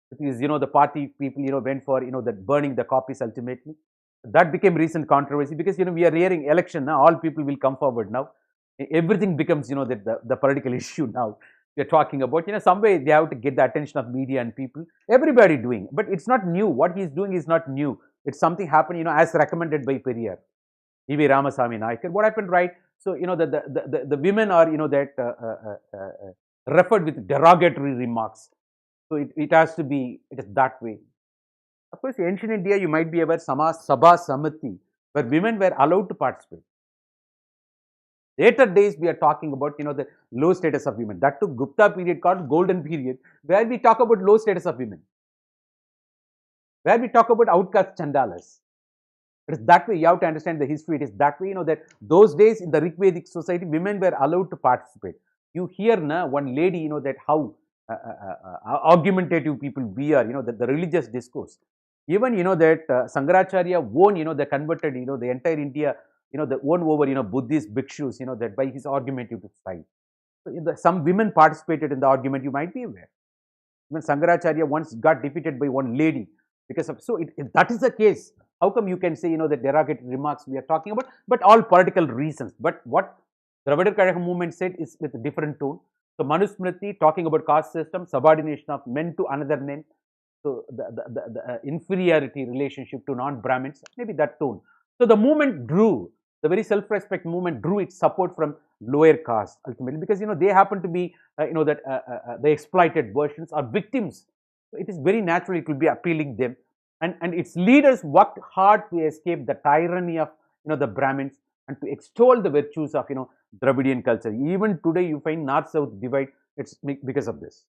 it is, the party people, went for, that burning the copies ultimately. That became recent controversy because, we are nearing election now, all people will come forward now. Everything becomes, that the political issue now. We are talking about, some way they have to get the attention of media and people, everybody doing, but it's not new. What he is doing is not new. It's something happened, as recommended by Periyar, E.V. Ramasamy Naicker. What happened, right? So, the women are, referred with derogatory remarks. So, it has to be, it is that way. Of course, in ancient India, you might be aware, Sabha Samiti, where women were allowed to participate. Later days, we are talking about, the low status of women. That took Gupta period called golden period, where we talk about low status of women, where we talk about outcast chandalas. It is that way. You have to understand the history. It is that way, that those days in the Rigvedic society, women were allowed to participate. You hear now one lady, that how argumentative people we are, the religious discourse. Even, that Sankaracharya won, the converted, the entire India, the won over, Buddhist bhikshus, that by his argumentative style. So, some women participated in the argument, you might be aware. Even Sankaracharya once got defeated by one lady because of, so if that is the case, how come you can say, the derogatory remarks we are talking about, but all political reasons. But what Dravidar Kazhagam movement said is with a different tone. So, Manusmriti talking about caste system, subordination of men to another men. So, the inferiority relationship to non-Brahmins, maybe that tone. So, the movement drew, the very self-respect movement drew its support from lower caste ultimately because, they happen to be, the exploited versions or victims. So, it is very natural, it will be appealing them. And its leaders worked hard to escape the tyranny of, the Brahmins and to extol the virtues of, Dravidian culture. Even today, you find North-South divide, it's because of this.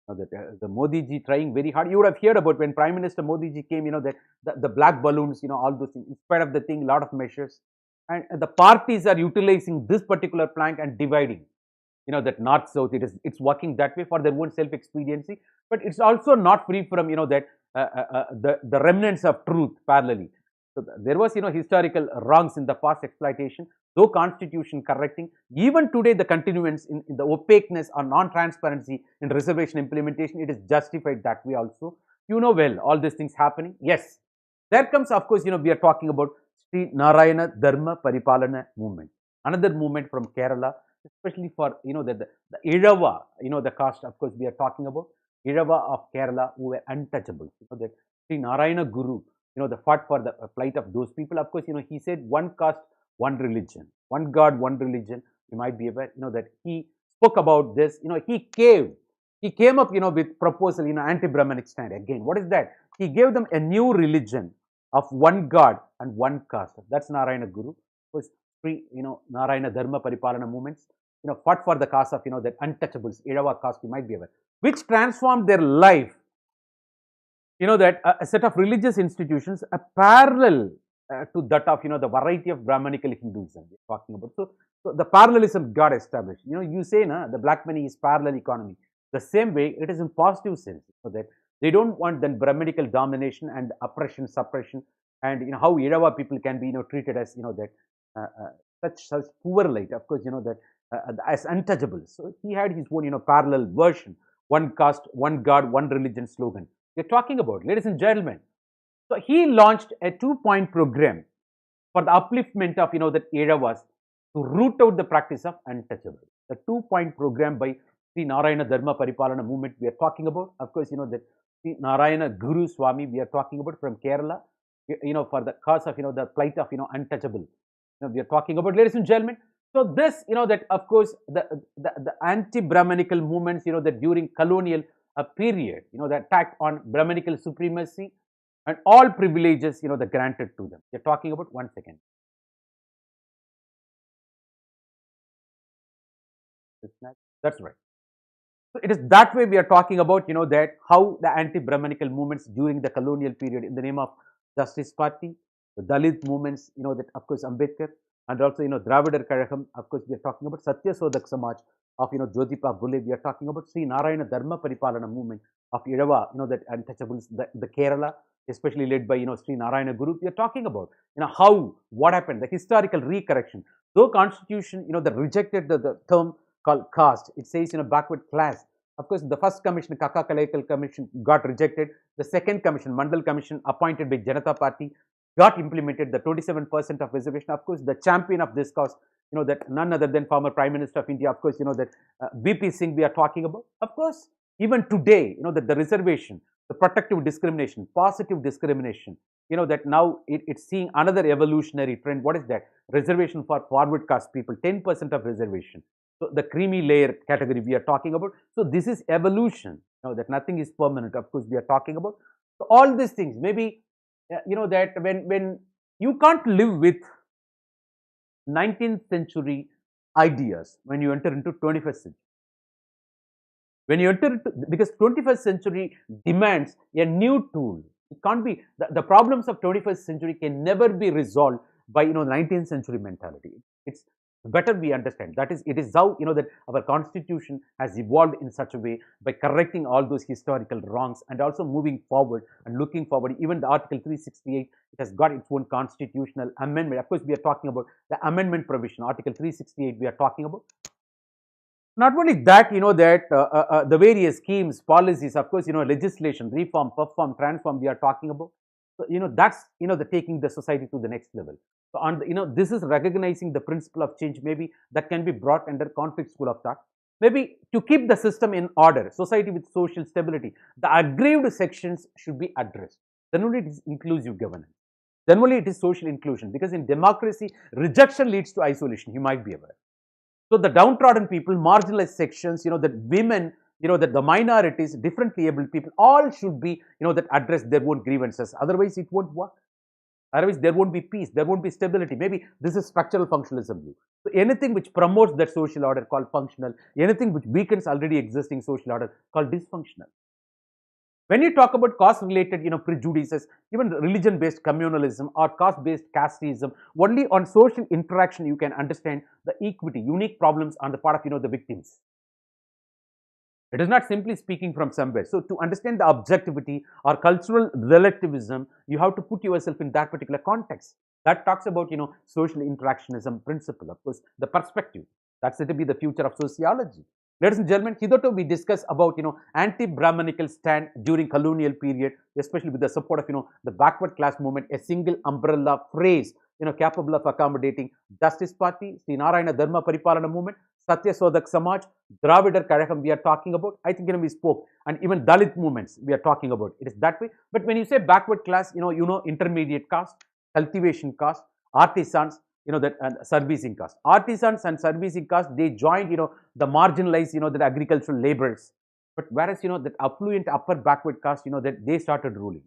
The Modi ji trying very hard. You would have heard about when Prime Minister Modi ji came, that the black balloons, all those things, in spite of the thing, a lot of measures. And the parties are utilizing this particular plank and dividing, that north-south, it's working that way for their own self-expediency, but it's also not free from, that the remnants of truth parallelly. So, there was, historical wrongs in the past exploitation, though constitution correcting. Even today, the continuance in the opaqueness or non-transparency in reservation implementation, it is justified that way also. You know well, all these things happening. Yes, there comes, of course, we are talking about Sri Narayana Dharma Paripalana movement, another movement from Kerala, especially for, the Irava, the caste, of course, we are talking about Irava of Kerala who were untouchable. That Sri Narayana Guru, the fought for the plight of those people. Of course, he said one caste, one religion, one God, one religion. You might be aware, that he spoke about this. He came up, with proposal, anti-Brahmanic stand. Again, what is that? He gave them a new religion of one God and one caste. That's Narayana Guru. Was Sri, Narayana Dharma Paripalana movements, fought for the caste of, that untouchables, Irava caste, you might be aware, which transformed their life. That a set of religious institutions, a parallel to that of, the variety of Brahmanical Hinduism we're talking about. So the parallelism got established. You say, the black money is parallel economy. The same way, it is in positive sense, that They don't want then Brahminical domination and oppression, suppression, and how Irava people can be treated as that such poor light. Of course, that as untouchables. So he had his own parallel version, one caste, one God, one religion slogan. We're talking about, ladies and gentlemen. So he launched a 2-point program for the upliftment of that Iravas to root out the practice of untouchable. The 2-point program by Sri Narayana Dharma Paripalana movement we are talking about. Of course, that Sri Narayana Guru Swami we are talking about from Kerala. For the cause of the plight of untouchable. We are talking about, ladies and gentlemen. So this that of course the anti-Brahminical movements that during colonial period the attack on Brahminical supremacy and all privileges that granted to them. We are talking about, one second. That's right. So it is that way we are talking about that how the anti-Brahminical movements during the colonial period in the name of Justice Party, the Dalit movements, that of course Ambedkar, and also Dravidar Kazhagam, of course we are talking about Satya Sodak Samaj of Jyotiba Phule, we are talking about Sri Narayana Dharma Paripalana movement of Irava, that untouchables, the Kerala, especially led by Sri Narayana Guru. We are talking about how, what happened, the historical recorrection. Though Constitution that rejected the term called caste, it says backward class. Of course, the first commission, Kaka Kalaikal Commission, got rejected. The second commission, Mandel Commission, appointed by Janata Party, got implemented. The 27% of reservation. Of course, the champion of this cause, that none other than former Prime Minister of India. Of course, that BP Singh we are talking about. Of course, even today, that the reservation, the protective discrimination, positive discrimination, that now it's seeing another evolutionary trend. What is that? Reservation for forward caste people, 10% of reservation. So the creamy layer category we are talking about. So this is evolution. That nothing is permanent. Of course, we are talking about. So all these things, maybe that when you can't live with 19th century ideas when you enter into 21st century. When you enter into, because 21st century demands a new tool. It can't be, the problems of 21st century can never be resolved by 19th century mentality. It's better we understand. That is, it is how that our constitution has evolved in such a way by correcting all those historical wrongs and also moving forward and looking forward. Even the Article 368, it has got its own constitutional amendment. Of course, we are talking about the amendment provision. Article 368 we are talking about. Not only that, that the various schemes, policies, of course, legislation, reform, perform, transform, we are talking about. So, that's, the taking the society to the next level. So, on this is recognizing the principle of change, maybe that can be brought under conflict school of thought. Maybe to keep the system in order, society with social stability, the aggrieved sections should be addressed. Then only it is inclusive governance. Then only it is social inclusion. Because in democracy, rejection leads to isolation. You might be aware. So the downtrodden people, marginalized sections, that women, that the minorities, differently abled people, all should be, that address their own grievances. Otherwise, it won't work. Otherwise, there won't be peace. There won't be stability. Maybe this is structural functionalism view. So anything which promotes that social order called functional, anything which weakens already existing social order called dysfunctional. When you talk about caste-related, prejudices, even religion-based communalism or caste-based casteism, only on social interaction you can understand the equity, unique problems on the part of, the victims. It is not simply speaking from somewhere. So to understand the objectivity or cultural relativism, you have to put yourself in that particular context. That talks about, social interactionism principle, of course, the perspective. That's said to be the future of sociology. Ladies and gentlemen, hitherto we discuss about anti-Brahminical stand during colonial period, especially with the support of the backward class movement, a single umbrella phrase capable of accommodating Justice Party, Sri Narayana Dharma Paripalana movement, Satya Sodak Samaj, Dravidar Kazhagam we are talking about. I think we spoke, and even Dalit movements we are talking about. It is that way. But when you say backward class, intermediate caste, cultivation caste, artisans, that servicing caste. Artisans and servicing caste, they joined, the marginalized, the agricultural laborers. But whereas, that affluent upper backward caste, that they started ruling.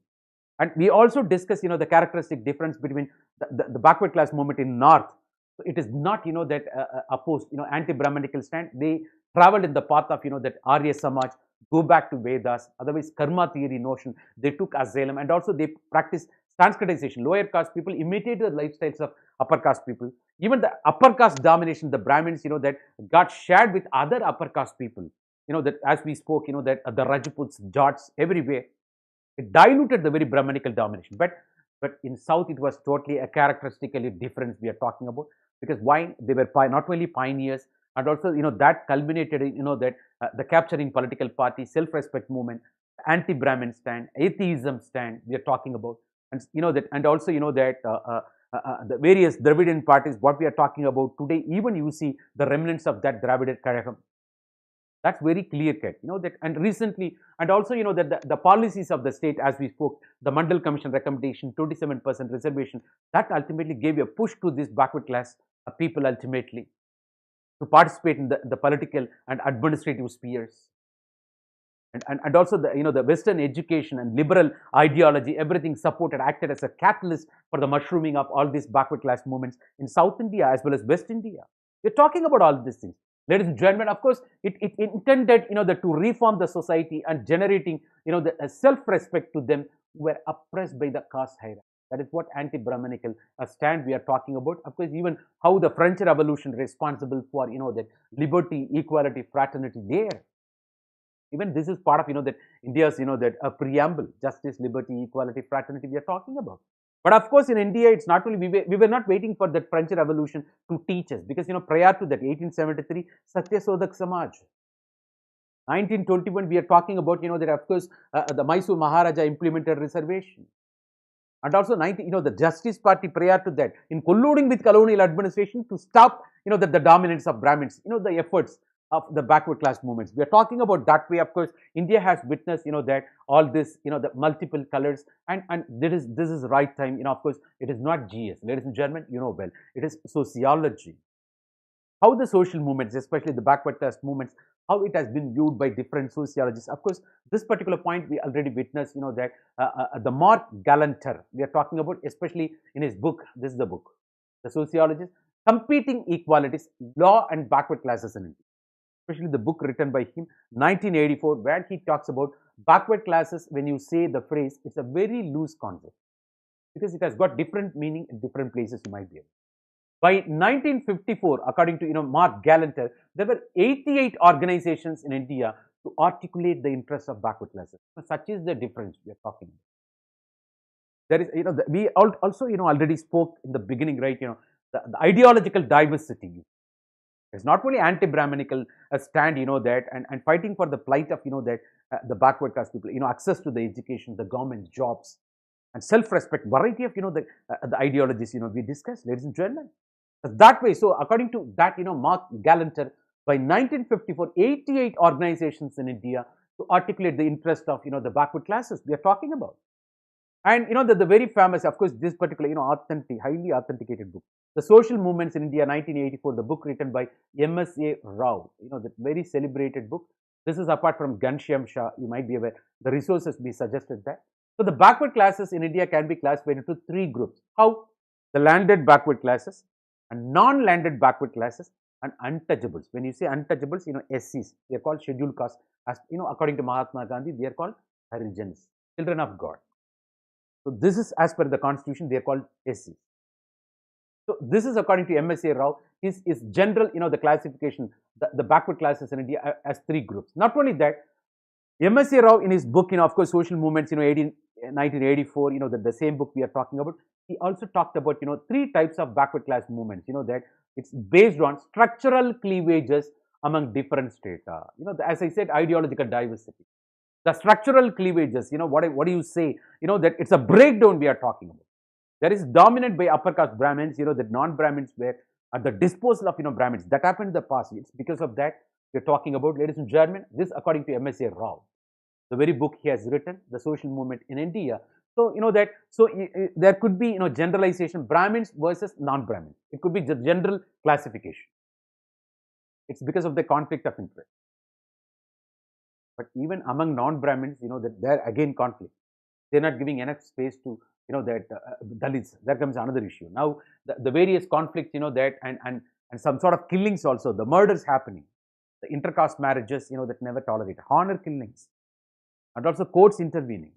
And we also discuss, the characteristic difference between the backward class movement in North. So it is not, that opposed, anti-Brahminical stand. They traveled in the path of, that Arya Samaj, go back to Vedas, otherwise karma theory notion. They took asylum and also they practiced Sanskritization. Lower caste people imitated the lifestyles of upper caste people. Even the upper caste domination, the Brahmins, that got shared with other upper caste people. That as we spoke, that the Rajputs, Jats, everywhere. It diluted the very Brahmanical domination. But in South, it was totally a characteristically different we are talking about, because why? They were not only pioneers, and also, that culminated in, that the capturing political party, self-respect movement, anti-Brahmin stand, atheism stand we are talking about, and that, and also, that the various Dravidian parties, what we are talking about today, even you see the remnants of that Dravidid Kazhagam. That's very clear cut, that, and recently, and also, that the policies of the state, as we spoke, the Mandel Commission recommendation, 27% reservation, that ultimately gave a push to this backward class people ultimately to participate in the political and administrative spheres. And also the Western education and liberal ideology, everything supported, acted as a catalyst for the mushrooming of all these backward class movements in South India as well as West India. We're talking about all these things. Ladies and gentlemen, of course, it intended, to reform the society and generating, the self-respect to them who were oppressed by the caste hierarchy. That is what anti-Brahmanical stand we are talking about. Of course, even how the French Revolution responsible for, that liberty, equality, fraternity there. Even this is part of, that India's, that a preamble, justice, liberty, equality, fraternity we are talking about. But of course, in India, it's not only, we were not waiting for that French Revolution to teach us, because, prior to that, 1873, Satya Sodak Samaj. 1921, we are talking about, that of course, the Mysore Maharaja implemented reservation. And also, the Justice Party prior to that, in colluding with colonial administration to stop, the dominance of Brahmins, the efforts of the backward class movements. We are talking about that way. Of course, India has witnessed, that all this, the multiple colors, and this is right time. Of course, it is not GS, ladies and gentlemen, well, it is sociology. How the social movements, especially the backward class movements, how it has been viewed by different sociologists. Of course, this particular point we already witnessed, that the Mark Galanter we are talking about, especially in his book. This is the book, the sociologist, Competing Equalities, Law and Backward Classes in India. Especially the book written by him, 1984, where he talks about backward classes. When you say the phrase, it's a very loose concept, because it has got different meaning in different places, you might be able. By 1954, according to Mark Galanter, there were 88 organizations in India to articulate the interests of backward classes. So such is the difference we are talking about. There is, we also, already spoke in the beginning, right? The ideological diversity. It's not only anti-Brahmanical stand, that, and fighting for the plight of, that the backward caste people, access to the education, the government jobs, and self-respect, variety of, the ideologies, we discussed, ladies and gentlemen. That way, so according to that, Mark Galanter, by 1954, 88 organizations in India to articulate the interest of, the backward classes we are talking about. And, the very famous, of course, this particular, highly authenticated book, The Social Movements in India, 1984, the book written by M.S.A. Rao, that very celebrated book. This is apart from Ghanshyam Shah, you might be aware, the resources we suggested that. So the backward classes in India can be classified into three groups. How? The landed backward classes, and non-landed backward classes, and untouchables. When you say untouchables, SCs, they are called scheduled castes. As according to Mahatma Gandhi, they are called Harijans, children of God. So this is as per the constitution, they are called SCs. So this is according to M.S.A. Rao, is general, the classification, the backward classes in India as three groups. Not only that, M.S.A. Rao in his book, of course, Social Movements, 1984, the same book we are talking about, he also talked about, three types of backward class movements, that it's based on structural cleavages among different strata. As I said, ideological diversity. The structural cleavages, what do you say? That it's a breakdown we are talking about. There is dominant by upper caste Brahmins, that non-Brahmins were at the disposal of, Brahmins. That happened in the past. It's because of that we're talking about, ladies and gentlemen, this according to M.S.A. Rao. The very book he has written, The Social Movement in India. So, there could be, generalization, Brahmins versus non-Brahmins. It could be the general classification. It's because of the conflict of interest. But even among non-Brahmins, that there again conflict. They're not giving enough space to, that Dalits. There comes another issue. Now, the various conflicts, that and some sort of killings also, the murders happening, the intercaste marriages, that never tolerated, honor killings, and also courts intervening.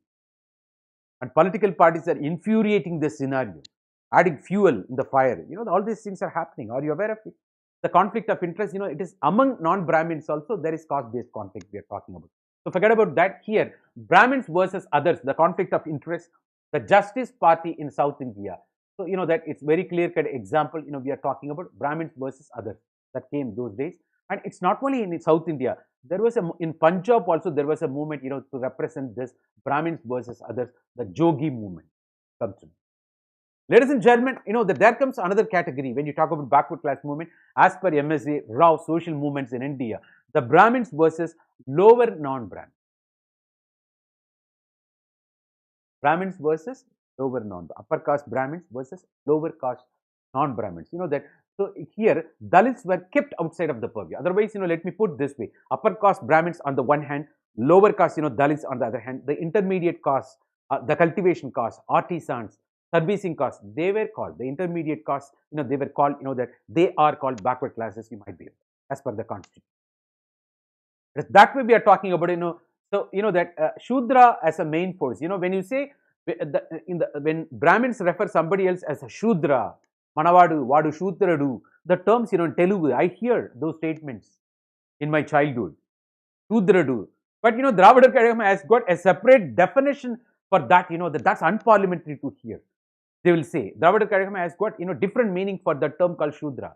And political parties are infuriating this scenario, adding fuel in the fire. All these things are happening. Are you aware of it? The conflict of interest, it is among non-Brahmins also, there is caste-based conflict we are talking about. So forget about that. Here, Brahmins versus others, the conflict of interest, the Justice Party in South India. So that it's very clear-cut example. We are talking about Brahmins versus others that came those days, and it's not only in South India. There was in Punjab also there was a movement, to represent this Brahmins versus others, the Jogi movement comes in. Ladies and gentlemen, that there comes another category when you talk about backward class movement. As per MSA Rao, social movements in India, the Brahmins versus lower non-Brahmins. Brahmins versus lower upper caste Brahmins versus lower caste non-Brahmins. So here Dalits were kept outside of the purview. Otherwise, let me put this way: upper caste Brahmins on the one hand, lower caste, Dalits on the other hand, the intermediate caste, the cultivation caste, artisans, servicing caste, they were called the intermediate caste. They were called, that they are called backward classes. You might be as per the constitution. That way we are talking about, so that Shudra as a main force. When you say when Brahmins refer somebody else as a Shudra, Manavadu, Vadu Shudradu, the terms, in Telugu, I hear those statements in my childhood, Shudradu. But, Dravida Kadagam has got a separate definition for that, that's unparliamentary to hear. They will say, Dravida Kadagam has got, different meaning for the term called Shudra.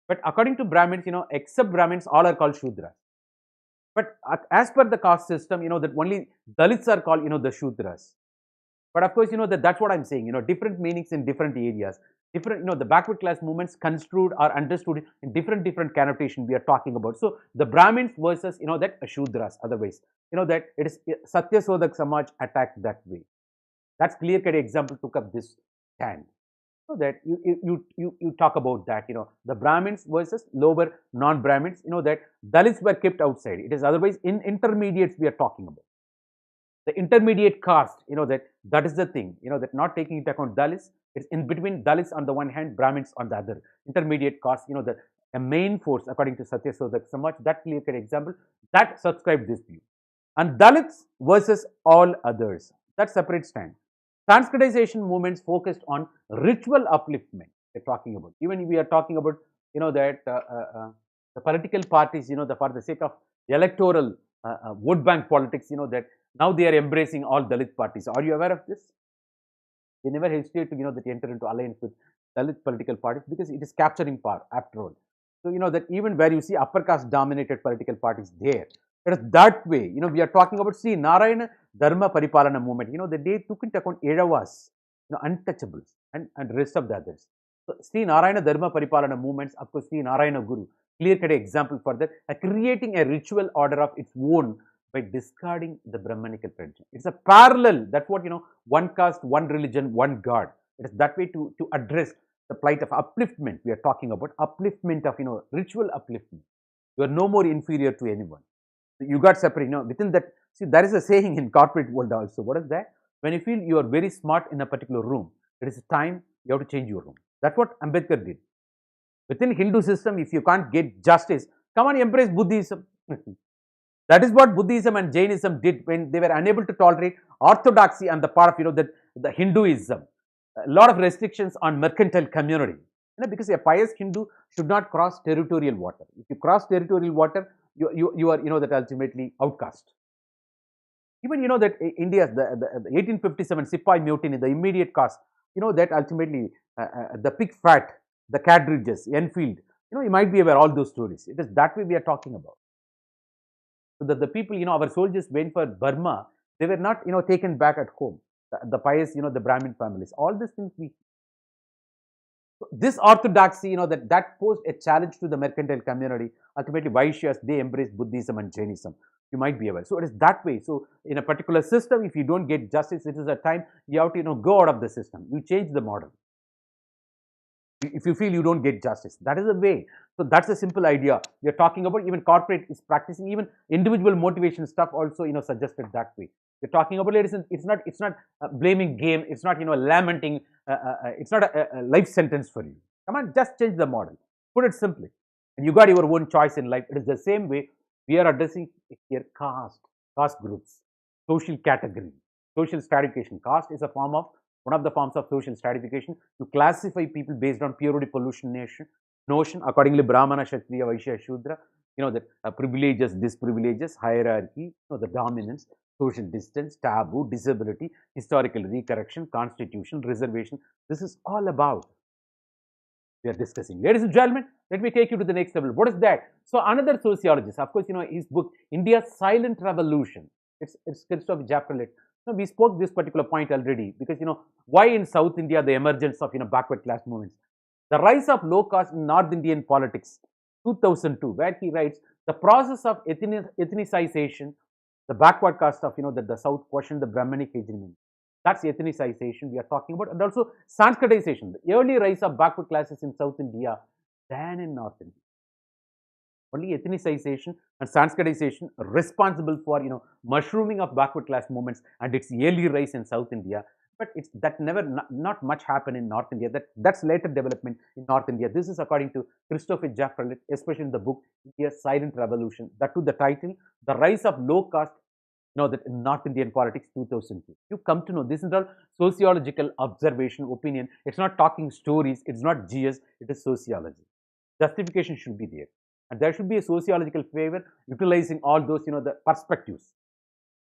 But according to Brahmins, except Brahmins, all are called Shudras. But as per the caste system, that only Dalits are called, the Shudras. But of course, that's what I'm saying, different meanings in different areas. Different, the backward class movements construed or understood in different connotation we are talking about. So the Brahmins versus, that Shudras, otherwise, that it is Satya Sodak Samaj attacked that way. That's clear-cut example took up this stand. So that you talk about that, the Brahmins versus lower non-Brahmins, that Dalits were kept outside. It is otherwise in intermediates we are talking about. The intermediate caste, that is the thing, that not taking into account Dalits, it's in between Dalits on the one hand, Brahmins on the other. Intermediate caste, a main force according to Satya Sodak Samaj, that clear-cut example, that subscribe this view. And Dalits versus all others, that separate stand. Sanskritization movements focused on ritual upliftment. We're talking about. Even we are talking about, that the political parties, for the sake of electoral vote bank politics, that now they are embracing all Dalit parties. Are you aware of this? They never hesitate to, that enter into alliance with Dalit political parties because it is capturing power after all. So, that even where you see upper caste dominated political parties there, it is that way. We are talking about, see, Narayana Dharma Paripalana movement, that they took into account Edavas, untouchables and rest of the others. So, Sri Narayana Dharma Paripalana movements, of course, Sri Narayana Guru, clear-cut example for that, creating a ritual order of its own by discarding the Brahmanical tradition. It's a parallel, that's what, one caste, one religion, one God. It is that way to address the plight of upliftment. We are talking about upliftment of, ritual upliftment. You are no more inferior to anyone. You got separate, within that, see, there is a saying in corporate world also. What is that? When you feel you are very smart in a particular room, it is time you have to change your room. That's what Ambedkar did. Within Hindu system, if you can't get justice, come on, embrace Buddhism. That is what Buddhism and Jainism did when they were unable to tolerate orthodoxy on the part of, the Hinduism. A lot of restrictions on mercantile community. Because a pious Hindu should not cross territorial water. If you cross territorial water, you are, that ultimately outcast. Even, that India's, the 1857 Sipai mutiny, the immediate cause, that ultimately the pig fat, the Cadridges, Enfield, you might be aware of all those stories. It is that way we are talking about. So that the people, our soldiers went for Burma, they were not, taken back at home. The pious, the Brahmin families, all these things we. So this orthodoxy, that posed a challenge to the mercantile community. Ultimately, Vaishyas, they embraced Buddhism and Jainism. You might be aware. So it is that way. So in a particular system, if you don't get justice, it is a time you have to, go out of the system. You change the model. If you feel you don't get justice, that is the way. So that's a simple idea. We are talking about. Even corporate is practicing, even individual motivation stuff also, suggested that way. We're talking about, ladies, it's not a blaming game. It's not, lamenting. It's not a life sentence for you. Come on, just change the model. Put it simply. And you got your own choice in life. It is the same way we are addressing here caste groups, social category, social stratification. Caste is a form of, one of the forms of social stratification. You classify people based on purity pollution notion. Accordingly, Brahmana, Kshatriya, Vaishya, Shudra. the privileges, disprivileges, hierarchy, the dominance, social distance, taboo, disability, historical recorrection, constitution, reservation. This is all about we are discussing. Ladies and gentlemen, let me take you to the next level. What is that? So another sociologist, of course, his book, India's Silent Revolution. It's Christopher Jafferlet. We spoke this particular point already because, why in South India the emergence of, backward class movements. The rise of low caste in North Indian politics, 2002, where he writes, the process of ethnicization, the backward caste of, the South questioned the Brahmanic hegemony. That's ethnicization we are talking about. And also Sanskritization, the early rise of backward classes in South India than in North India. Only ethnicization and Sanskritization are responsible for, mushrooming of backward class movements and its early rise in South India. But it's that never, not much happened in North India. That's later development in North India. This is according to Christopher Jafferlet, especially in the book India's Silent Revolution. That to the title, The Rise of Low Caste, that in North Indian politics, 2002. You come to know this is all sociological observation, opinion. It's not talking stories. It's not GS. It is sociology. Justification should be there. And there should be a sociological favor utilizing all those, the perspectives.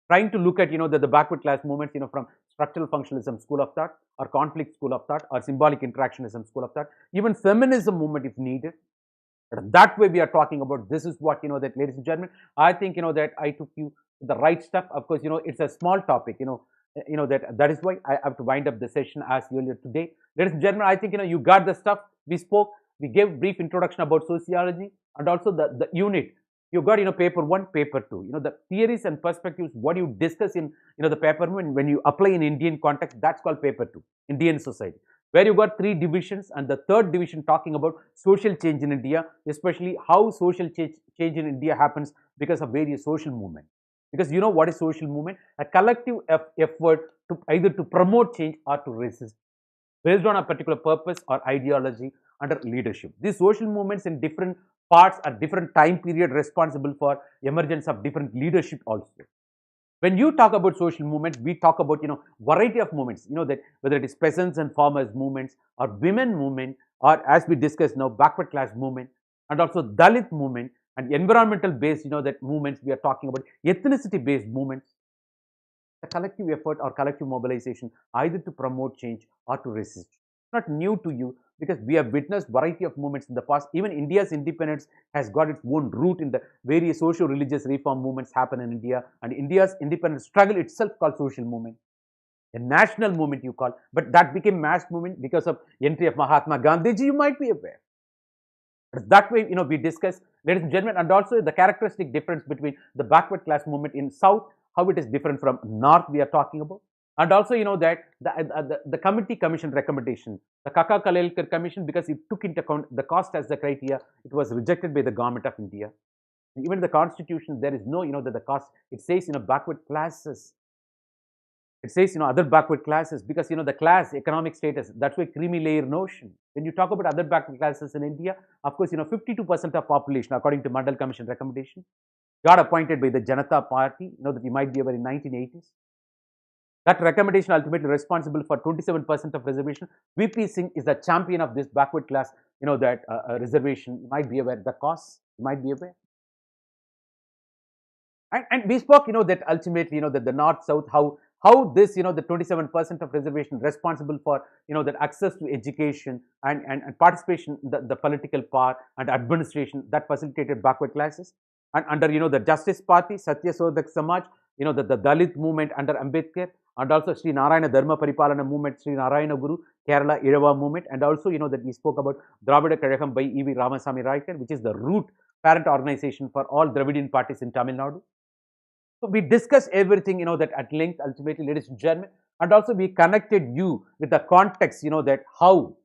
Trying to look at, the backward class movements, from structural functionalism school of thought or conflict school of thought or symbolic interactionism school of thought, even feminism movement if needed. But that way we are talking about, this is what, that ladies and gentlemen, I think, that I took you to the right stuff. Of course, it's a small topic, that is why I have to wind up the session as earlier today. Ladies and gentlemen, I think, you got the stuff. We spoke, we gave brief introduction about sociology and also the unit. You got, paper 1, paper 2, the theories and perspectives, what you discuss in, the paper 1, when you apply in Indian context, that's called paper 2, Indian society, where you got 3 divisions and the third division talking about social change in India, especially how social change in India happens because of various social movements. Because what is social movement? A collective effort to either to promote change or to resist based on a particular purpose or ideology under leadership. These social movements in different parts at different time period responsible for emergence of different leadership also. When you talk about social movement, we talk about, variety of movements, that whether it is peasants and farmers movements or women movement or as we discussed now, backward class movement and also Dalit movement and environmental based, that movements we are talking about, ethnicity based movements. A collective effort or collective mobilization either to promote change or to resist. It's not new to you because we have witnessed variety of movements in the past. Even India's independence has got its own root in the various socio-religious reform movements happen in India, and India's independence struggle itself called social movement. A national movement you call, but that became mass movement because of entry of Mahatma Gandhiji, you might be aware. But that way, we discuss, ladies and gentlemen, and also the characteristic difference between the backward class movement in South, how it is different from North we are talking about. And also, that the committee commission recommendation, the Kaka Kalelkar commission, because it took into account the cost as the criteria, it was rejected by the government of India. Even the constitution, there is no, that the cost, it says, backward classes. It says, other backward classes because, the class, economic status, that's why creamy layer notion. When you talk about other backward classes in India, of course, 52% of population, according to Mandel Commission recommendation, got appointed by the Janata Party, that you might be aware in 1980s. That recommendation ultimately responsible for 27% of reservation. VP Singh is the champion of this backward class, that reservation. You might be aware the costs. You might be aware. And we spoke, that ultimately, that the North South, how this, the 27% of reservation responsible for, that access to education and participation, the political power and administration that facilitated backward classes. And under, the Justice Party, Satya Sodak Samaj, the Dalit movement under Ambedkar, and also Sri Narayana Dharma Paripalana movement, Sri Narayana Guru, Kerala Irava movement, and also, that we spoke about Dravida Kazhagam by E.V. Ramasamy Raikar, which is the root parent organization for all Dravidian parties in Tamil Nadu. So we discussed everything, that at length, ultimately, ladies and gentlemen, and also we connected you with the context, that how,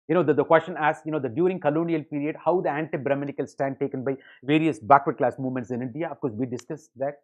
the question asked, the during colonial period, how the anti-Brahmanical stand taken by various backward class movements in India. Of course, we discussed that.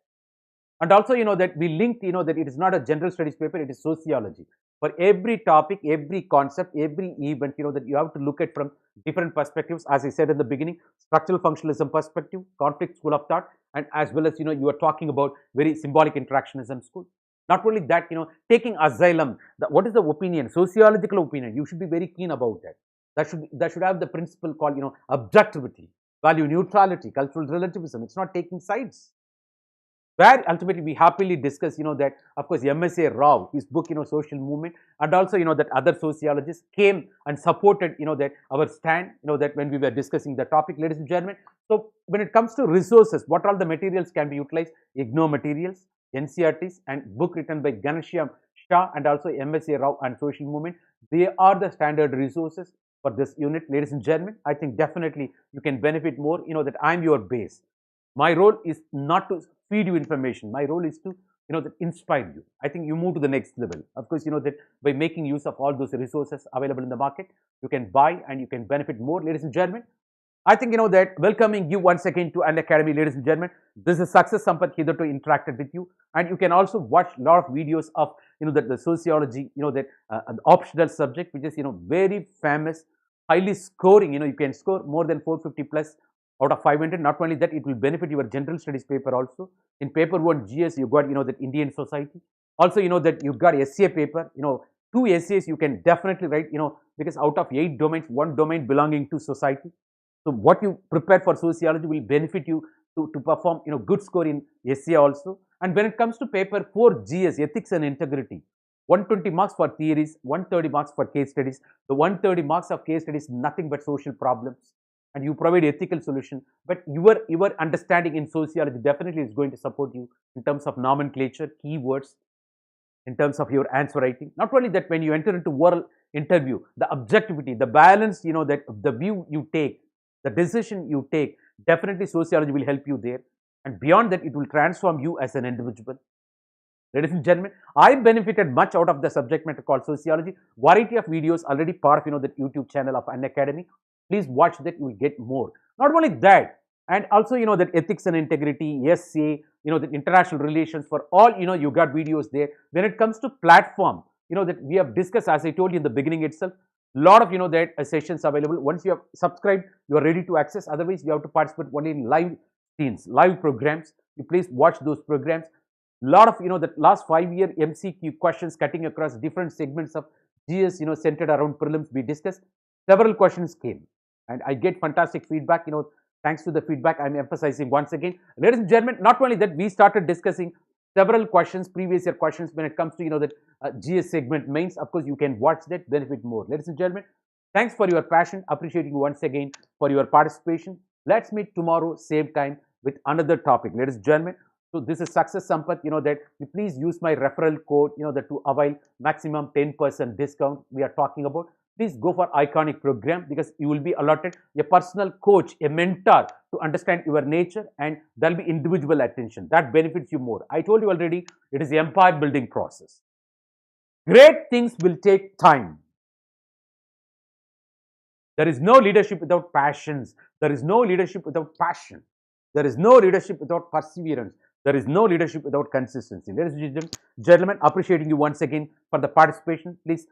And also, that we linked, that it is not a general studies paper, it is sociology. For every topic, every concept, every event, that you have to look at from different perspectives. As I said in the beginning, structural functionalism perspective, conflict school of thought, and as well as, you are talking about very symbolic interactionism school. Not only that, taking asylum, what is the opinion, sociological opinion, you should be very keen about that. That should have the principle called, objectivity, value neutrality, cultural relativism. It's not taking sides. Where ultimately we happily discuss, that of course MSA Rao, his book, Social Movement, and also, that other sociologists came and supported, that our stand, that when we were discussing the topic, ladies and gentlemen. So when it comes to resources, what all the materials can be utilized? IGNOU materials, NCRTs, and book written by Ghanshyam Shah and also MSA Rao and Social Movement. They are the standard resources for this unit, ladies and gentlemen. I think definitely you can benefit more, that I'm your base. My role is not to feed you information. My role is to, that inspire you. I think you move to the next level. Of course, that by making use of all those resources available in the market, you can buy and you can benefit more, ladies and gentlemen. I think, that welcoming you once again to Unacademy, ladies and gentlemen. This is Success Sampath hitherto interacted with you. And you can also watch a lot of videos of, the sociology, that an optional subject, which is, very famous, highly scoring. You can score more than 450 plus out of 500. Not only that, it will benefit your general studies paper also. In paper 1 GS, you got, that Indian society. Also, that you got essay paper, 2 essays you can definitely write, because out of 8 domains, 1 domain belonging to society. So what you prepare for sociology will benefit you to perform, good score in essay also. And when it comes to paper 4 GS, ethics and integrity, 120 marks for theories, 130 marks for case studies. The 130 marks of case studies, nothing but social problems. And you provide ethical solution, but your understanding in sociology definitely is going to support you in terms of nomenclature, keywords, in terms of your answer writing. Not only that, when you enter into oral interview, the objectivity, the balance, that the view you take, the decision you take, definitely sociology will help you there. And beyond that, it will transform you as an individual. Ladies and gentlemen, I benefited much out of the subject matter called sociology. Variety of videos already part of, the YouTube channel of Unacademy. Please watch that, you will get more. Not only that, and also, that ethics and integrity, essay, the international relations, for all, you got videos there. When it comes to platform, that we have discussed, as I told you in the beginning itself, lot of, that sessions available. Once you have subscribed, you are ready to access. Otherwise, you have to participate only in live scenes, live programs. You please watch those programs. Lot of, the last 5-year MCQ questions cutting across different segments of GS, centered around prelims we discussed. Several questions came. And I get fantastic feedback, thanks to the feedback I'm emphasizing once again. Ladies and gentlemen, not only that, we started discussing several questions, previous year questions when it comes to, that GS segment mains. Of course, you can watch that, benefit more. Ladies and gentlemen, thanks for your passion, appreciating you once again for your participation. Let's meet tomorrow, same time, with another topic. Ladies and gentlemen, so this is Success Sampath, that you please use my referral code, that to avail maximum 10% discount we are talking about. Please go for iconic program, because you will be allotted a personal coach, a mentor to understand your nature, and there will be individual attention. That benefits you more. I told you already, it is the empire building process. Great things will take time. There is no leadership without passions. There is no leadership without passion. There is no leadership without perseverance. There is no leadership without consistency. Ladies and gentlemen, appreciating you once again for the participation. Please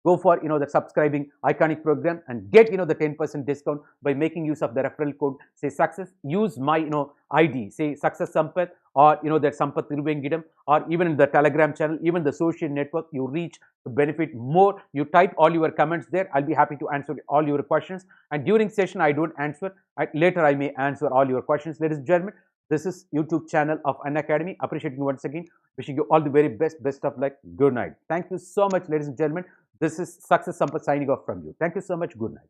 go for, the subscribing iconic program and get, the 10% discount by making use of the referral code, say success. Use my, ID, say Success Sampath, or, that Sampath Iruvengidam, or even in the Telegram channel, even the social network you reach to benefit more. You type all your comments there. I'll be happy to answer all your questions. And during session, I don't answer. Later, I may answer all your questions. Ladies and gentlemen, this is YouTube channel of Unacademy. Appreciating you once again. Wishing you all the very best. Best of luck. Good night. Thank you so much, ladies and gentlemen. This is Success Sampath signing off from you. Thank you so much. Good night.